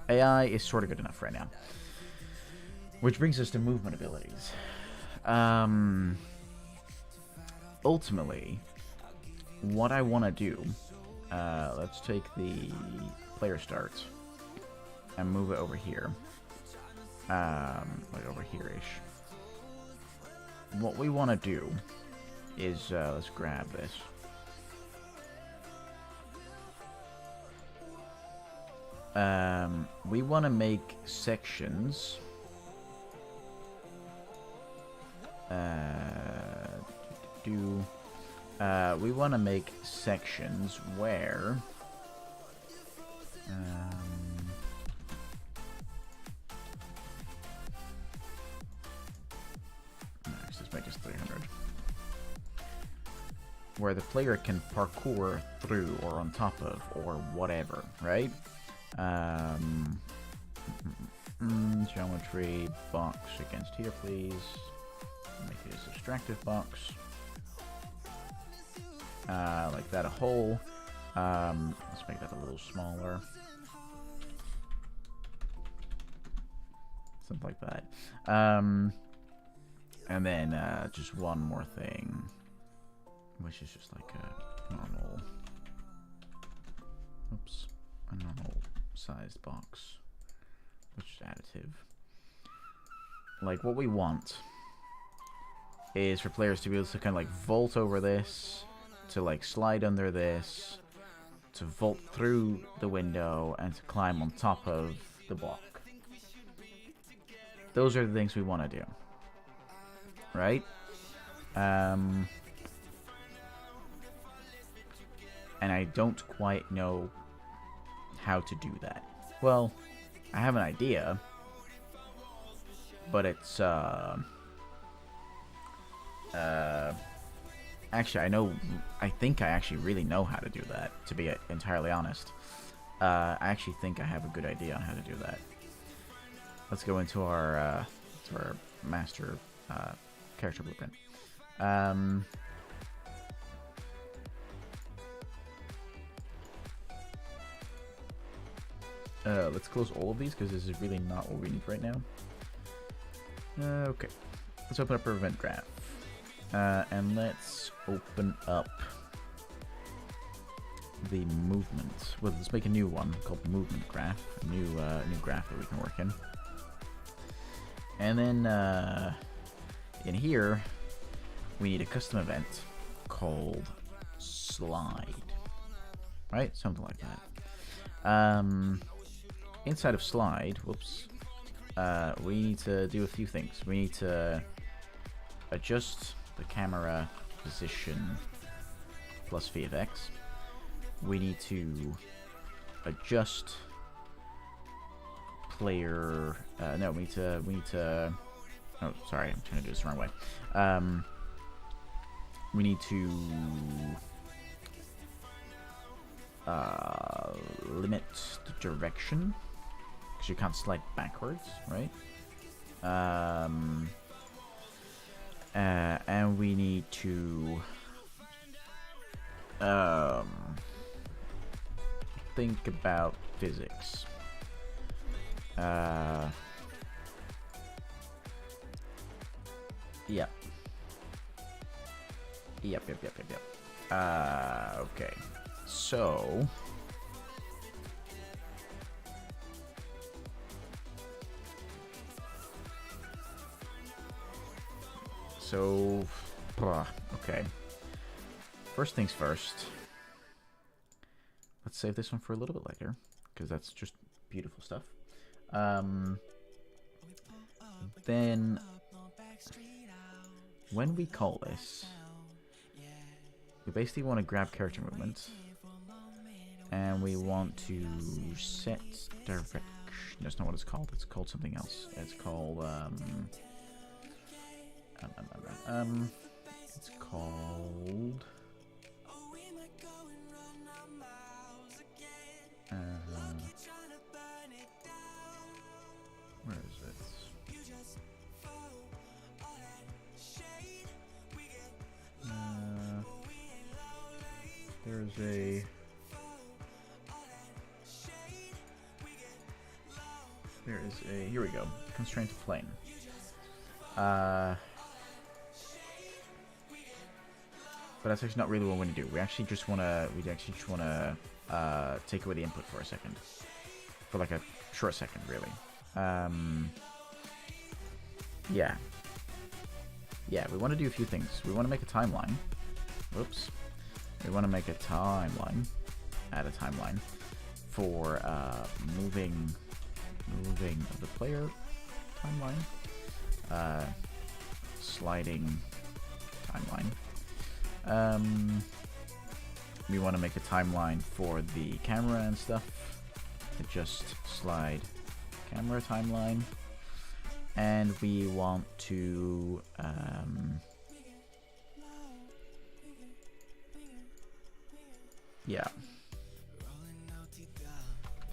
Speaker 2: AI is sort of good enough right now. Which brings us to movement abilities. Ultimately, what I want to do... let's take the player start and move it over here. Like over here-ish. What we want to do is, let's grab this. We want to make sections. We want to make sections where let's make this 300. where the player can parkour through or on top of or whatever, right? Geometry box against here, please. Make it a subtractive box. Like that, a hole. Let's make that a little smaller. Something like that. And then just one more thing, which is just like a normal, a normal sized box, which is additive. Like what we want is for players to be able to kind of like vault over this, to like slide under this, to vault through the window, and to climb on top of the block. Those are the things we want to do. Right? And I don't quite know how to do that. Well, I have an idea, but it's actually I think I actually really know how to do that, to be entirely honest. I actually think I have a good idea on how to do that. Let's go into our master character blueprint. Let's close all of these because this is really not what we need right now. Okay, let's open up our event graph, and let's open up the movement. Well, let's make a new one called movement graph, a new graph that we can work in. And then in here, we need a custom event called slide, right? Something like that. Inside of slide, we need to do a few things. We need to adjust the camera position plus v of x. We need to adjust player. No, we need to. Oh, sorry, I'm trying to do this the wrong way. We need to limit the direction, because you can't slide backwards, right? And we need to think about physics. Yep. Okay. So okay. First things first. Let's save this one for a little bit later, because that's just beautiful stuff. Then when we call this, we basically want to grab character movement, and we want to set direction. That's not what it's called. It's called something else. It's called it's called where is it? There's a here we go, constraint to plane. But that's actually not really what we want to do. We actually just want to take away the input for a second, for like a short second, really. Yeah, we want to do a few things. We want to make a timeline. Whoops. We want to make a timeline. Add a timeline for moving of the player timeline. Sliding timeline. We want to make a timeline for the camera and stuff. Adjust slide camera timeline. And we want to Yeah.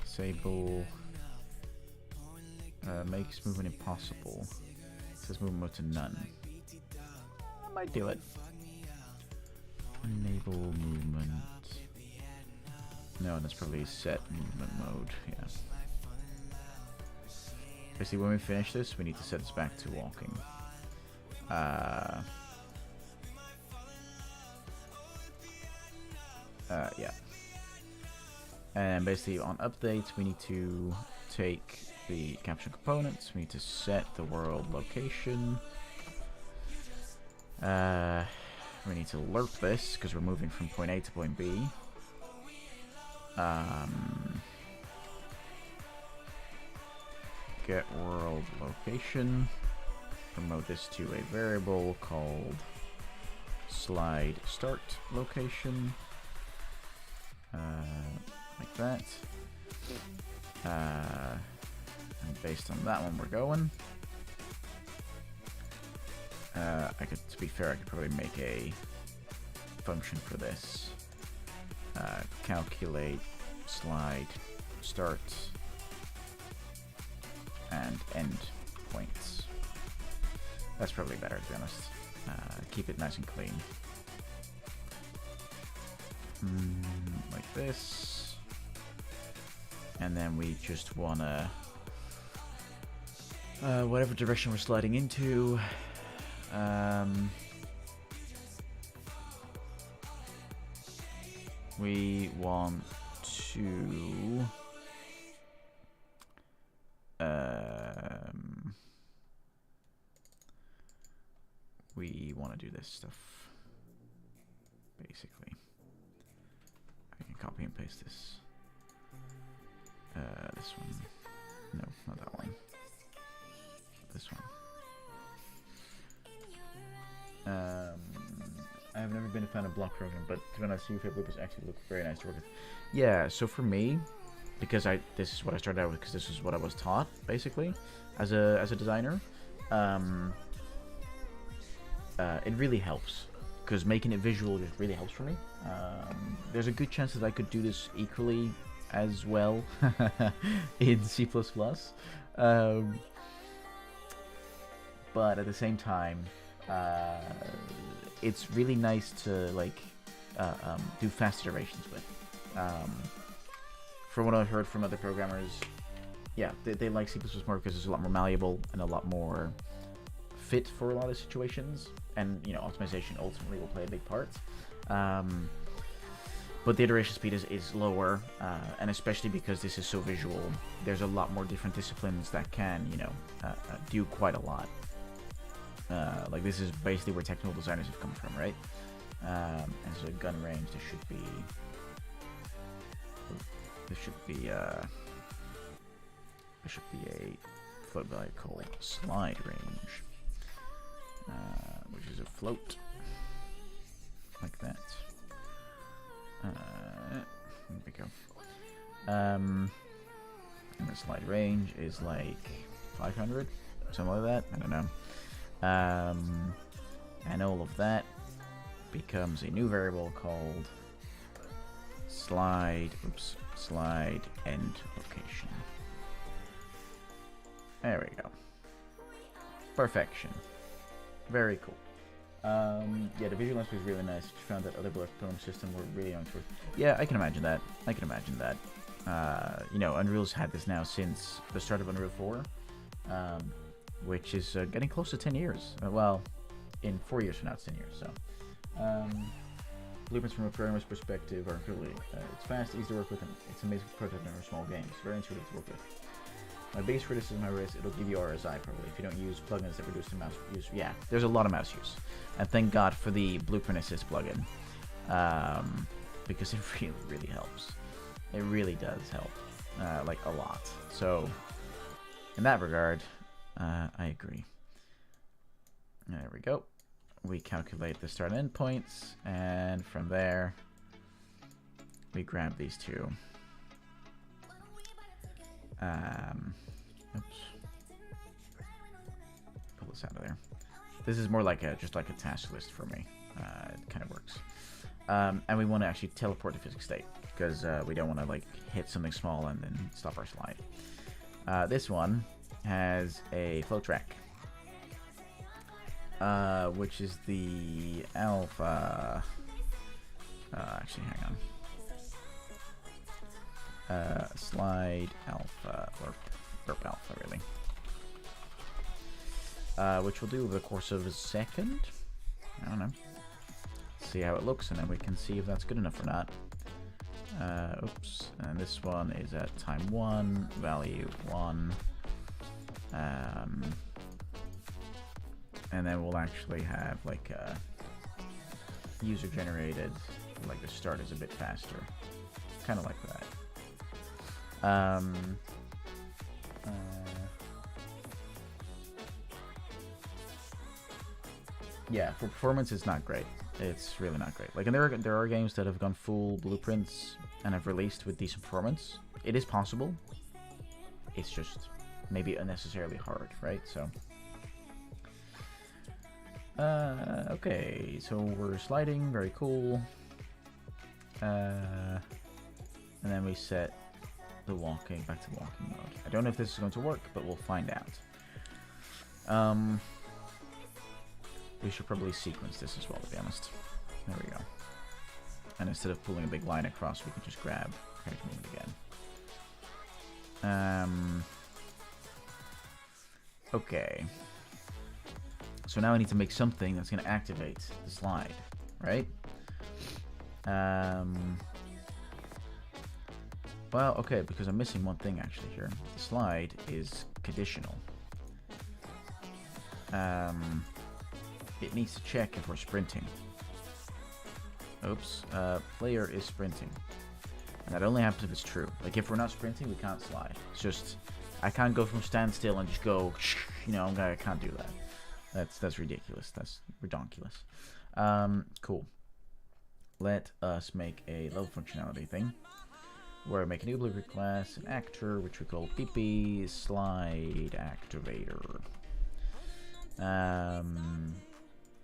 Speaker 2: Disable. Makes movement impossible. Says movement mode to none. I might do it. Enable movement. No, that's probably set movement mode. Yeah. Basically, when we finish this, we need to set this back to walking. Yeah. And basically, on updates, we need to take the caption components. We need to set the world location. We need to lerp this because we're moving from point A to point B. Get world location. Promote this to a variable called slide start location. Like that. And based on that one, we're going. To be fair, I could probably make a function for this. Calculate slide start and end points. That's probably better, to be honest. Keep it nice and clean. Like this. And then we just wanna whatever direction we're sliding into. We want to do this stuff basically. I can copy and paste this. This one. No, not that one. This one. I have never been a fan of block programming, but to be honest, UE5 bloopers actually look very nice to work with. Yeah, so for me, because this is what I started out with, because this is what I was taught basically as a designer. It really helps because making it visual just really helps for me. There's a good chance that I could do this equally as well in C++. But at the same time, it's really nice to like do fast iterations with. From what I've heard from other programmers, yeah, they like C++ more because it's a lot more malleable and a lot more fit for a lot of situations, and you know, optimization ultimately will play a big part. But the iteration speed is lower, and especially because this is so visual, there's a lot more different disciplines that can, you know, do quite a lot. Like this is basically where technical designers have come from, right? And so gun range, there should be a float value called slide range, which is a float like that. There we go. And the slide range is like 500, something like that. I don't know. And all of that becomes a new variable called slide end location. There we go. Perfection. Very cool. Yeah, the visual aspect is really nice. Just found that other block program system were really on towards. Yeah, I can imagine that. You know, Unreal's had this now since the start of Unreal 4, which is getting close to 10 years. Well, in 4 years from now, it's 10 years. So, blueprints from a programmer's perspective are incredibly. It's fast, easy to work with, and it's amazing for prototyping or small games. Very intuitive to work with. My biggest criticism, however, is it'll give you RSI probably if you don't use plugins that reduce the mouse use. Yeah, there's a lot of mouse use, and thank God for the Blueprint Assist plugin, because it really helps. It really does help, like a lot. So, in that regard, I agree. There we go. We calculate the start and end points, and from there, we grab these two. Oops. Pull this out of there. This is more like just like a task list for me. It kind of works. And we want to actually teleport to physics state, because we don't want to like hit something small and then stop our slide. This one has a flow track, which is the alpha. Actually, hang on. Slide alpha, or burp alpha, really. Which we'll do over the course of a second. I don't know. See how it looks, and then we can see if that's good enough or not. Oops. And this one is at time 1, value 1. And then we'll actually have like a user generated, like the start is a bit faster. Kind of like that. Yeah, for performance it's not great. It's really not great. Like, and there are games that have gone full blueprints and have released with decent performance. It is possible. It's just maybe unnecessarily hard, right? So, okay, so we're sliding, very cool. And then we set the walking back to walking mode. I don't know if this is going to work, but we'll find out. We should probably sequence this as well, to be honest. There we go. And instead of pulling a big line across, we can just grab character movement again. Okay. So now I need to make something that's going to activate the slide, right? Well, okay, because I'm missing one thing actually here. The slide is conditional. It needs to check if we're sprinting. Oops. Player is sprinting. And that only happens if it's true. Like, if we're not sprinting, we can't slide. It's just, I can't go from standstill and just go, you know, I can't do that. That's ridiculous. That's redonkulous. Cool. Let us make a level functionality thing. Where we make a new Blueprint class, an actor, which we call PP Slide Activator.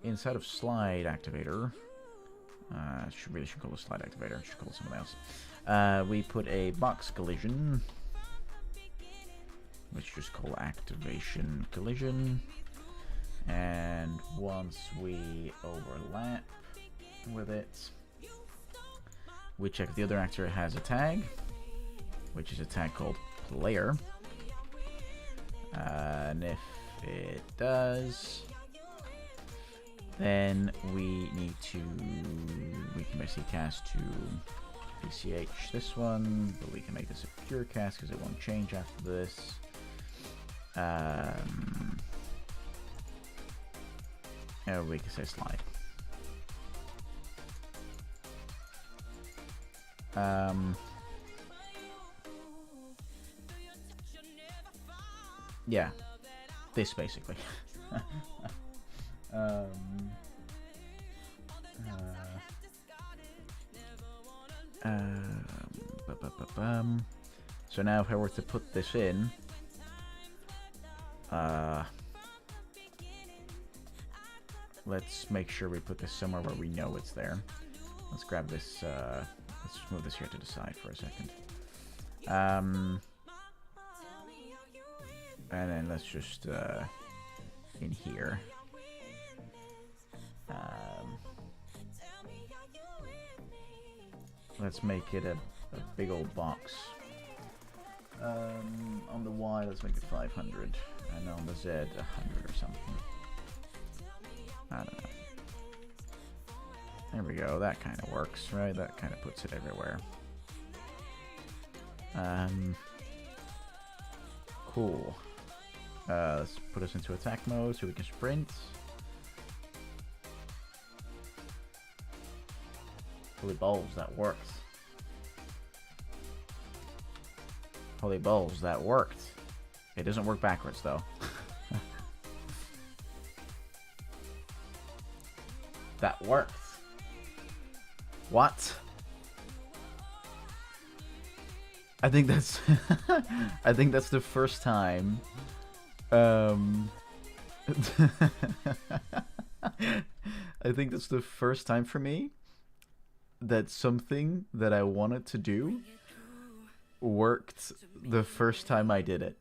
Speaker 2: Inside of Slide Activator, really should call it Slide Activator. Should call it something else. We put a box collision, which just call Activation Collision. And once we overlap with it, we check if the other actor has a tag, which is a tag called Player. And if it does, then we can basically cast to PCH this one, but we can make this a pure cast because it won't change after this. And we can say slide. Yeah, this basically. So now if I were to put this in, let's make sure we put this somewhere where we know it's there. Let's grab this, let's just move this here to the side for a second. And then let's just, in here. Let's make it a big old box. On the Y, let's make it 500. And on the Z, 100 or something. I don't know. There we go, that kind of works, right? That kind of puts it everywhere. Cool. Let's put us into attack mode so we can sprint. Holy balls, that worked. Holy balls, that worked. It doesn't work backwards though. That worked. What? I think that's I think that's the first time I think that's the first time for me that something that I wanted to do worked the first time I did it.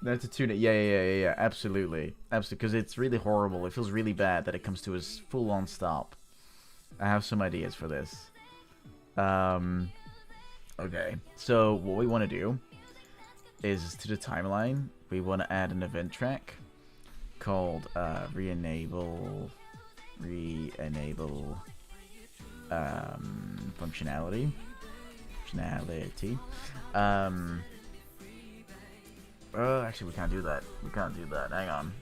Speaker 2: That's a tune it. Yeah. Absolutely. Because it's really horrible. It feels really bad that it comes to a full-on stop. I have some ideas for this. Okay. So what we want to do is to the timeline, we want to add an event track called re-enable functionality. Oh, actually, we can't do that. Hang on.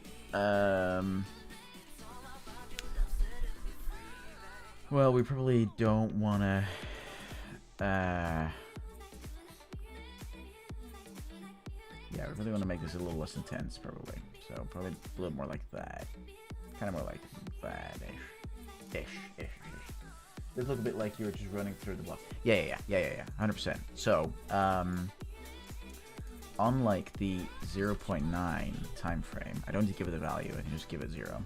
Speaker 2: Well, we probably don't want to. Yeah, we really want to make this a little less intense, probably. So probably a little more like that. Kind of more like that-ish. This look a bit like you were just running through the block. Yeah. 100%. So, unlike the 0.9 time frame, I don't need to give it a value. I can just give it 0.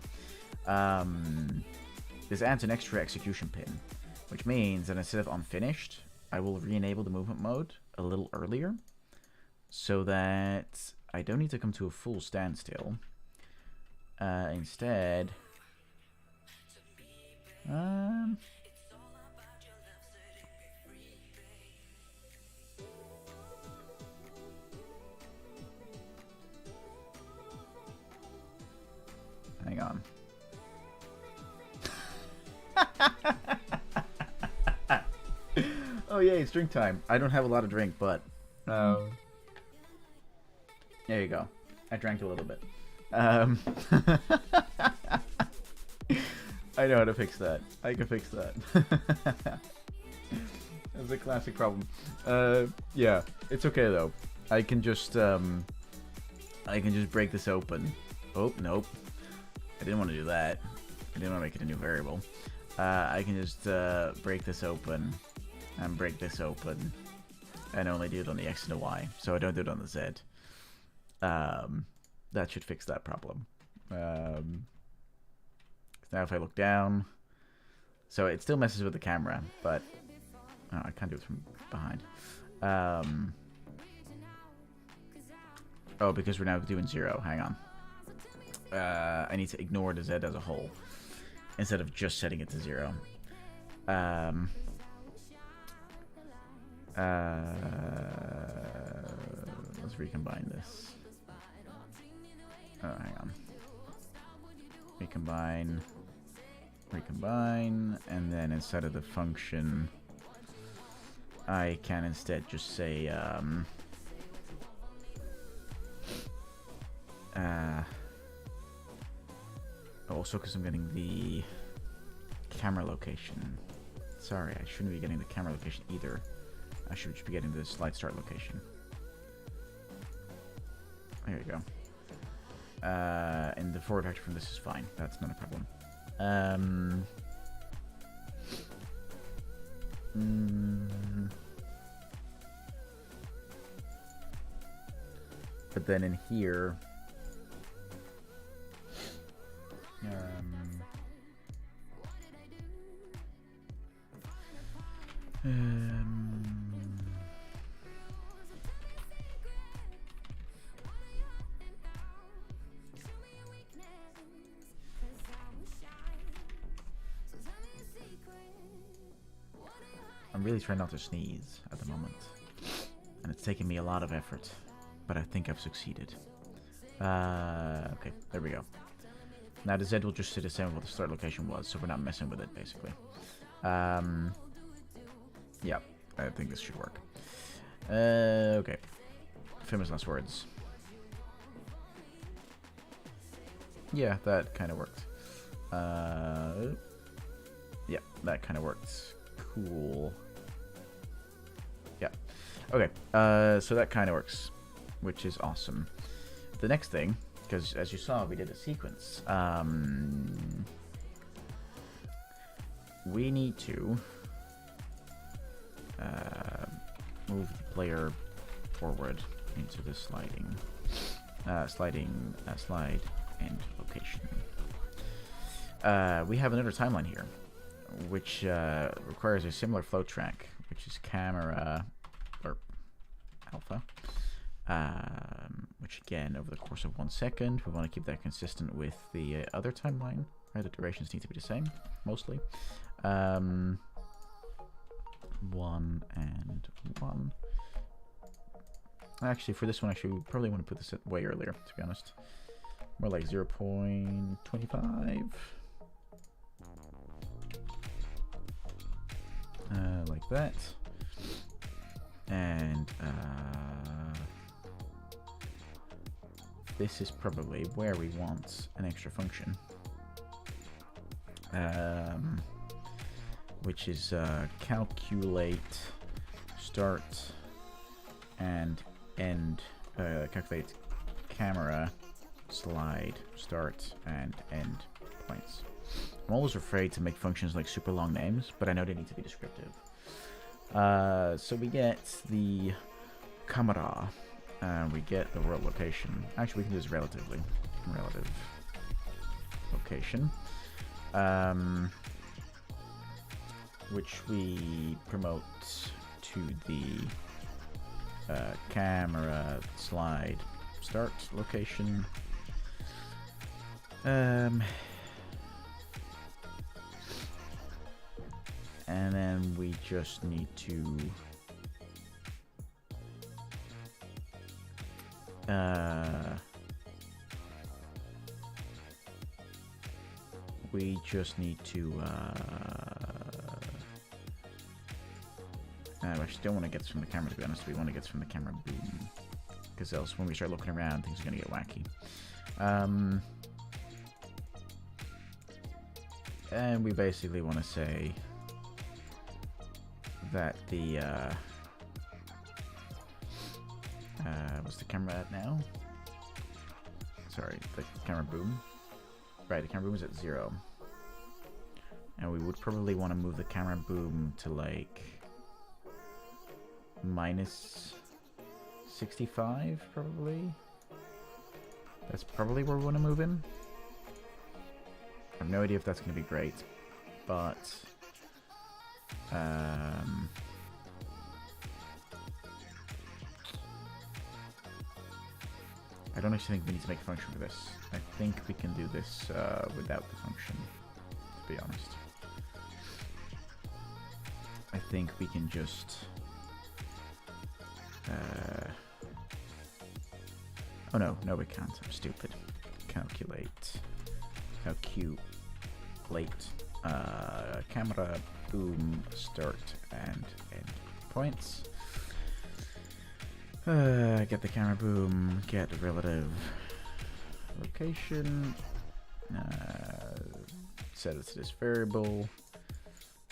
Speaker 2: This adds an extra execution pin, which means that instead of unfinished, I will re-enable the movement mode a little earlier, so that I don't need to come to a full standstill. Instead, hang on. Oh yeah, it's drink time. I don't have a lot of drink, but there you go. I drank a little bit. I know how to fix that. I can fix that. That's a classic problem. Yeah, it's okay though. I can just break this open. Oh nope, I didn't want to do that. I didn't want to make it a new variable. I can just break this open and break this open and only do it on the X and the Y, so I don't do it on the Z. That should fix that problem. Now if I look down, so it still messes with the camera, but oh, I can't do it from behind. Oh, because we're now doing 0. Hang on. I need to ignore the Z as a whole instead of just setting it to 0. Let's recombine this. Oh, hang on. Recombine, and then instead of the function, I can instead just say also because I'm getting the camera location. Sorry, I shouldn't be getting the camera location either. I should just be getting the slide start location. There you go. And the forward vector from this is fine. That's not a problem. But then in here, I'm really trying not to sneeze at the moment, and it's taking me a lot of effort, but I think I've succeeded. Okay, there we go. Now the Z will just stay the same with what the start location was, so we're not messing with it, basically. Yeah, I think this should work. Okay. Famous last words. Yeah, that kind of worked. Yeah, that kind of worked. Cool. Yeah. Okay, so that kind of works, which is awesome. The next thing, because as you saw, we did a sequence. We need to move the player forward into the slide end location. we have another timeline here, which requires a similar flow track, which is camera or alpha. Which again, over the course of 1 second, we want to keep that consistent with the other timeline. Right, the durations need to be the same, mostly. 1 and 1. Actually, for this one, actually, we probably want to put this way earlier, to be honest. More like 0.25. Like that. And this is probably where we want an extra function. Which is calculate start and end, calculate camera slide start and end points. I'm always afraid to make functions like super long names, but I know they need to be descriptive. So we get the camera, we get the world location. Actually, we can do this relative location, which we promote to the camera slide start location. And then we just need to I actually don't want to get this from the camera, to be honest. We want to get this from the camera boom, because else when we start looking around, things are going to get wacky. And we basically want to say that the what's the camera at now? Sorry, the camera boom. Right, the camera boom is at 0. And we would probably want to move the camera boom to like minus 65, probably. That's probably where we want to move him. I have no idea if that's going to be great, but I don't actually think we need to make a function for this. I think we can do this without the function, to be honest. I think we can just oh no, we can't. I'm stupid. Calculate camera boom start and end points. Get the camera boom, get the relative location, set it to this variable,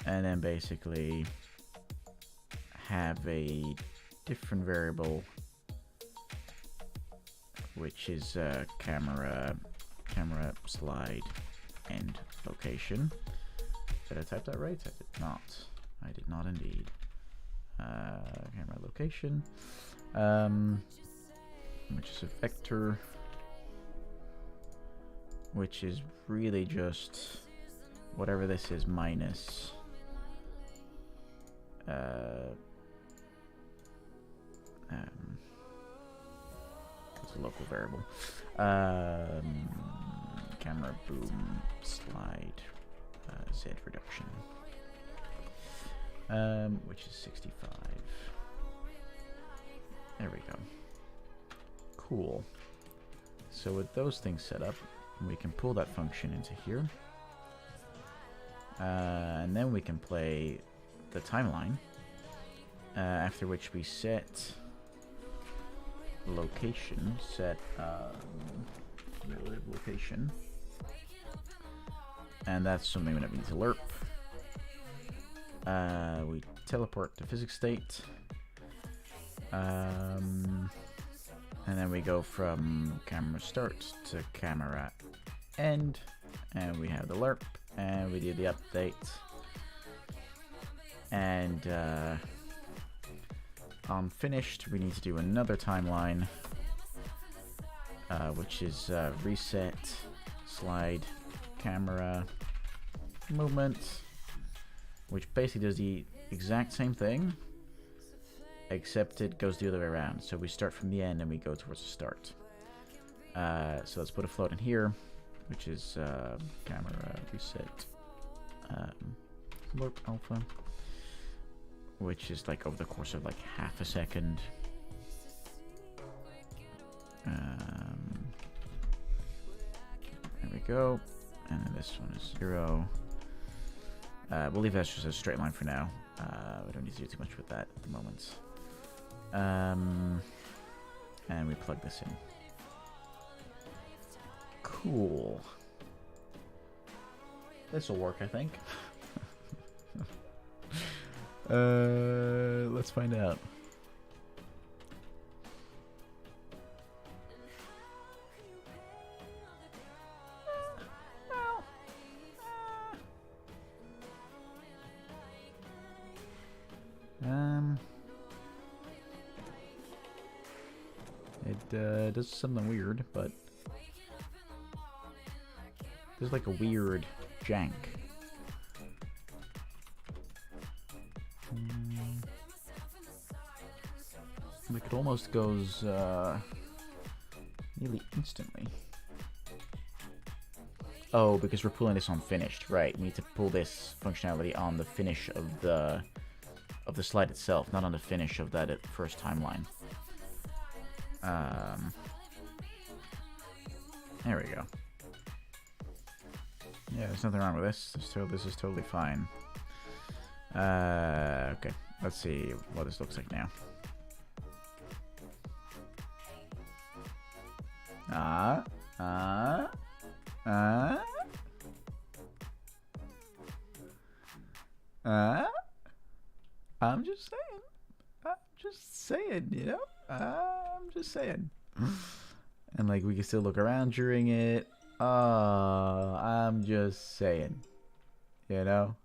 Speaker 2: and then basically have a different variable, which is camera slide end location. Did I type that right? I did not. I did not indeed. Camera location, which is a vector, which is really just whatever this is minus it's a local variable. Camera boom slide Z reduction, which is 65. There we go. Cool. So with those things set up, we can pull that function into here, and then we can play the timeline. After which we set location, relative location, and that's something that we need to lerp. We teleport to physics state, and then we go from camera start to camera end, and we have the lerp, and we do the update, and on finished, we need to do another timeline, which is reset slide camera movement, which basically does the exact same thing, except it goes the other way around. So we start from the end and we go towards the start. So let's put a float in here, which is camera reset warp alpha, which is like over the course of like half a second. There we go. And then this one is 0. We'll leave that just a straight line for now. We don't need to do too much with that at the moment. And we plug this in. Cool. This will work, I think. Let's find out. It does something weird, but there's like a weird jank. Like it almost goes nearly instantly. Oh, because we're pulling this on finished, right? We need to pull this functionality on the finish of the slide itself, not on the finish of that first timeline. There we go. Yeah, there's nothing wrong with this. This is totally fine. Okay, let's see what this looks like now. I'm just saying, you know? I'm just saying. And like we can still look around during it. I'm just saying. You know?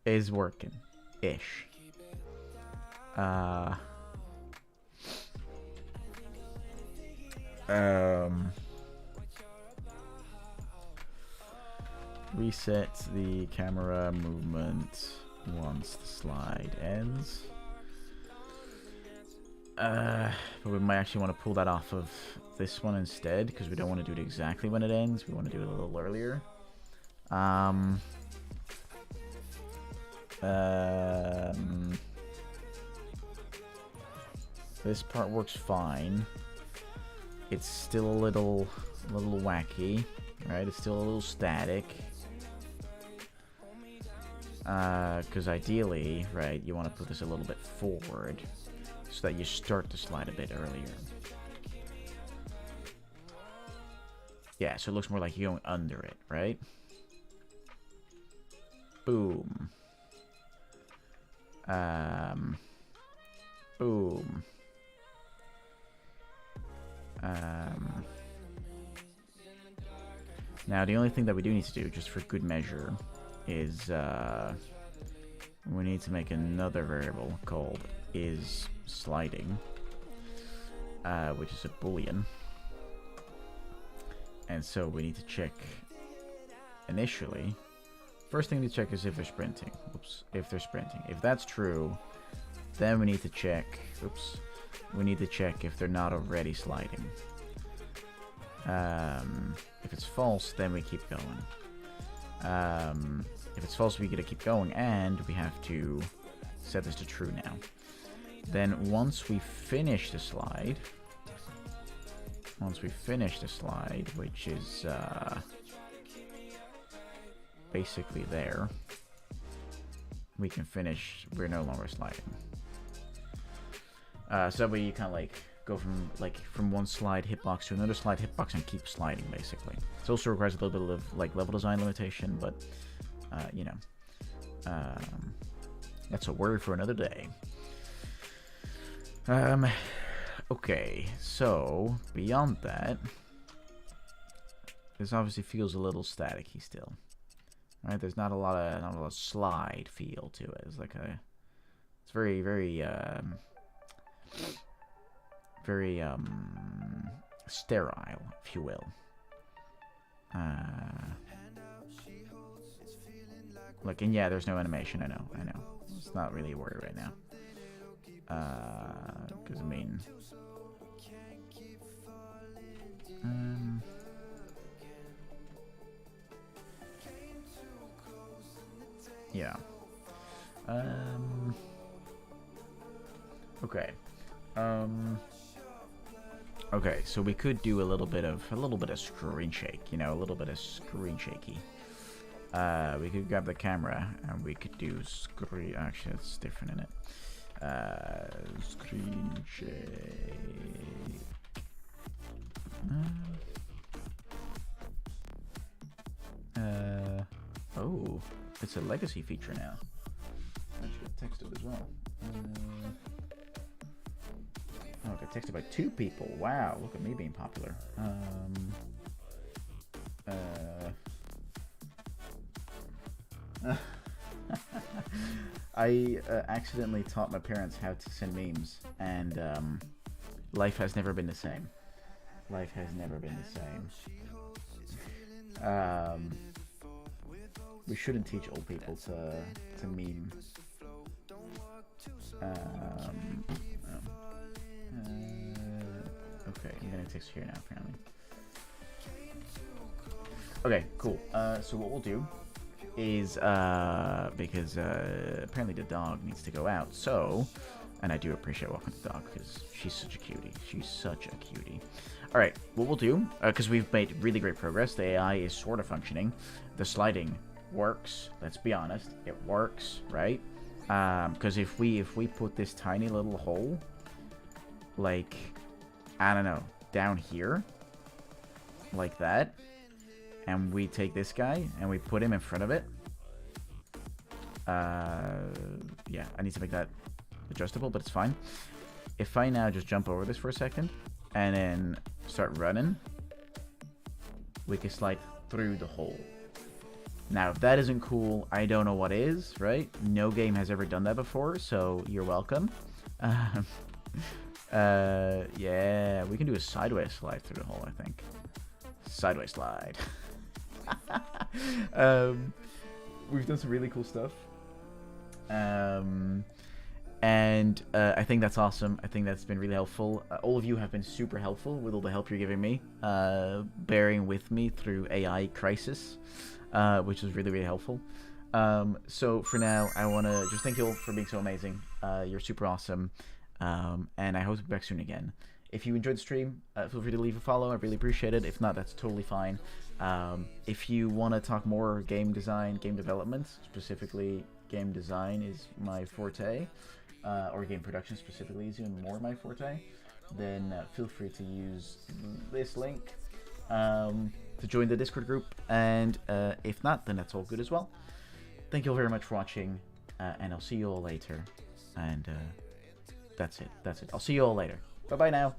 Speaker 2: Is working. Ish. Reset the camera movement once the slide ends. But we might actually want to pull that off of this one instead, because we don't want to do it exactly when it ends. We want to do it a little earlier. This part works fine. It's still a little wacky, right? It's still a little static. Because ideally, right, you want to put this a little bit forward so that you start to slide a bit earlier. Yeah, so it looks more like you're going under it, right? Boom. Boom. Now, the only thing that we do need to do, just for good measure, is we need to make another variable called isSliding, which is a boolean. And so we need to check initially. First thing to check is if they're sprinting. Oops, if they're sprinting. If that's true, then we need to check. Oops, we need to check if they're not already sliding. If it's false, then we keep going. If it's false, we gotta keep going, and we have to set this to true now. Then once we finish the slide, which is basically there, we can finish. We're no longer sliding. So that way you kind of like go from one slide hitbox to another slide hitbox and keep sliding, basically. It also requires a little bit of like level design limitation, but you know, that's a word for another day. Okay, so beyond that, this obviously feels a little staticky still. Right? There's not a lot of slide feel to it. It's like it's very sterile, if you will. Look, and yeah, there's no animation. I know. It's not really a worry right now. Because I mean, yeah. Okay. Okay, so we could do a little bit of screen shake, you know, a little bit of screen shaky. We could grab the camera and we could do screen. Actually, it's different in it. Screen shake. Oh, it's a legacy feature now. I should get texted as well. Oh, I got texted by 2 people. Wow, look at me being popular. I accidentally taught my parents how to send memes, and life has never been the same. Life has never been the same. We shouldn't teach old people to meme. Okay, I'm getting text here now, apparently. Okay, cool. So what we'll do is, because apparently the dog needs to go out, so, and I do appreciate walking the dog, because she's such a cutie. She's such a cutie. Alright, what we'll do, because we've made really great progress, the AI is sort of functioning, the sliding works, let's be honest, it works, right? Because if we put this tiny little hole, like, I don't know, down here, like that, and we take this guy and we put him in front of it. Yeah, I need to make that adjustable, but it's fine. If I now just jump over this for a second and then start running, we can slide through the hole. Now, if that isn't cool, I don't know what is, right? No game has ever done that before, so you're welcome. Yeah, we can do a sideways slide through the hole, I think. Sideways slide. We've done some really cool stuff. And I think that's awesome. I think that's been really helpful. All of you have been super helpful with all the help you're giving me, bearing with me through AI crisis, which is really, really helpful. So for now, I want to just thank you all for being so amazing. You're super awesome. And I hope to be back soon again. If you enjoyed the stream, feel free to leave a follow. I really appreciate it. If not, that's totally fine. If you want to talk more game design, game development, specifically game design is my forte, or game production specifically is even more my forte, then feel free to use this link to join the Discord group. And if not, then that's all good as well. Thank you all very much for watching, and I'll see you all later. And that's it. I'll see you all later. Bye-bye now.